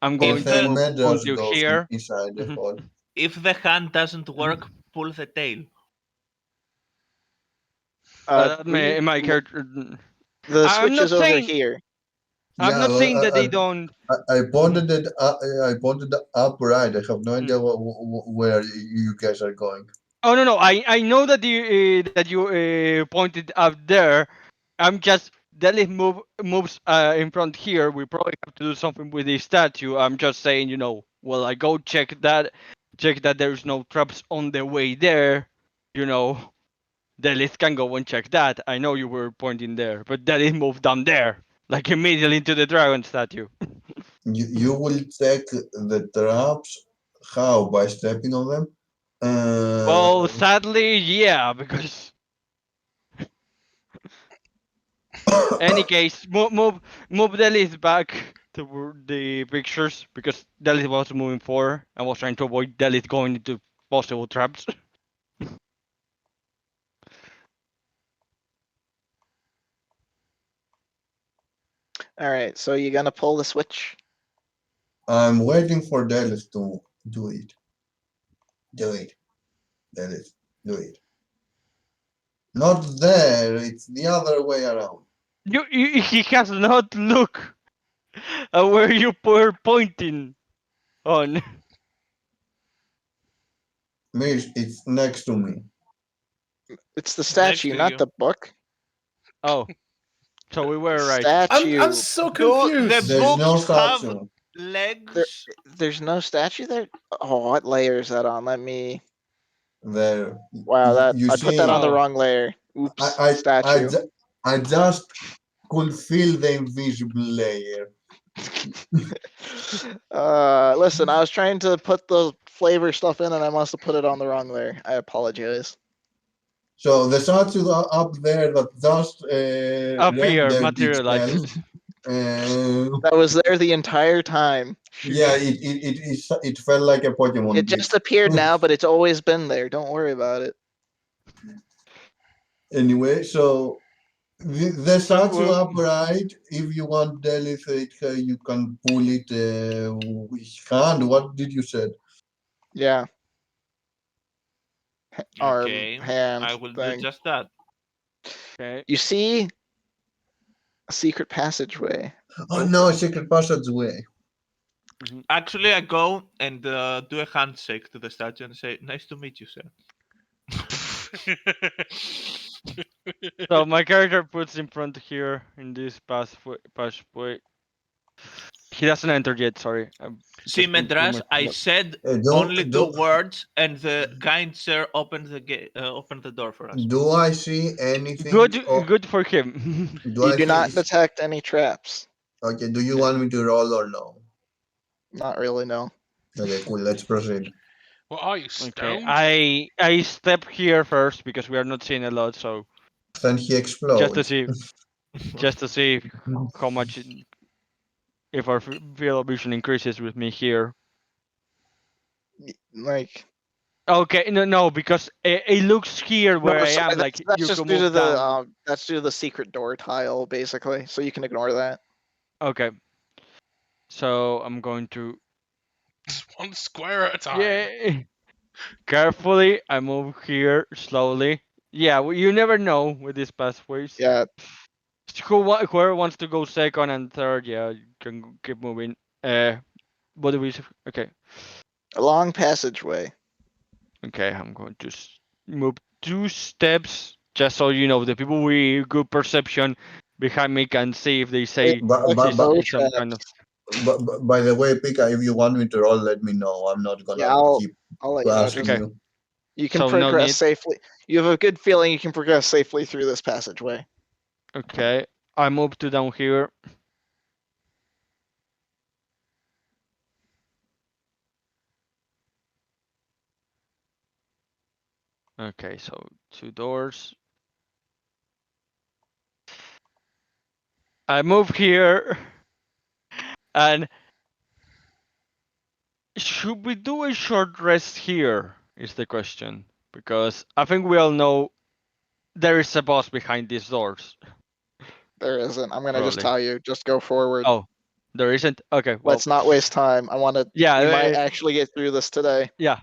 I'm
If
going
And
to
then
the
move
Medras
until
goes
here.
inside the
Mhm.
hole.
if the hand doesn't work, pull the tail.
My character.
The
I'm
switch
not
is over
saying.
here.
I'm
Yeah,
not saying that they don't.
I pointed it. I pointed upright. I have no
Mm.
idea where you guys are going.
Oh no, I know that you pointed up there. I'm just Delhi moves in front here. We probably have to do something with the statue. I'm just saying, well, I go check that there's no traps on the way there. You know, Delhi can go and check that. I know you were pointing there, but Delhi moved down there, like immediately into the dragon statue.
You will check the traps. How? By stepping on them?
Well, sadly, yeah, because any case, move the list back to the pictures because Delith was moving forward. I was trying to avoid Delith going into possible traps.
All right, so you're gonna pull the switch.
I'm waiting for Dallas to do it. Do it, Dallas. Do it. Not there. It's the other way around.
He has not looked at where you were pointing on.
Mish, it's next to me.
It's the
It's next
statue,
to
not
you.
the book.
Oh, so we were right.
Statue.
I'm so
Do the
confused.
There's no
books have
statue.
legs?
There's no statue there. Oh, what layer is that on? Let me.
There.
Wow, that
You
I put that
see,
on the
Oh,
wrong layer. Oops,
I, I, I,
statue.
ju- I just could feel the invisible layer.
Listen, I was trying to put the flavor stuff in, and I must have put it on the wrong layer. I apologize.
So the statue up there that just
Appear,
rendered
materializes.
itself. Uh,
That was there the entire time.
yeah, it felt like a Pokemon
It
glitch.
just appeared now, but it's always been there. Don't worry about it.
Anyway, so the
So,
statue upright, if you want to delicate her, you can pull it with hand. What did you say?
Yeah. Arm,
Okay,
hand
I will do
thing.
just that.
okay.
You see a secret passageway.
Oh no, secret passageway.
Actually, I go and do a handshake to the statue and say, "Nice to meet you, sir."
So my character puts in front here in this passageway. He doesn't enter yet. Sorry.
See, Medras, I said only two words, and the kind sir opened the door for us.
Do I see anything?
Good for him.
You do not detect any traps.
Okay, do you want me to roll or no?
Not really, no.
Okay, cool. Let's proceed.
What are you, stoned?
Okay, I step here first because we are not seeing a lot, so
Then he explodes.
just to see how much if our field of vision increases with me here.
Like.
Okay, no, because it looks here where I am.
That's
you
just
can
due to
move down.
that's due to the secret door tile, basically. So you can ignore that.
Okay. So I'm going to.
Just one square at a time.
Yeah. Carefully, I move here slowly. Yeah, well, you never know with these pathways.
Yeah.
Whoever wants to go second and third, yeah, you can keep moving. What do we? Okay.
A long passageway.
Okay, I'm going to move 2 steps, just so you know, the people with good perception behind me can see if they say some kind of.
By the way, Pika, if you want me to roll, let me know. I'm not gonna keep
I'll let you know.
asking you.
You can
So no
progress
need.
safely. You have a good feeling you can progress safely through this passageway.
Okay, I move to down here. Okay, so 2 doors. I move here, and should we do a short rest here? Is the question, because I think we all know there is a boss behind these doors.
There isn't. I'm gonna just
Probably.
tell you. Just go forward.
Oh, there isn't. Okay, well.
Let's not waste time. I want to.
Yeah,
we might actually get through this today.
Yeah,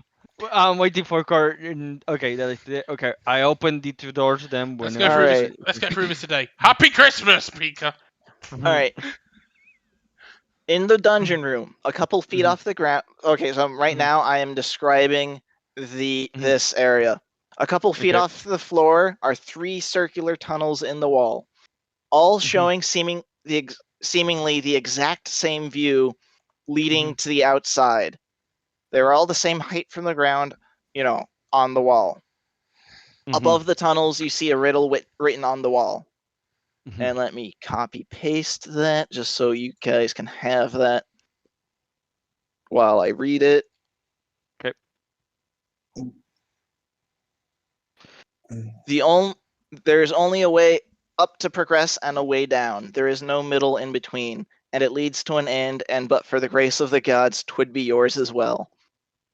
I'm waiting for car. Okay, okay. I opened the 2 doors. Then
Let's
when
go through
Alright.
this. Let's get through this today. Happy Christmas, Pika.
All right. In the dungeon room, a couple feet off the ground. Okay, so right now I am describing this area. A couple feet off the floor are 3 circular tunnels in the wall, all showing seemingly the exact same view leading to the outside. They're all the same height from the ground, on the wall. Above the tunnels, you see a riddle written on the wall. And let me copy paste that just so you guys can have that while I read it.
Okay.
There's only a way up to progress and a way down. There is no middle in between, and it leads to an end, and but for the grace of the gods, 'twould be yours as well.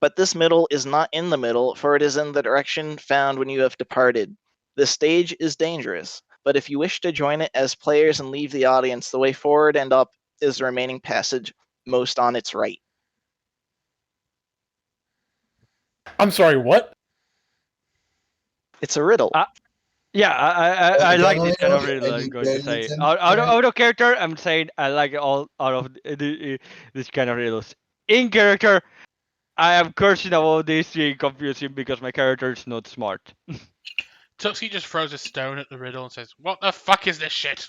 But this middle is not in the middle, for it is in the direction found when you have departed. The stage is dangerous, but if you wish to join it as players and leave the audience, the way forward and up is the remaining passage, most on its right.
I'm sorry, what?
It's a riddle.
Yeah, I like this kind of riddle. I'm going to say out of character. I'm saying I like it all out of this kind of riddles. In character, I am cursing about this being confusing because my character is not smart.
Tuxie just throws a stone at the riddle and says, "What the fuck is this shit?"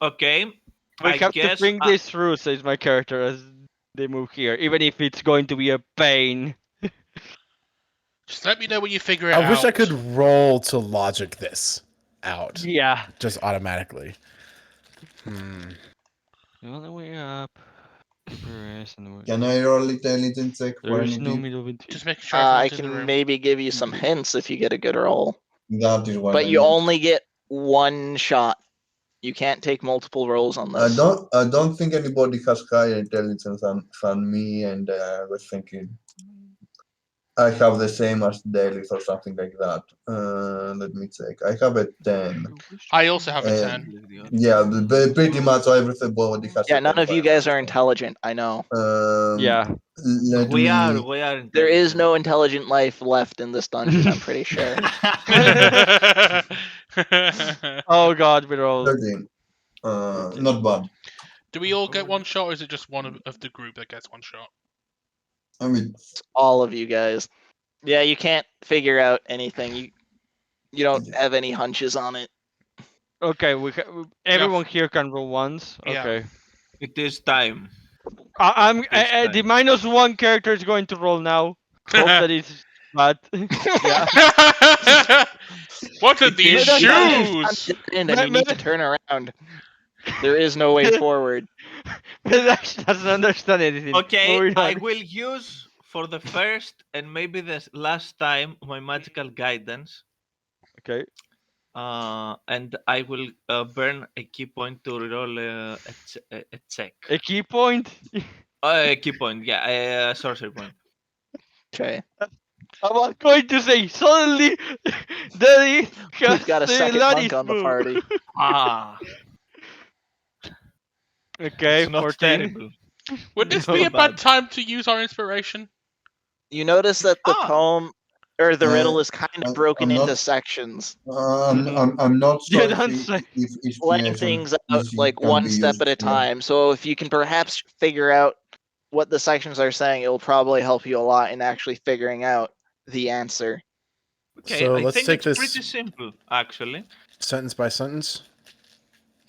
Okay.
We have to bring this through, says my character as they move here, even if it's going to be a pain.
Just let me know when you figure it out.
I wish I could roll to logic this out.
Yeah.
Just automatically.
The only way up. Yes, and
Can I roll intelligence check for
there is no
anything?
middle between.
Just making sure
I
everyone's in the
can
room.
maybe give you some hints if you get a good roll,
That is what
but
I
you
need.
only get one shot. You can't take multiple rolls on
I
this.
don't think anybody has higher intelligence than me, and I was thinking I have the same as Delith or something like that. Let me check. I have a 10.
I also have a
Uh,
10.
Yeah, pretty much everybody has
Yeah,
a
none
10.
of you guys are intelligent. I know.
Yeah.
Let
We
me.
are.
There is
intelligent.
no intelligent life left in this dungeon. I'm pretty sure.
Oh god, we're all.
13. Not bad.
Do we all get one shot, or is it just one of the group that gets one shot?
I mean,
All of you guys. Yeah, you can't figure out anything. You don't have any hunches on it.
Okay, everyone here can roll once.
Yeah.
Okay.
It is time.
I'm
This
the
time.
-1 character is going to roll now. Hope that it's bad. Yeah.
What are
It
these
is
That's not
shoes?
and you need to turn around. There is no way forward.
That doesn't understand anything.
Okay,
Moving
I
on.
will use for the first and maybe the last time my magical guidance.
Okay.
And I will burn a key point to roll a check.
A key point.
A key point, yeah, a sorcery point.
Okay.
I was going to say suddenly Daddy has
We've got a
the
second monk
Laddie's
on the
move.
party.
Ah,
Okay,
it's not
14.
terrible.
Would this
No
be a bad
bad.
time to use our inspiration?
You notice that the
Ah.
poem or the
Uh,
riddle is kind of broken
I'm
into
not-
sections,
I'm not
You
sure
don't say.
if
laying
inspiration
things out
is,
like
can
one
be
step
used
at a
here.
time. So if you can perhaps figure out what the sections are saying, it will probably help you a lot in actually figuring out the answer.
Okay,
So
I
let's
think
take
it's
this
pretty simple actually.
sentence by sentence.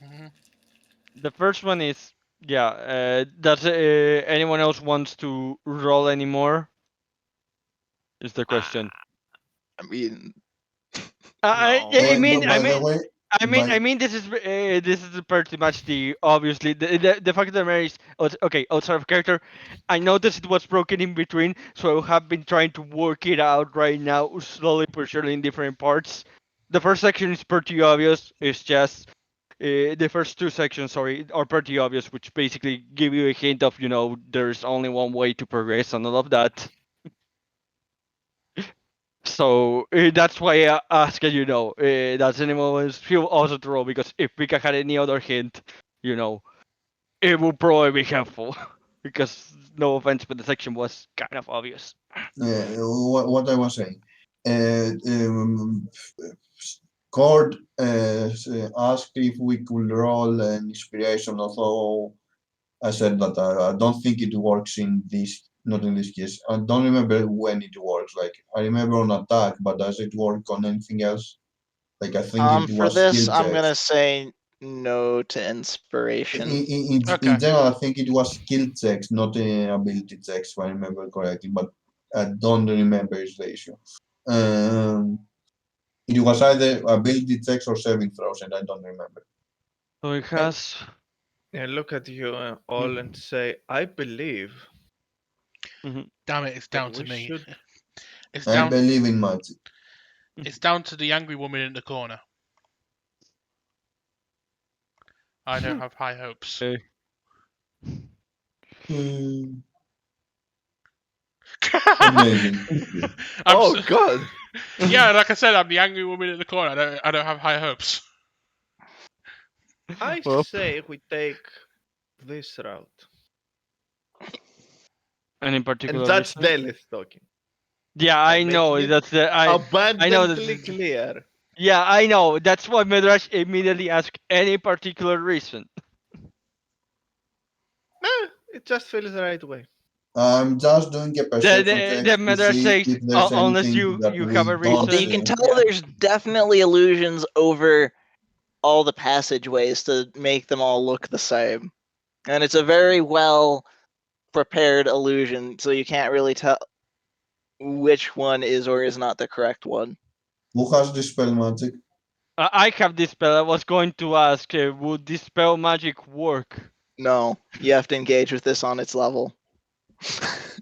Mhm.
The first one is does anyone else wants to roll anymore? Is the question.
I mean,
No.
I mean,
By the way,
I mean, this is pretty much the obviously the fact of the matter is okay. Outside of character, I noticed it was broken in between, so I have been trying to work it out right now, slowly but surely in different parts. The first section is pretty obvious. It's just the first two sections, sorry, are pretty obvious, which basically give you a hint of there's only one way to progress and all of that. So that's why I ask does anyone feel also to roll? Because if Pika had any other hint, it would probably be helpful. Because no offense, but the section was kind of obvious.
what I was saying. Cord asked if we could roll an inspiration, although I said that I don't think it works not in this case. I don't remember when it works. Like, I remember on attack, but does it work on anything else? Like, I think it
for
was
this,
skill
I'm
checks.
gonna say no to inspiration.
Okay.
In general, I think it was skill checks, not ability checks, if I remember correctly. But I don't remember is the issue. It was either ability checks or saving throws, and I don't remember.
So it has.
Yeah, look at you all and say, I believe
Damn it! It's
that
down to
we
me.
should.
It's
I
down.
believe in magic.
It's down to the angry woman in the corner. I don't have high hopes.
Okay.
Amazing.
Oh God!
Yeah, like I said, I'm the angry woman in the corner. I don't have high hopes.
I
Well.
say we take this route.
Any
And
particular
that's
reason?
Delith talking.
Yeah, I know.
making it
That's the I know
Abundantly
that.
clear.
Yeah, I know. That's why Medrash immediately asked any particular reason.
It just feels the right way.
I'm just doing a perception check
The
to
Medrash
see
says
if there's
unless
anything that
you
we
have a
don't
So you
reason.
can
see.
tell there's definitely illusions over all the passageways to make them all look the same. And it's a very well prepared illusion, so you can't really tell which one is or is not the correct one.
Who has dispel magic?
I have this spell. I was going to ask, would this spell magic work?
No, you have to engage with this on its level.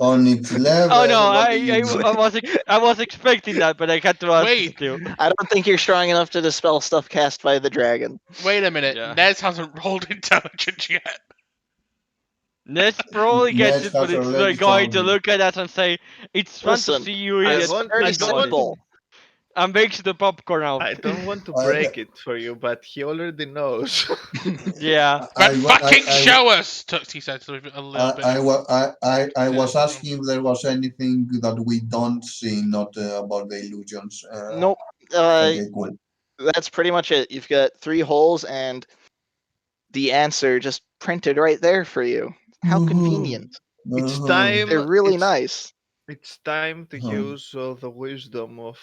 On its level,
Oh no,
what do you mean?
I was expecting that, but I had to ask
Wait.
still.
I don't think you're strong enough to dispel stuff cast by the dragon.
Wait a minute.
Yeah.
Nez hasn't rolled intelligence yet.
Ness probably gets
Ness
it, but
has
it's
already
going to
something.
look at us and say, "It's fun to
Listen,
see you
I
idiots."
want-
Very
I don't want to-
simple.
And makes the popcorn out.
I don't want to
I-
break it for you, but he already knows.
Yeah.
But fucking
I-
show us, Tuxie said with a little bit.
I was
Yeah.
asking if there was anything that we don't see, not about the illusions.
Nope.
Okay, cool.
That's pretty much it. You've got 3 holes and the answer just printed right there for you. How
Woohoo.
convenient.
It's
Uh-huh.
time.
They're really
it's,
nice.
It's time to
Hmm.
use the wisdom of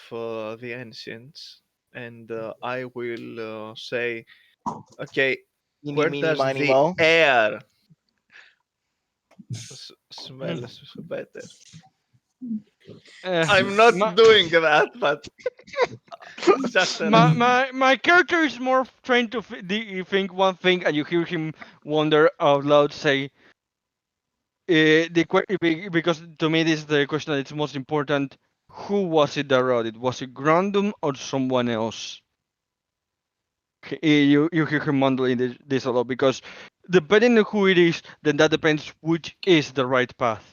the ancients, and I will say, okay,
Eeny,
where
meeny,
does
miny,
the
mo.
air smells better? I'm not
my,
doing that, but just
my character is more trained to think one thing, and you hear him wonder out loud, say, because to me this is the question that is most important. Who was it that wrote it? Was it Grandum or someone else? You hear him mumbling this a lot, because depending on who it is, then that depends which is the right path.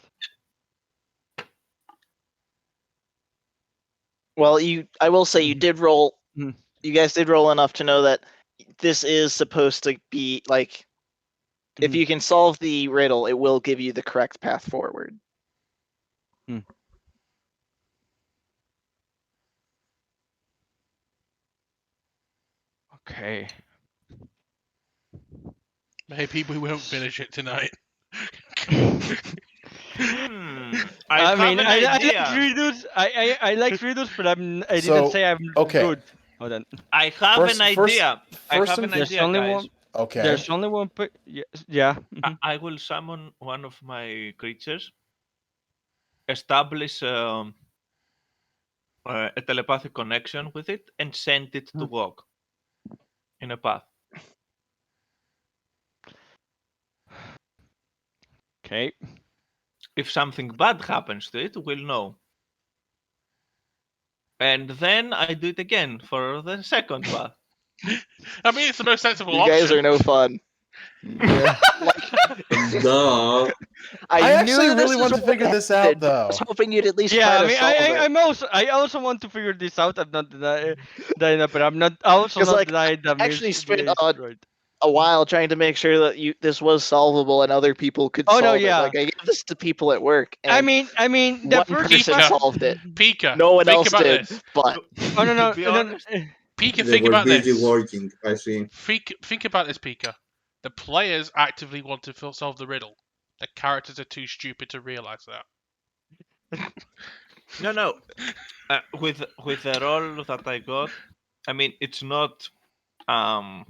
Well, I will say you did roll.
Mhm.
You guys did roll enough to know that this is supposed to be like, if
Mhm.
you can solve the riddle, it will give you the correct path forward.
Okay.
Maybe we won't finish it tonight.
I
mean,
have an
I
idea.
like Riddles. I like Riddles, but I didn't
So,
say I'm
okay.
good. Hold on.
I have
First-
an
first-
idea. I
first
have
and-
an
There's
idea,
only
guys.
one.
Okay.
There's only one. Yeah.
I will summon one of my creatures, establish a telepathic connection with it, and send it to walk in a path.
Okay.
If something bad happens to it, we'll know. And then I do it again for the second path.
I mean, it's the most sensible
You
option.
guys are no fun.
Yeah.
Duh.
I actually
knew
really
this
want
was
to figure
what
this
happened.
out,
I
though.
was hoping you'd at least
Yeah,
try
I
to
mean,
solve it.
I also want to figure this out. I'm not denying that, but I'm not also
'Cause,
not
like,
denying that
actually
means
spent,
it's right.
a while trying to make sure that this was solvable and other people could
Oh, no,
solve
yeah.
it. Like, I gave this to people at work, and
I mean, the
one
first
person
Pika.
solved it.
Pika,
No one
think
else
about
did,
this.
but
Oh no.
To be honest,
Pika,
They
think
were
about
busy
this.
working, I see.
Think about this, Pika. The players actively want to solve the riddle. The characters are too stupid to realize that.
no. With the role that I got, I mean, it's not
Mhm.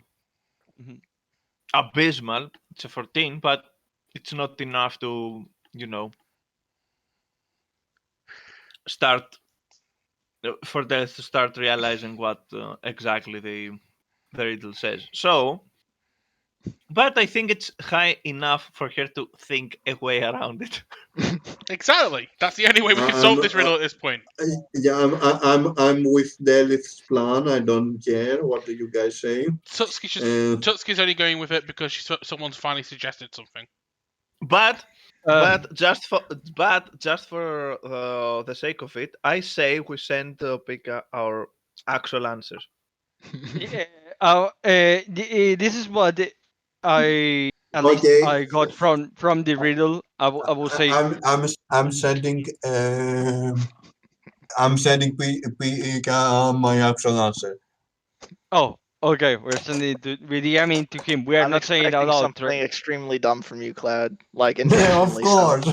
abysmal. It's a 14, but it's not enough to, start for them to start realizing what exactly the riddle says. So, but I think it's high enough for her to think a way around it.
Exactly. That's the only way we can solve this riddle at this point.
Yeah, I'm with Delith's plan. I don't care. What do you guys say?
Tutski's only going with it because someone's finally suggested something.
But
Uh,
just for the sake of it, I say we send Pika our actual answers.
yeah, this is what I at least
Okay.
I got from the riddle. I will say.
I'm sending my actual answer.
Oh, okay. We're sending it with the I mean to him. We are
I'm
not saying it out
expecting
loud.
something extremely dumb from you, Cloud. Like,
Of
intentionally so.
course.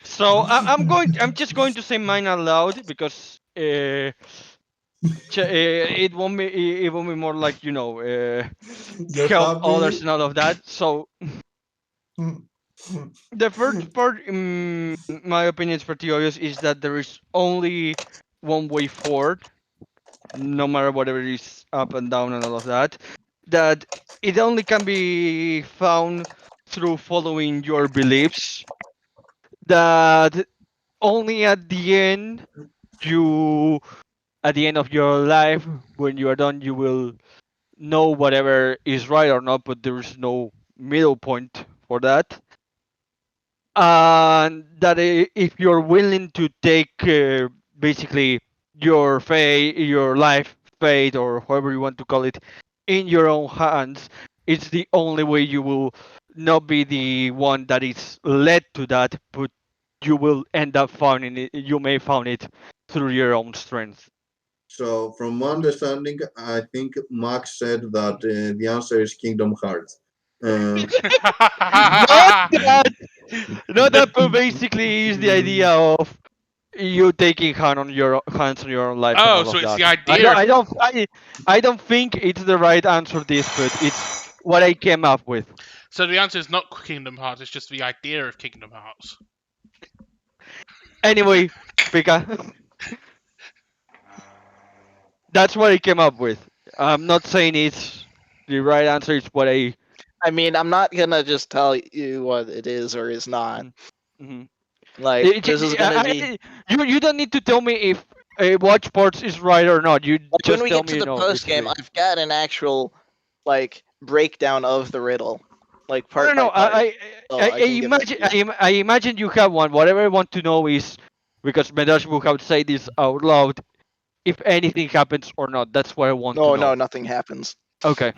So I'm just going to say mine out loud because it won't be more like
You're
help
happy?
others and all of that. So the first part, in my opinion, is pretty obvious. Is that there is only one way forward, no matter whatever is up and down and all of that. that it only can be found through following your beliefs. That only at the end you at the end of your life when you are done you will know whatever is right or not, but there is no middle point for that. And that if you're willing to take basically your fate, your life fate, or however you want to call it, in your own hands, it's the only way you will not be the one that is led to that, but you will end up finding it. You may find it through your own strength.
So, from my understanding, I think Max said that the answer is Kingdom Hearts. Uh,
Not that, not that, but basically is the idea of you taking hands on your own life and
Oh,
all
so
of
it's the
that. I
idea
don't
of
I don't I don't think it's the right answer this, but it's what I came up with.
so the answer is not Kingdom Hearts. It's just the idea of Kingdom Hearts.
Anyway, Pika, that's what I came up with. I'm not saying it's the right answer. It's what I.
I mean, I'm not gonna just tell you what it is or is not.
Mhm.
Like, this is gonna be
You don't need to tell me if watch sports is right or not. You
like when
just
we
tell
get
me,
to the post game.
basically.
I've got an actual like breakdown of the riddle, like
No, no,
part
no.
by part. So
I
I can give that
imagine
to you.
I imagine you have one. Whatever I want to know is because Medash will have to say this out loud. If anything happens or not, that's what I want to
No,
know.
no, nothing happens.
Okay.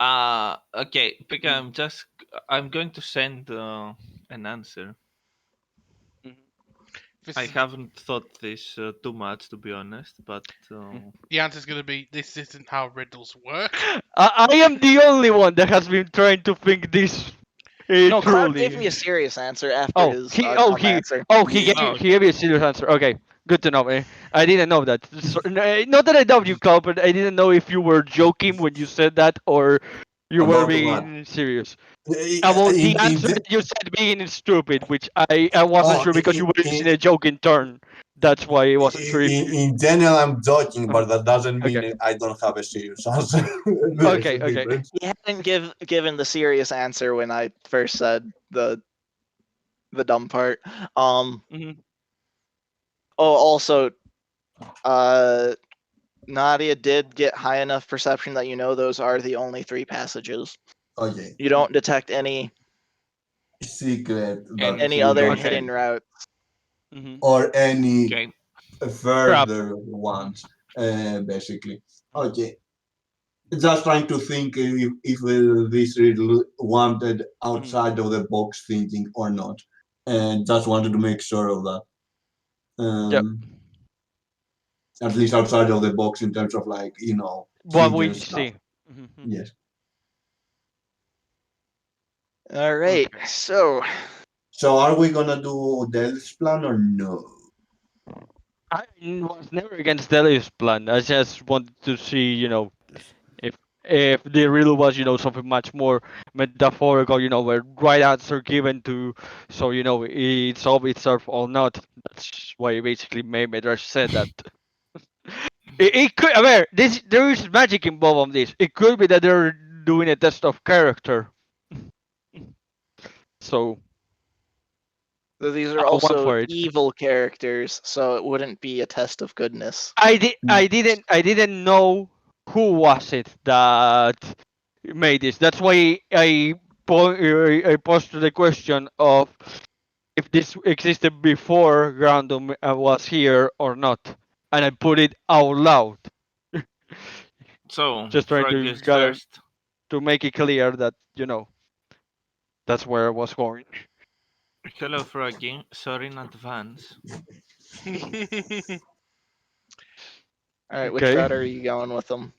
Okay, Pika, I'm going to send an answer.
This
I
is,
haven't thought this too much, to be honest, but
the answer is going to be this isn't how riddles work.
I am the only one that has been trying to think this
No, Cloud gave
truly.
me a serious answer after his dumb answer.
Oh,
He gave you a serious answer. Okay, good to know. I didn't know that. Not that I doubt you, Cloud, but I didn't know if you were joking when you said that or you were
About what?
being serious. About the answer that you said being stupid, which I wasn't
Oh,
sure because you were using a joking turn. That's why I wasn't sure if you.
in general, I'm joking,
Uh-huh.
but that doesn't
Okay.
mean I don't have a serious answer. There's a
Okay. Okay.
difference.
He hadn't given the serious answer when I first said the dumb part.
Mhm.
Oh, also, uh, Nadia did get high enough perception that you know those are the only 3 passages.
Okay.
You don't detect any
Secret that
And
he
other
don't
Okay.
hidden routes.
Mhm.
or any
okay.
Crap.
further ones, basically. Okay. Just trying to think if this riddle wanted
Mhm.
outside of the box thinking or not, and just wanted to make sure of that.
Yep.
At least outside of the box in terms of like
What
hidden
we
stuff.
see. Mhm.
Yes.
All right,
Okay.
so
So are we gonna do Dell's plan or no?
I was never against Deli's plan. I just wanted to see, if the riddle was, something much more metaphorical, a right answer given to, so it solve itself or not. That's why basically Maymedrash said that. It could, I mean, there is magic involved on this. It could be that they're doing a test of character. So
these are
I went
also
for it.
evil characters, so it wouldn't be a test of goodness.
I didn't know who was it that made this. That's why I posed the question of if this existed before Random was here or not, and I put it out loud,
So,
just trying
Frog
to
goes
gather
first.
to make it clear that that's where I was going.
Hello, Froggy. Sorry in advance.
All right, which
Okay.
route are you going with them?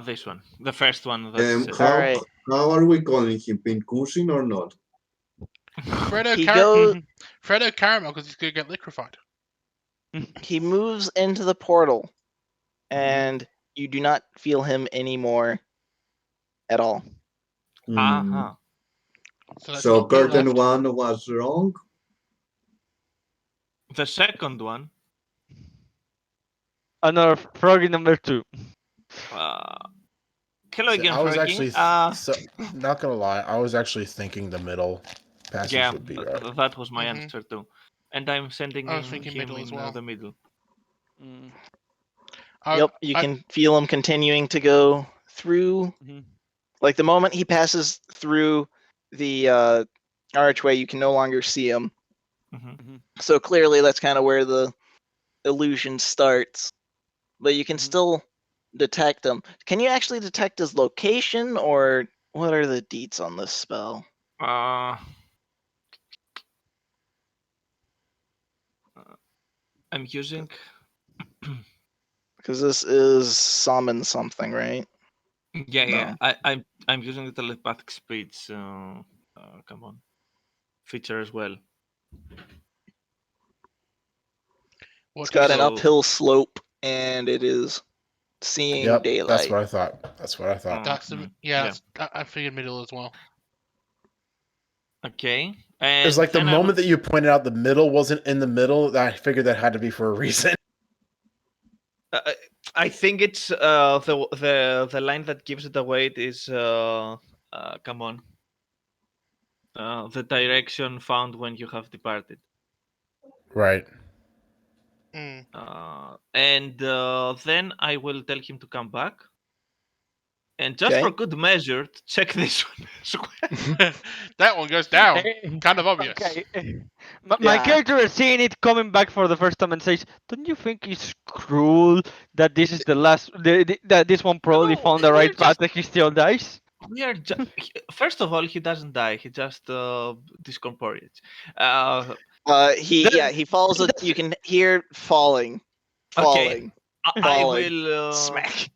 This one. The first one that's
All right,
How are we calling him? Pincusin or not?
he goes.
Fredo Caramel because he's going to get liquefied.
He moves into the portal,
Mhm.
and you do not feel him anymore at all.
Uh-huh.
So that's
So
not me
curtain
left.
1 was wrong.
The second one,
Another froggy number 2.
uh, hello
See,
again,
I was
Fergie.
actually not gonna lie. I was actually thinking the middle passage
Yeah,
would be right.
that was my
Mhm.
answer too. And I'm sending
I was thinking
him
middle as
in
well.
the middle.
Mm,
Yep, you can feel him continuing to go through.
mhm.
Like the moment he passes through the archway, you can no longer see him.
Hmm.
So clearly, that's kind of where the illusion starts. But you can
Mhm.
still detect him. Can you actually detect his location, or what are the deets on this spell?
I'm using.
Because this is summon something, right?
Yeah,
No.
yeah. I'm using the telepathic speech. Come on, feature as well.
What
It's
do you
got an
see?
So-
uphill slope, and it is seeing
Yep,
daylight.
that's what I thought. That's what I thought.
That's the
Mhm.
yeah.
Yeah.
I figured middle as well.
Okay.
It was
And
like the
then I will.
moment that you pointed out the middle wasn't in the middle. I figured that had to be for a reason.
I think it's the line that gives it away. It is come on. The direction found when you have departed.
Right.
Mm.
And then I will tell him to come back. And just
Okay.
for good measure, to check this one as well.
That one goes down.
Eh,
Kind of obvious.
Okay. My
Yeah.
character is seeing it coming back for the first time and says, "Don't you think it's cruel that this is the last? That this one probably
No,
found the
we're
right path
just
that he still dies."
we are first of all, he doesn't die. He just discorporates. Uh,
He falls. You can hear falling,
okay,
falling,
I
falling,
will.
smack.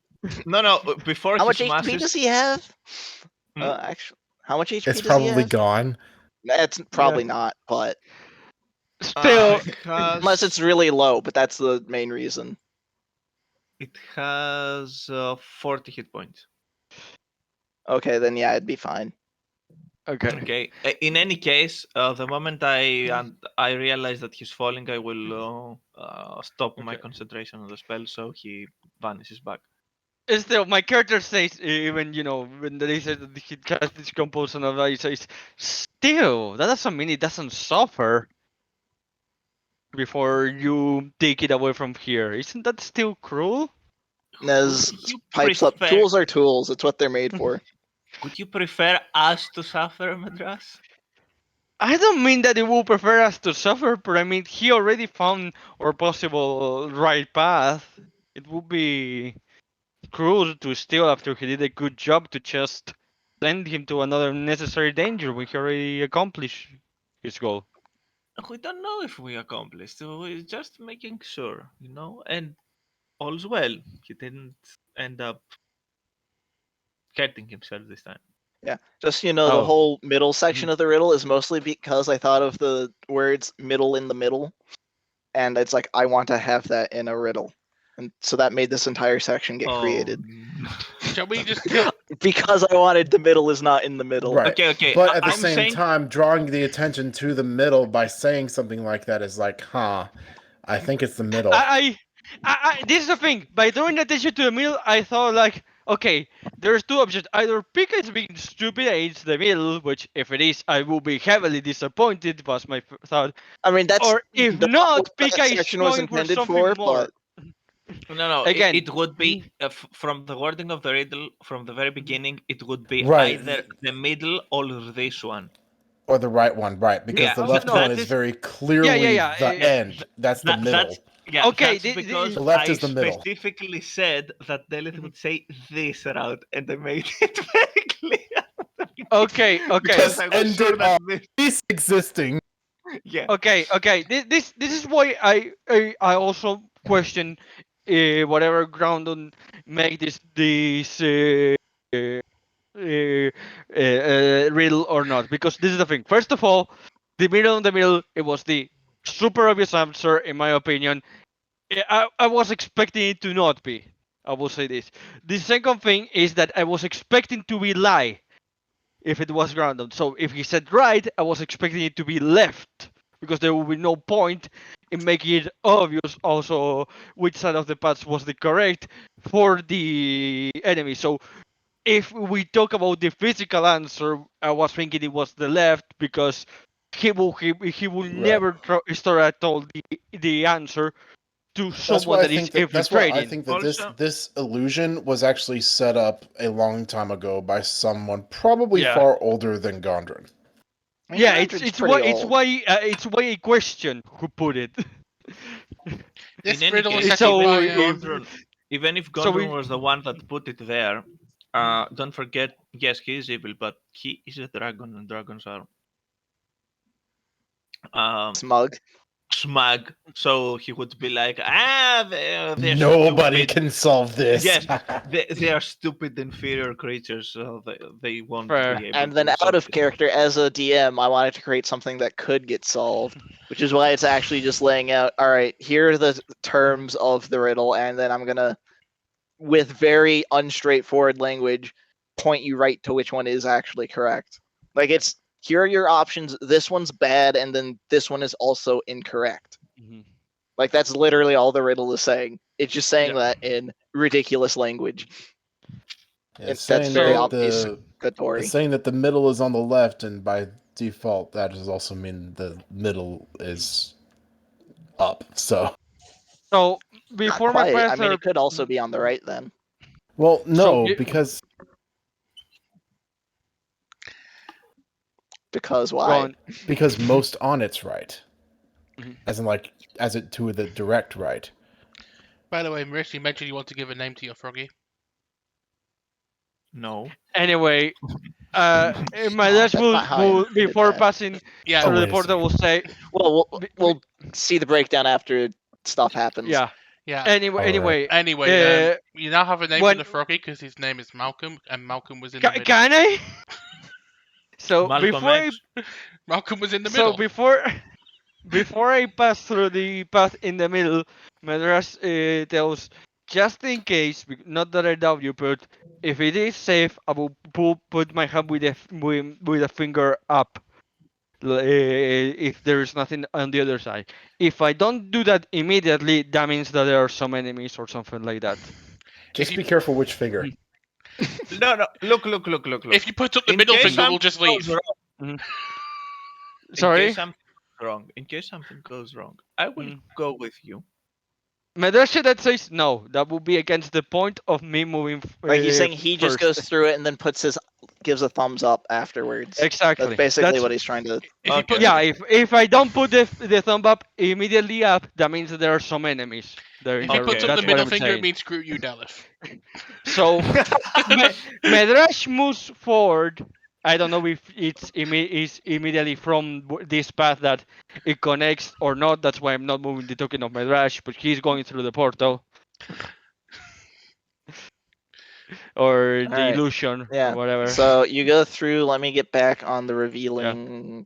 No. Before
How
he
much HP
smashes,
does he have?
Hmm?
Actually, how much HP
It's
does he
probably
have?
gone.
That's probably not, but
Still,
it has
unless it's really low, but that's the main reason.
it has 40 hit points.
Okay, then yeah, it'd be fine.
okay.
Okay. In any case, the moment I realize that he's falling, I will stop my
Okay.
concentration on the spell, so he vanishes back.
Still, my character says, even when they say that he casts this compulsion of he says, still, that doesn't mean it doesn't suffer before you take it away from here. Isn't that still cruel?
Nez
Would you
pipes up.
prefer?
Tools are tools. It's what they're made for.
Would you prefer us to suffer, Madras?
I don't mean that he will prefer us to suffer, but I mean he already found our possible right path. It would be cruel to steal after he did a good job to just send him to another unnecessary danger when he already accomplished his goal.
We don't know if we accomplished. We're just making sure, and all's well. He didn't end up hurting himself this time.
Yeah, just the
Oh.
whole middle section
Mhm.
of the riddle is mostly because I thought of the words "middle in the middle," and it's like I want to have that in a riddle, and so that made this entire section get created
No.
Shall we just kill?
because I wanted the middle is not in the middle.
Right.
Okay.
But at the
I'm
same
saying
time, drawing the attention to the middle by saying something like that is like, I think it's the middle.
This is the thing. By drawing attention to the middle, I thought like, okay, there's two options. Either Pika is being stupid and it's the middle, which if it is, I will be heavily disappointed. Was my thought.
I mean, that's
Or if
not
not,
what that
Pika is
section was
going for
intended
something
for,
more.
but
no.
Again.
It would be from the wording of the riddle from the very beginning. It would be
Right.
either the middle or this one.
Or the right one, right? Because
Yeah,
the left
no,
one
that
is
is-
very clearly
yeah,
the end. That's the middle.
Okay,
That's because
The left
I
is the middle.
specifically said that Delith would say this route, and I made it very clear.
Okay.
Because I was
Ended
sure that
on Cease existing.
yeah.
Okay. This is why I also question whatever Groundon make this riddle or not, because this is the thing. First of all, the middle, it was the super obvious answer in my opinion. I was expecting it to not be. I will say this. The second thing is that I was expecting to be lie if it was grounded. So if he said right, I was expecting it to be left because there would be no point in making it obvious also which side of the path was the correct for the enemy. So if we talk about the physical answer, I was thinking it was the left because he will never start at all the answer to
That's
someone
why I
that is
think that
infiltrating.
Also-
this illusion was actually set up a long time ago by someone probably
Yeah.
far older than Gondren.
I mean,
Yeah,
Gondren's
it's
pretty
why
old.
it's why a question who put it.
This
In any
riddle was
case,
set up
So
by
even if
so
Gondrun
we
was the one that put it there, don't forget, yes, he is evil, but he is a dragon, and dragons are
Smug.
smug. So he would be like, they're
Nobody
stupid.
can solve this.
Yes, they are stupid, inferior creatures, so they won't
Fair.
be able
And then
to
out
solve
of
this.
character, as a DM, I wanted to create something that could get solved, which is why it's actually just laying out, all right, here are the terms of the riddle, and then I'm going to, with very unstraightforward language, point you right to which one is actually correct. Like, it's, here are your options, this one's bad, and then this one is also incorrect.
Mhm.
Like, that's literally all the riddle is saying. It's just saying
Yeah.
that in ridiculous language.
Yeah,
That's very obvious.
it's
Tori.
saying that the middle is on the left, and by default, that does also mean the middle is up. So,
So
Not
before my
quite. I mean,
passer,
it could also be on the right then.
well, no,
So-
because
Because
go
why?
on.
because most on it's right,
Mhm.
as in like as it to the direct right.
By the way, Maurice, you mentioned you want to give a name to your froggy.
No.
Anyway, my
Oh,
last
that's
move
not how I intended
before
that.
passing
Yeah,
Oh,
through the
wait a
portal
second.
will say,
Well,
Be-
we'll see the breakdown after stuff happens.
yeah.
yeah.
Anyway,
Anyway, you now have a name for
when-
the froggy because his name is Malcolm, and Malcolm was in the middle.
can I? So
Malcolm
before I
X.
Malcolm was in the
so
middle.
before I pass through the path in the middle, Madras tells, just in case, not that I doubt you, but if it is safe, I will put my hand with a finger up. If there is nothing on the other side. If I don't do that immediately, that means that there are some enemies or something like that.
Just
you-
be careful which figure.
No. Look.
If you put up the
In
middle
case
finger, we'll
something
just
goes
leave.
wrong-
Sorry?
In case something goes wrong, I will go with you.
Madrasha that says no. That would be against the point of me moving
Like he's saying he just
first.
goes through it and then gives a thumbs up afterwards.
Exactly.
That's basically what he's trying to.
If you put
Yeah, if I don't put the thumb up immediately up, that means that there are some enemies.
if he puts up
That's
the
what
middle
I'm
finger,
saying.
it means screw you, Dalif.
So Medrash moves forward. I don't know if it's is immediately from this path that it connects or not. That's why I'm not moving the token of Medrash, but he's going through the portal or the
Alright.
illusion or
Yeah.
whatever.
So you go through. Let me get back on the revealing.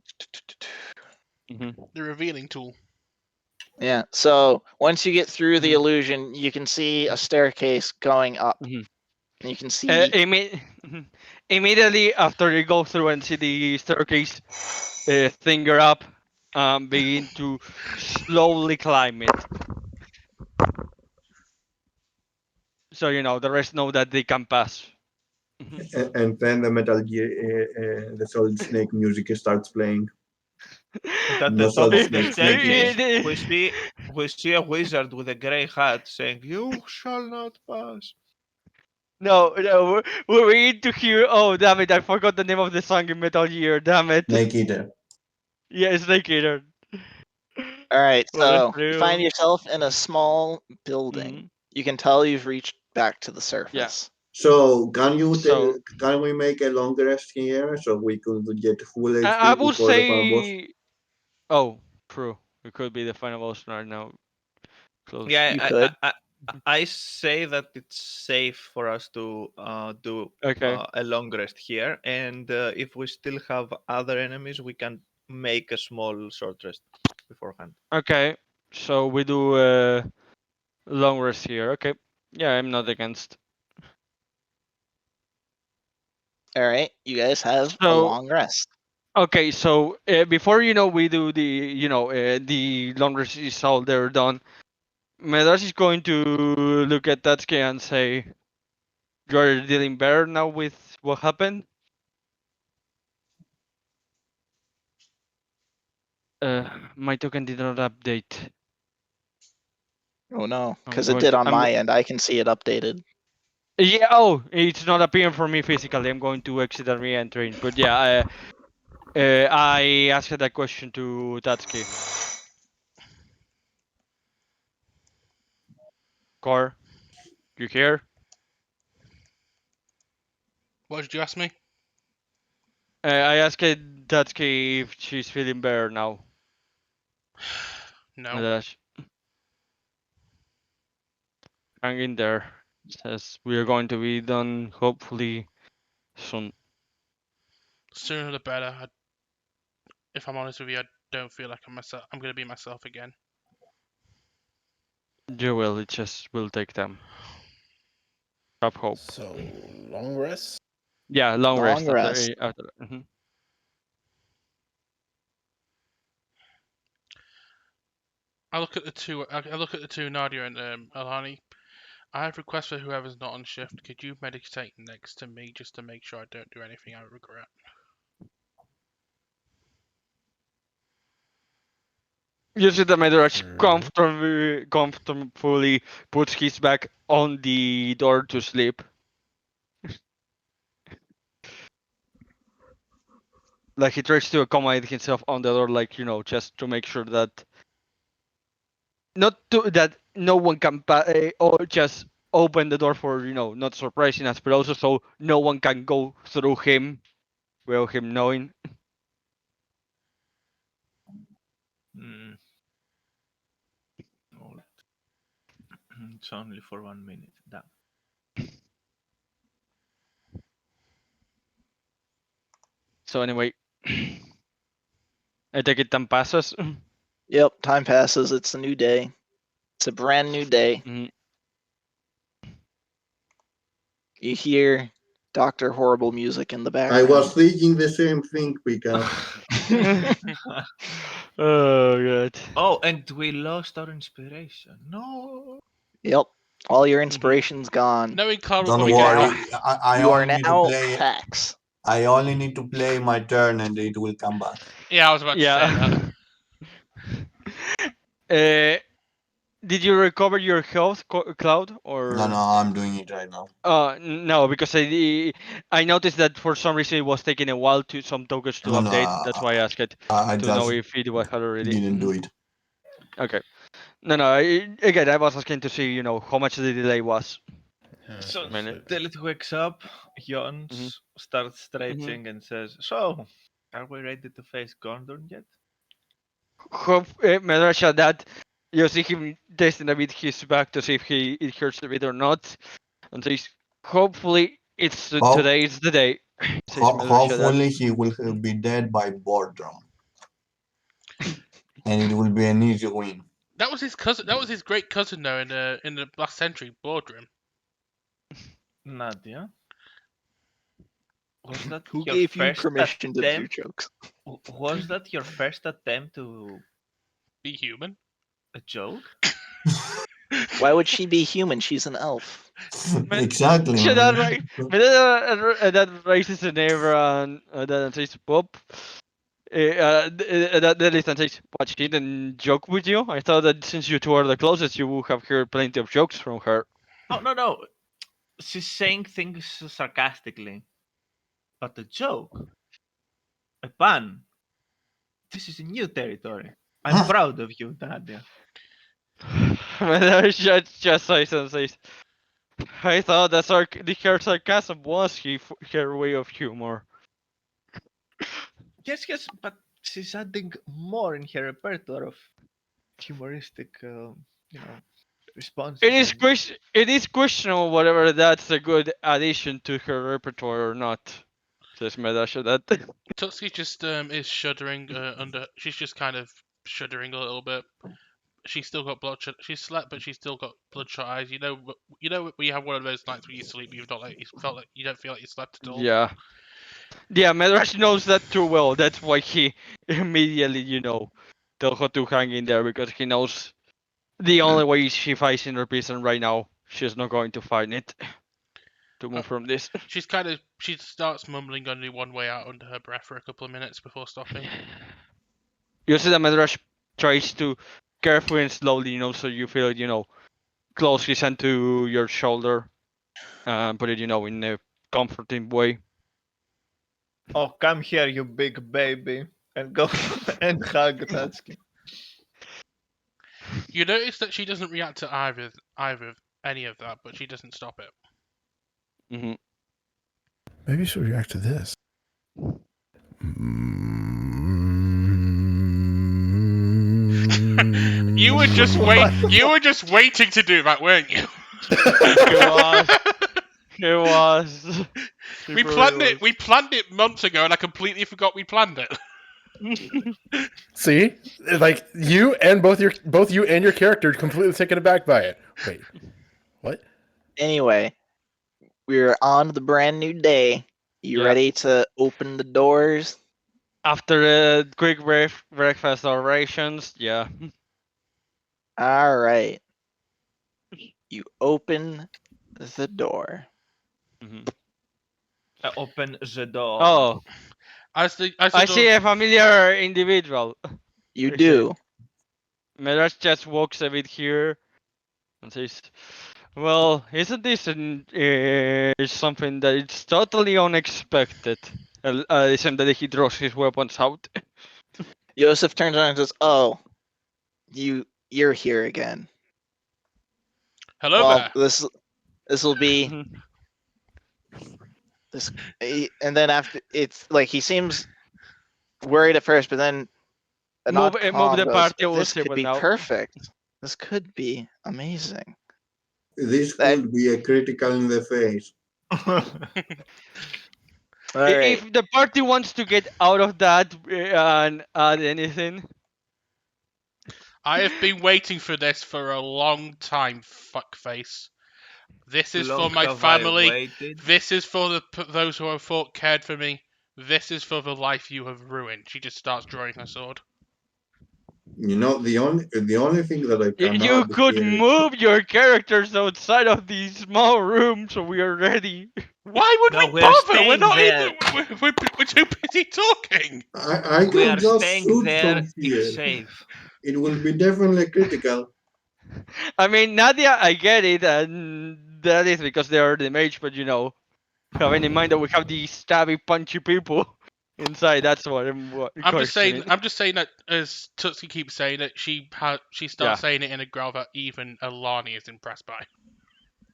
The revealing tool.
Yeah. So once you get through the
Mhm.
illusion, you can see a staircase going up.
Mhm.
You can see.
Immediately after you go through and see the staircase finger up, begin to slowly climb it. So the rest know that they can pass.
And then the Metal Gear, the Solid Snake music starts playing.
At
No
the top
Solid
of the
Snake,
staircase,
Snake.
we see a wizard with a grey hat saying, "You shall not pass."
No, we need to hear. Oh, damn it! I forgot the name of the song in Metal Gear. Damn it!
Snake Eater.
Yeah, Snake Eater.
All right.
Well,
So you find yourself in a small building.
Mhm.
You can tell you've reached back to the surface.
So can you
So-
can we make a long rest here so we could get full HP
I would
before the final boss?
say. Oh, true. It could be the final boss right now. Close.
Yeah,
You could.
I say that it's safe for us to do
Okay.
a long rest here, and if we still have other enemies, we can make a small short rest beforehand.
Okay. So we do a long rest here. Okay. Yeah, I'm not against.
All right. You guys have a
So-
long rest.
Okay, so before we do the long rest is all they're done. Medas is going to look at Tatsuki and say, You're dealing better now with what happened? My token did not update.
Oh no,
I'm
because it
going
did
to.
on my end. I can see it updated.
Yeah. Oh, it's not appearing for me physically. I'm going to exit and re-enter. But yeah, I asked that question to Tatsuki. Core, you here?
What did you ask me?
I asked Tatsuki if she's feeling better now.
No.
Madash. Hang in there. Says we are going to be done hopefully soon.
Sooner the better. If I'm honest with you, I don't feel like I'm myself. I'm gonna be myself again.
You will. It just will take time. Have hope.
So long rest.
Yeah, long
Long
rest after.
rest.
After.
I look at the two. I look at the two, Nadia and Alani. I have requests for whoever's not on shift. Could you meditate next to me just to make sure I don't do anything I regret?
You see the Medrash
Mhm.
comfortably puts his back on the door to sleep. Like he tries to accommodate himself on the door, like just to make sure that that no one can or just open the door for not surprising us, but also so no one can go through him without him knowing.
Mm. Hold. It's only for 1 minute. Damn.
So anyway, I take it 10 passes.
Yep, time passes. It's a new day. It's a brand new day.
Mhm.
You hear Dr. Horrible music in the
I was
background.
thinking the same thing, Pika.
Oh god.
Oh, and we lost our inspiration. No.
Yep, all your inspiration's gone.
Knowing Clara will
Don't
probably
worry.
get back.
I
You are
only need to
now
play.
Pax.
I only need to play my turn, and it will come back.
Yeah, I was about to say that.
Yeah. Did you recover your health, Cloud, or?
No, I'm doing it right now.
No, because I noticed that for some reason it was taking a while to some tokens to
No,
update. That's why I asked it
I
to know
just
if it was had already.
didn't do it.
Okay. No, again, I was asking to see, how much the delay was.
So
Minute.
Delit wakes up, yawns,
Mhm.
starts stretching, and says, "So, are we ready to face Gondor yet?"
Hope Medrasha that you see him testing a bit his back to see if it hurts a bit or not, and says, "Hopefully,
Ho-
today is the day." Says Medrasha that.
hopefully, he will be dead by boredom, and it will be an easy win.
That was his cousin. That was his great cousin, though, in the last century boardroom.
Nadia, was that
Who
your
gave you
first
permission to do
attempt?
jokes?
Was that your first attempt to
Be human.
a joke?
Why would she be human? She's an elf.
Exactly,
So
man.
that raises an eyebrow and then says, "Pop." That is and says, "What, she didn't joke with you? I thought that since you two are the closest, you would have heard plenty of jokes from her."
Oh no, she's saying things sarcastically, but a joke, a pun. This is a new territory. I'm proud of you, Nadia.
Just says and says, "I thought that her sarcasm was her way of humor."
Yes, but she's adding more in her repertoire of humoristic, responses. And
It is questionable whether that's a good addition to her repertoire or not. Says Medasha that.
Tutsi just is shuddering under. She's just kind of shuddering a little bit. She's still got bloodshot. She's slept, but she's still got bloodshot eyes. You know, when you have one of those nights where you sleep, you've not like you felt like you don't feel like you slept at all.
Yeah. Yeah, Medrash knows that too well. That's why he immediately, tell her to hang in there because he knows the only way she fights in her prison right now, she's not going to find it. to move from this.
She starts mumbling only one way out under her breath for a couple of minutes before stopping.
You see that Medrash tries to carefully and slowly, so you feel it, close his hand to your shoulder, and put it, in a comforting way.
Oh, come here, you big baby, and go and hug Tatsuki.
You notice that she doesn't react to either of any of that, but she doesn't stop it.
Mm-hmm.
Maybe you should react to this.
You were just waiting to do that, weren't you?
It was.
We planned it months ago, and I completely forgot we planned it.
See, like you and both you and your character completely taken aback by it. Wait, what?
Anyway, we're on the brand new day. You ready to open the doors?
After a quick breakfast or rations, yeah.
All right. You open the door.
Mm-hmm.
I open the door.
Oh, I see a familiar individual.
You do.
Medrash just walks a bit here and says, "Well, isn't this something that it's totally unexpected?" Isn't that he draws his weapons out?
Yosef turns around and says, "Oh, you're here again.
Hello there."
This will be this, and then after it's like he seems worried at first, but then
Move the party.
This could be perfect. This could be amazing.
This could be a critical in the face.
If the party wants to get out of that and add anything.
I have been waiting for this for a long time, fuckface. This is for my family. This is for those who have cared for me. This is for the life you have ruined. She just starts drawing her sword.
The only thing that I can
You could move your characters outside of the small room, so we are ready.
Why would we bother? We're not even. We're too busy talking.
I can just shoot from here.
Safe.
It will be definitely critical.
I mean, Nadia, I get it, and that is because they are the mage, but having in mind that we have these stabby, punchy people inside, that's what I'm
just saying that as Tutsi keeps saying it, she starts saying it in a growl that even Alani is impressed by.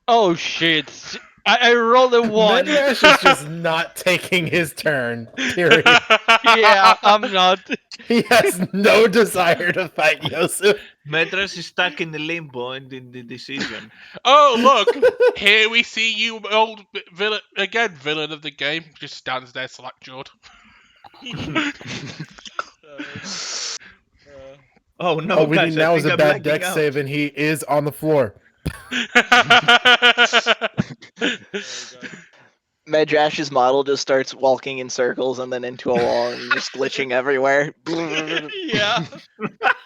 Oh shit! I rolled a 1.
Medrash is just not taking his turn. Period.
Yeah, I'm not.
He has no desire to fight Yosef.
Medrash is stuck in the limbo and in the decision.
Oh look! Here we see you, old villain of the game. Just stands there slack-jawed.
Oh no!
All we need now is a bad dex save, and he is on the floor.
Medrash's model just starts walking in circles and then into a wall and just glitching everywhere.
Yeah.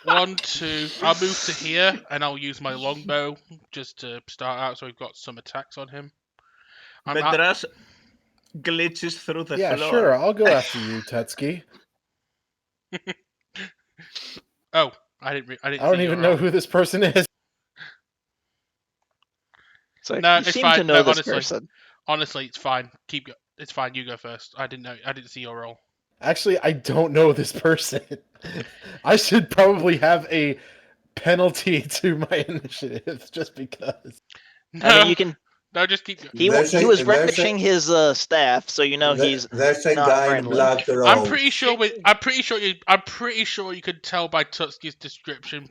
1, 2. I'll move to here and I'll use my longbow just to start out, so we've got some attacks on him.
Medrash glitches through the floor.
Yeah, sure. I'll go after you, Tetsuki.
Oh, I don't
even know who this person is.
So
no,
you
it's
seem
fine.
to know this
honestly,
person.
Honestly, it's fine. It's fine. You go first. I didn't see your roll.
Actually, I don't know this person. I should probably have a penalty to my initiative just because.
No,
I mean, you can.
No, just keep going.
He was brandishing his staff, so he's.
There's a
not
guy in
friendly.
black robes.
I'm pretty sure you could tell by Tutski's description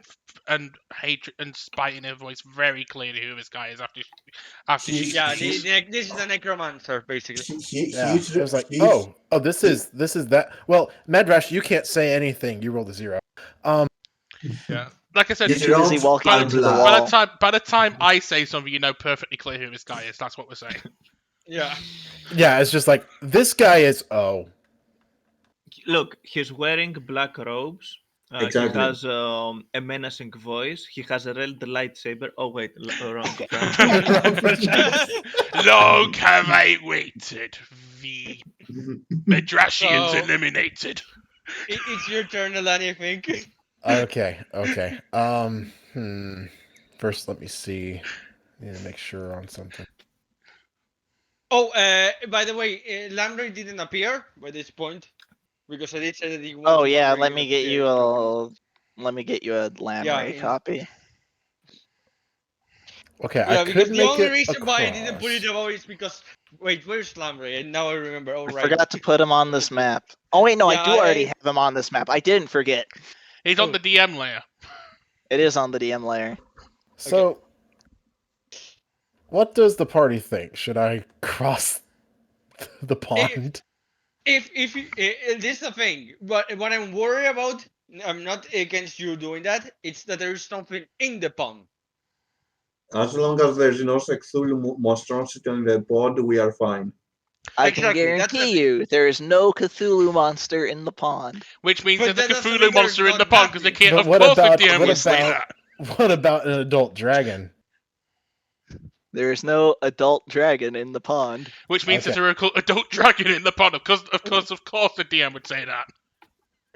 and hatred and spite in her voice very clearly who this guy is after she.
Yeah, this is a necromancer basically.
I was like, this is that. Well, Medrash, you can't say anything. You rolled a 0.
Yeah. Like I said,
He's too busy walking into the wall.
By the time I say something, you know perfectly clear who this guy is. That's what we're saying.
Yeah.
Yeah, it's just like, this guy is,
Look, he's wearing black robes.
Exactly.
He has a menacing voice. He has a red lightsaber. Oh wait, wrong French.
Long have I waited. The Medrashians
So-
eliminated.
It's your turn, Alani, I think.
Okay. First, let me see. Need to make sure on something.
Oh, by the way, Lamray didn't appear by this point because I did say that he wanted
Oh
to
yeah,
cover
let
him
me
at
get
the
you
tournament.
let me get you a Lamray
Yeah,
copy.
Okay,
Yeah,
I
because
could
the
make
only
it
reason why I didn't put
across.
it above is because wait, where's Lamray? And now I remember. Oh
I
right.
forgot to put him on this map. Oh wait, no, I
Yeah,
do already have him on this map. I didn't forget.
He's on the DM layer.
It is on the DM layer.
So, what does the party think? Should I cross the pond?
If you, this is the thing. What I'm worried about, I'm not against you doing that. It's that there is something in the pond.
As long as there's no Cthulhu monstrosity in the pod, we are fine.
I can
Exactly, that's the
guarantee
thing.
you there is no Cthulhu monster in the pond.
Which means
But
there's a
that doesn't
Cthulhu
mean there's
monster in the
not
pond because they
happening.
can't.
But
Of
what
course,
about
the DM
what
would say
about
that.
what about an adult dragon?
There is no adult dragon in the pond.
Which means
Okay.
there's an adult dragon in the pond. Of course, the DM would say that.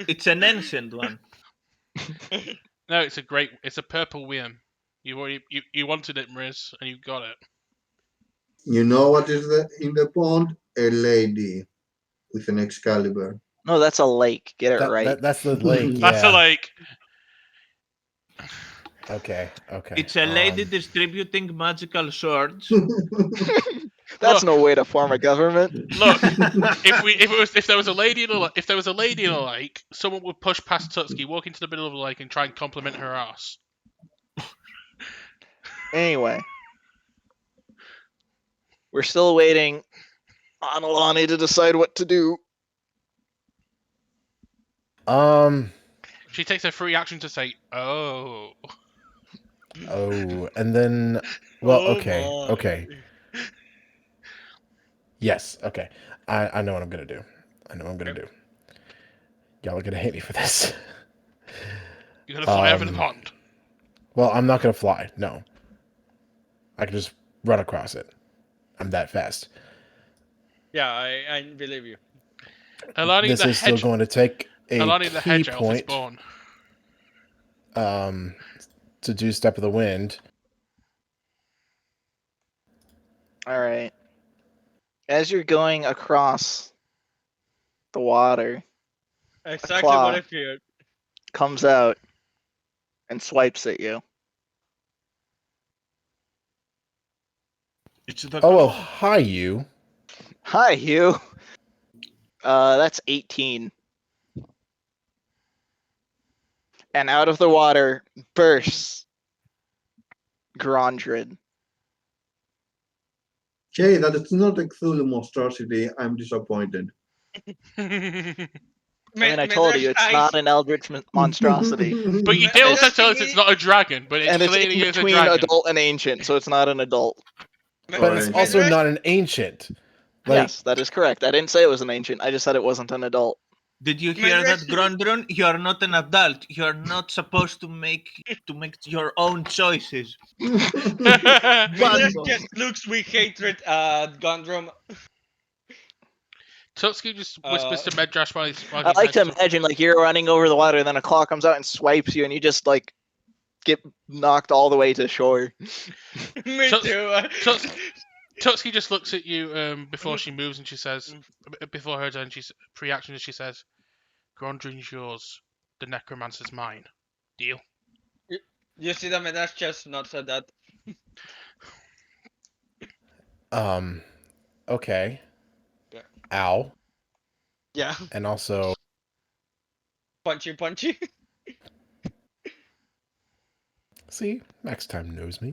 It's an ancient one.
No, it's a purple worm. You wanted it, Mariz, and you got it.
You know what is in the pond? A lady with an Excalibur.
No, that's a lake. Get it right.
That's the lake.
That's
Yeah.
like
Okay.
It's a lady distributing magical swords.
That's
Look.
no way to form a government.
Look. if there was a lady in a lake, someone would push past Tutski, walk into the middle of the lake, and try and compliment her ass.
Anyway, we're still waiting on Alani to decide what to do.
She takes a free action to say, "Oh."
Oh, and then, well,
Oh
okay.
my.
Yes, okay. I know what I'm gonna do. Y'all are gonna hate me for this.
You're gonna fly over the pond.
Well, I'm not gonna fly. No, I can just run across it. I'm that fast.
Yeah, I believe you.
Alani
This is still going to take a
Alani the
key
hedge elf is
point
born.
to do Step of the Wind.
All right. As you're going across the water,
Exactly
claw.
what I feared.
comes out and swipes at you.
It's the
Oh, well,
claw.
hi, you.
Hi, Hugh. That's 18. And out of the water bursts Grondred.
Okay, that is not a Cthulhu monstrosity. I'm disappointed.
I mean, I told you, it's not an eldritch monstrosity.
But you did also tell us it's not a dragon, but it's
And it's
clearly
in
is a
between
dragon.
adult and ancient, so it's not an adult.
But it's
Alright.
also not an ancient.
Yes, that is correct. I didn't say it was an ancient. I just said it wasn't an adult.
Did you hear that, Grondron? You are not an adult. You are not supposed to make your own choices.
Midrash just looks with hatred at Gondrom.
Tutski just whispers to Medrash while he's
I like to imagine like you're running over the water, and then a claw comes out and swipes you, and you just like get knocked all the way to shore.
Me too.
Tutski just looks at you before she moves, and she says, before her turn, she's pre-action, and she says, "Grondrin's yours, the necromancer's mine. Deal."
You see that Midrash just nods at that.
Okay.
Yeah.
Ow.
Yeah.
And also,
Punchy.
see, Max Time knows me.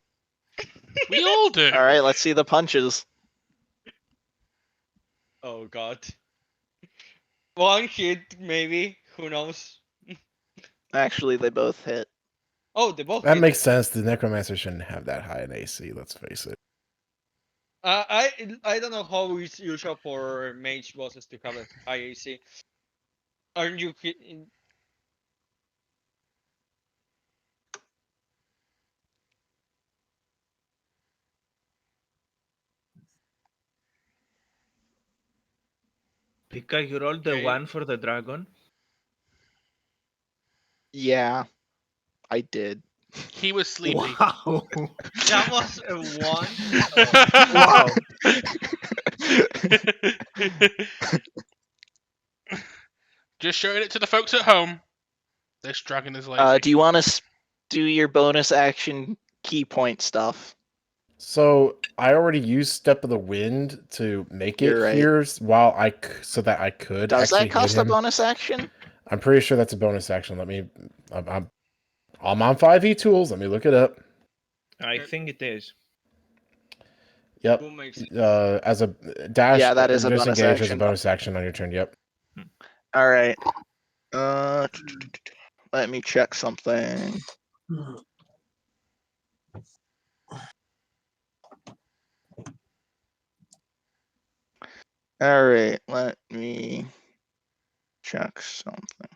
We all do.
All right, let's see the punches.
Oh god. One hit, maybe. Who knows?
Actually, they both hit.
Oh, they both
That
hit.
makes sense. The Necromancer shouldn't have that high an AC, let's face it.
I don't know how it's usual for mage bosses to have a high AC. Aren't you
Pika, you rolled the
Okay.
1 for the dragon.
Yeah, I did.
He was sleepy.
Wow.
That was a 1.
Wow.
Just showing it to the folks at home. This dragon is lazy.
Do you want to do your bonus action key point stuff?
So I already used Step of the Wind to make
You're
it
right.
here so that I could
Does
actually
that cost
hit
a
him.
bonus action?
I'm pretty sure that's a bonus action. I'm on 5e tools. Let me look it up.
I think it is.
Yep.
Who makes it?
As a dash,
Yeah, that is a bonus
disengage as a
action.
bonus action on your turn. Yep.
All right. Let me check something. All right, let me check something.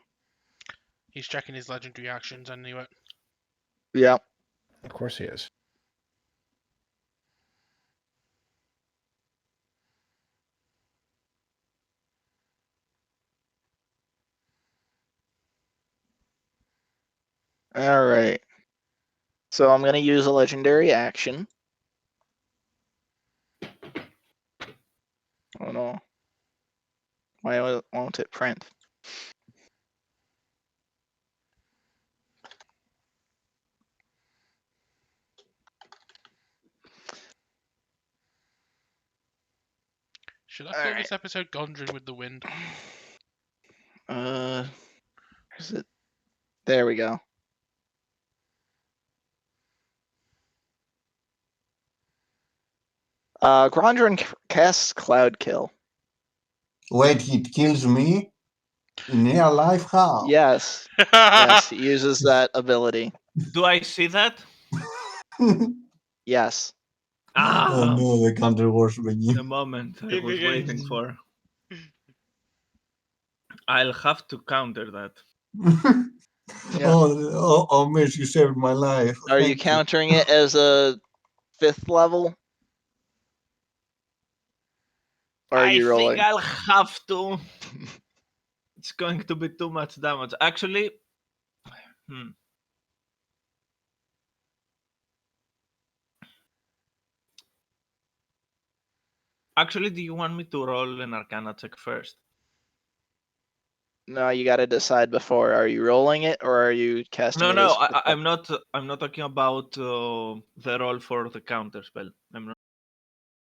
He's checking his legendary actions. I knew it.
Yep.
Of course he is.
All right. So I'm going to use a legendary action. Oh no. Why won't it print?
Should I call this episode Gondring with the Wind?
Is it? There we go. Grondron casts Cloud Kill.
Wait, it kills me in real life? How?
Yes. Yes, he uses that ability.
Do I see that?
Yes.
Oh no, the counter wars
The
begin.
moment I
It
was
begins.
waiting for. I'll have to counter that.
Yeah.
Oh, miss, you saved my life.
Are you
Thank
countering it as a 5th level? Or are
I
you rolling?
think I'll have to. It's going to be too much damage. Actually, Actually, do you want me to roll an Arcana check first?
No, you got to decide before. Are you rolling it or are you casting it?
No,
as
I'm not. I'm not talking about the roll for the counter spell. I'm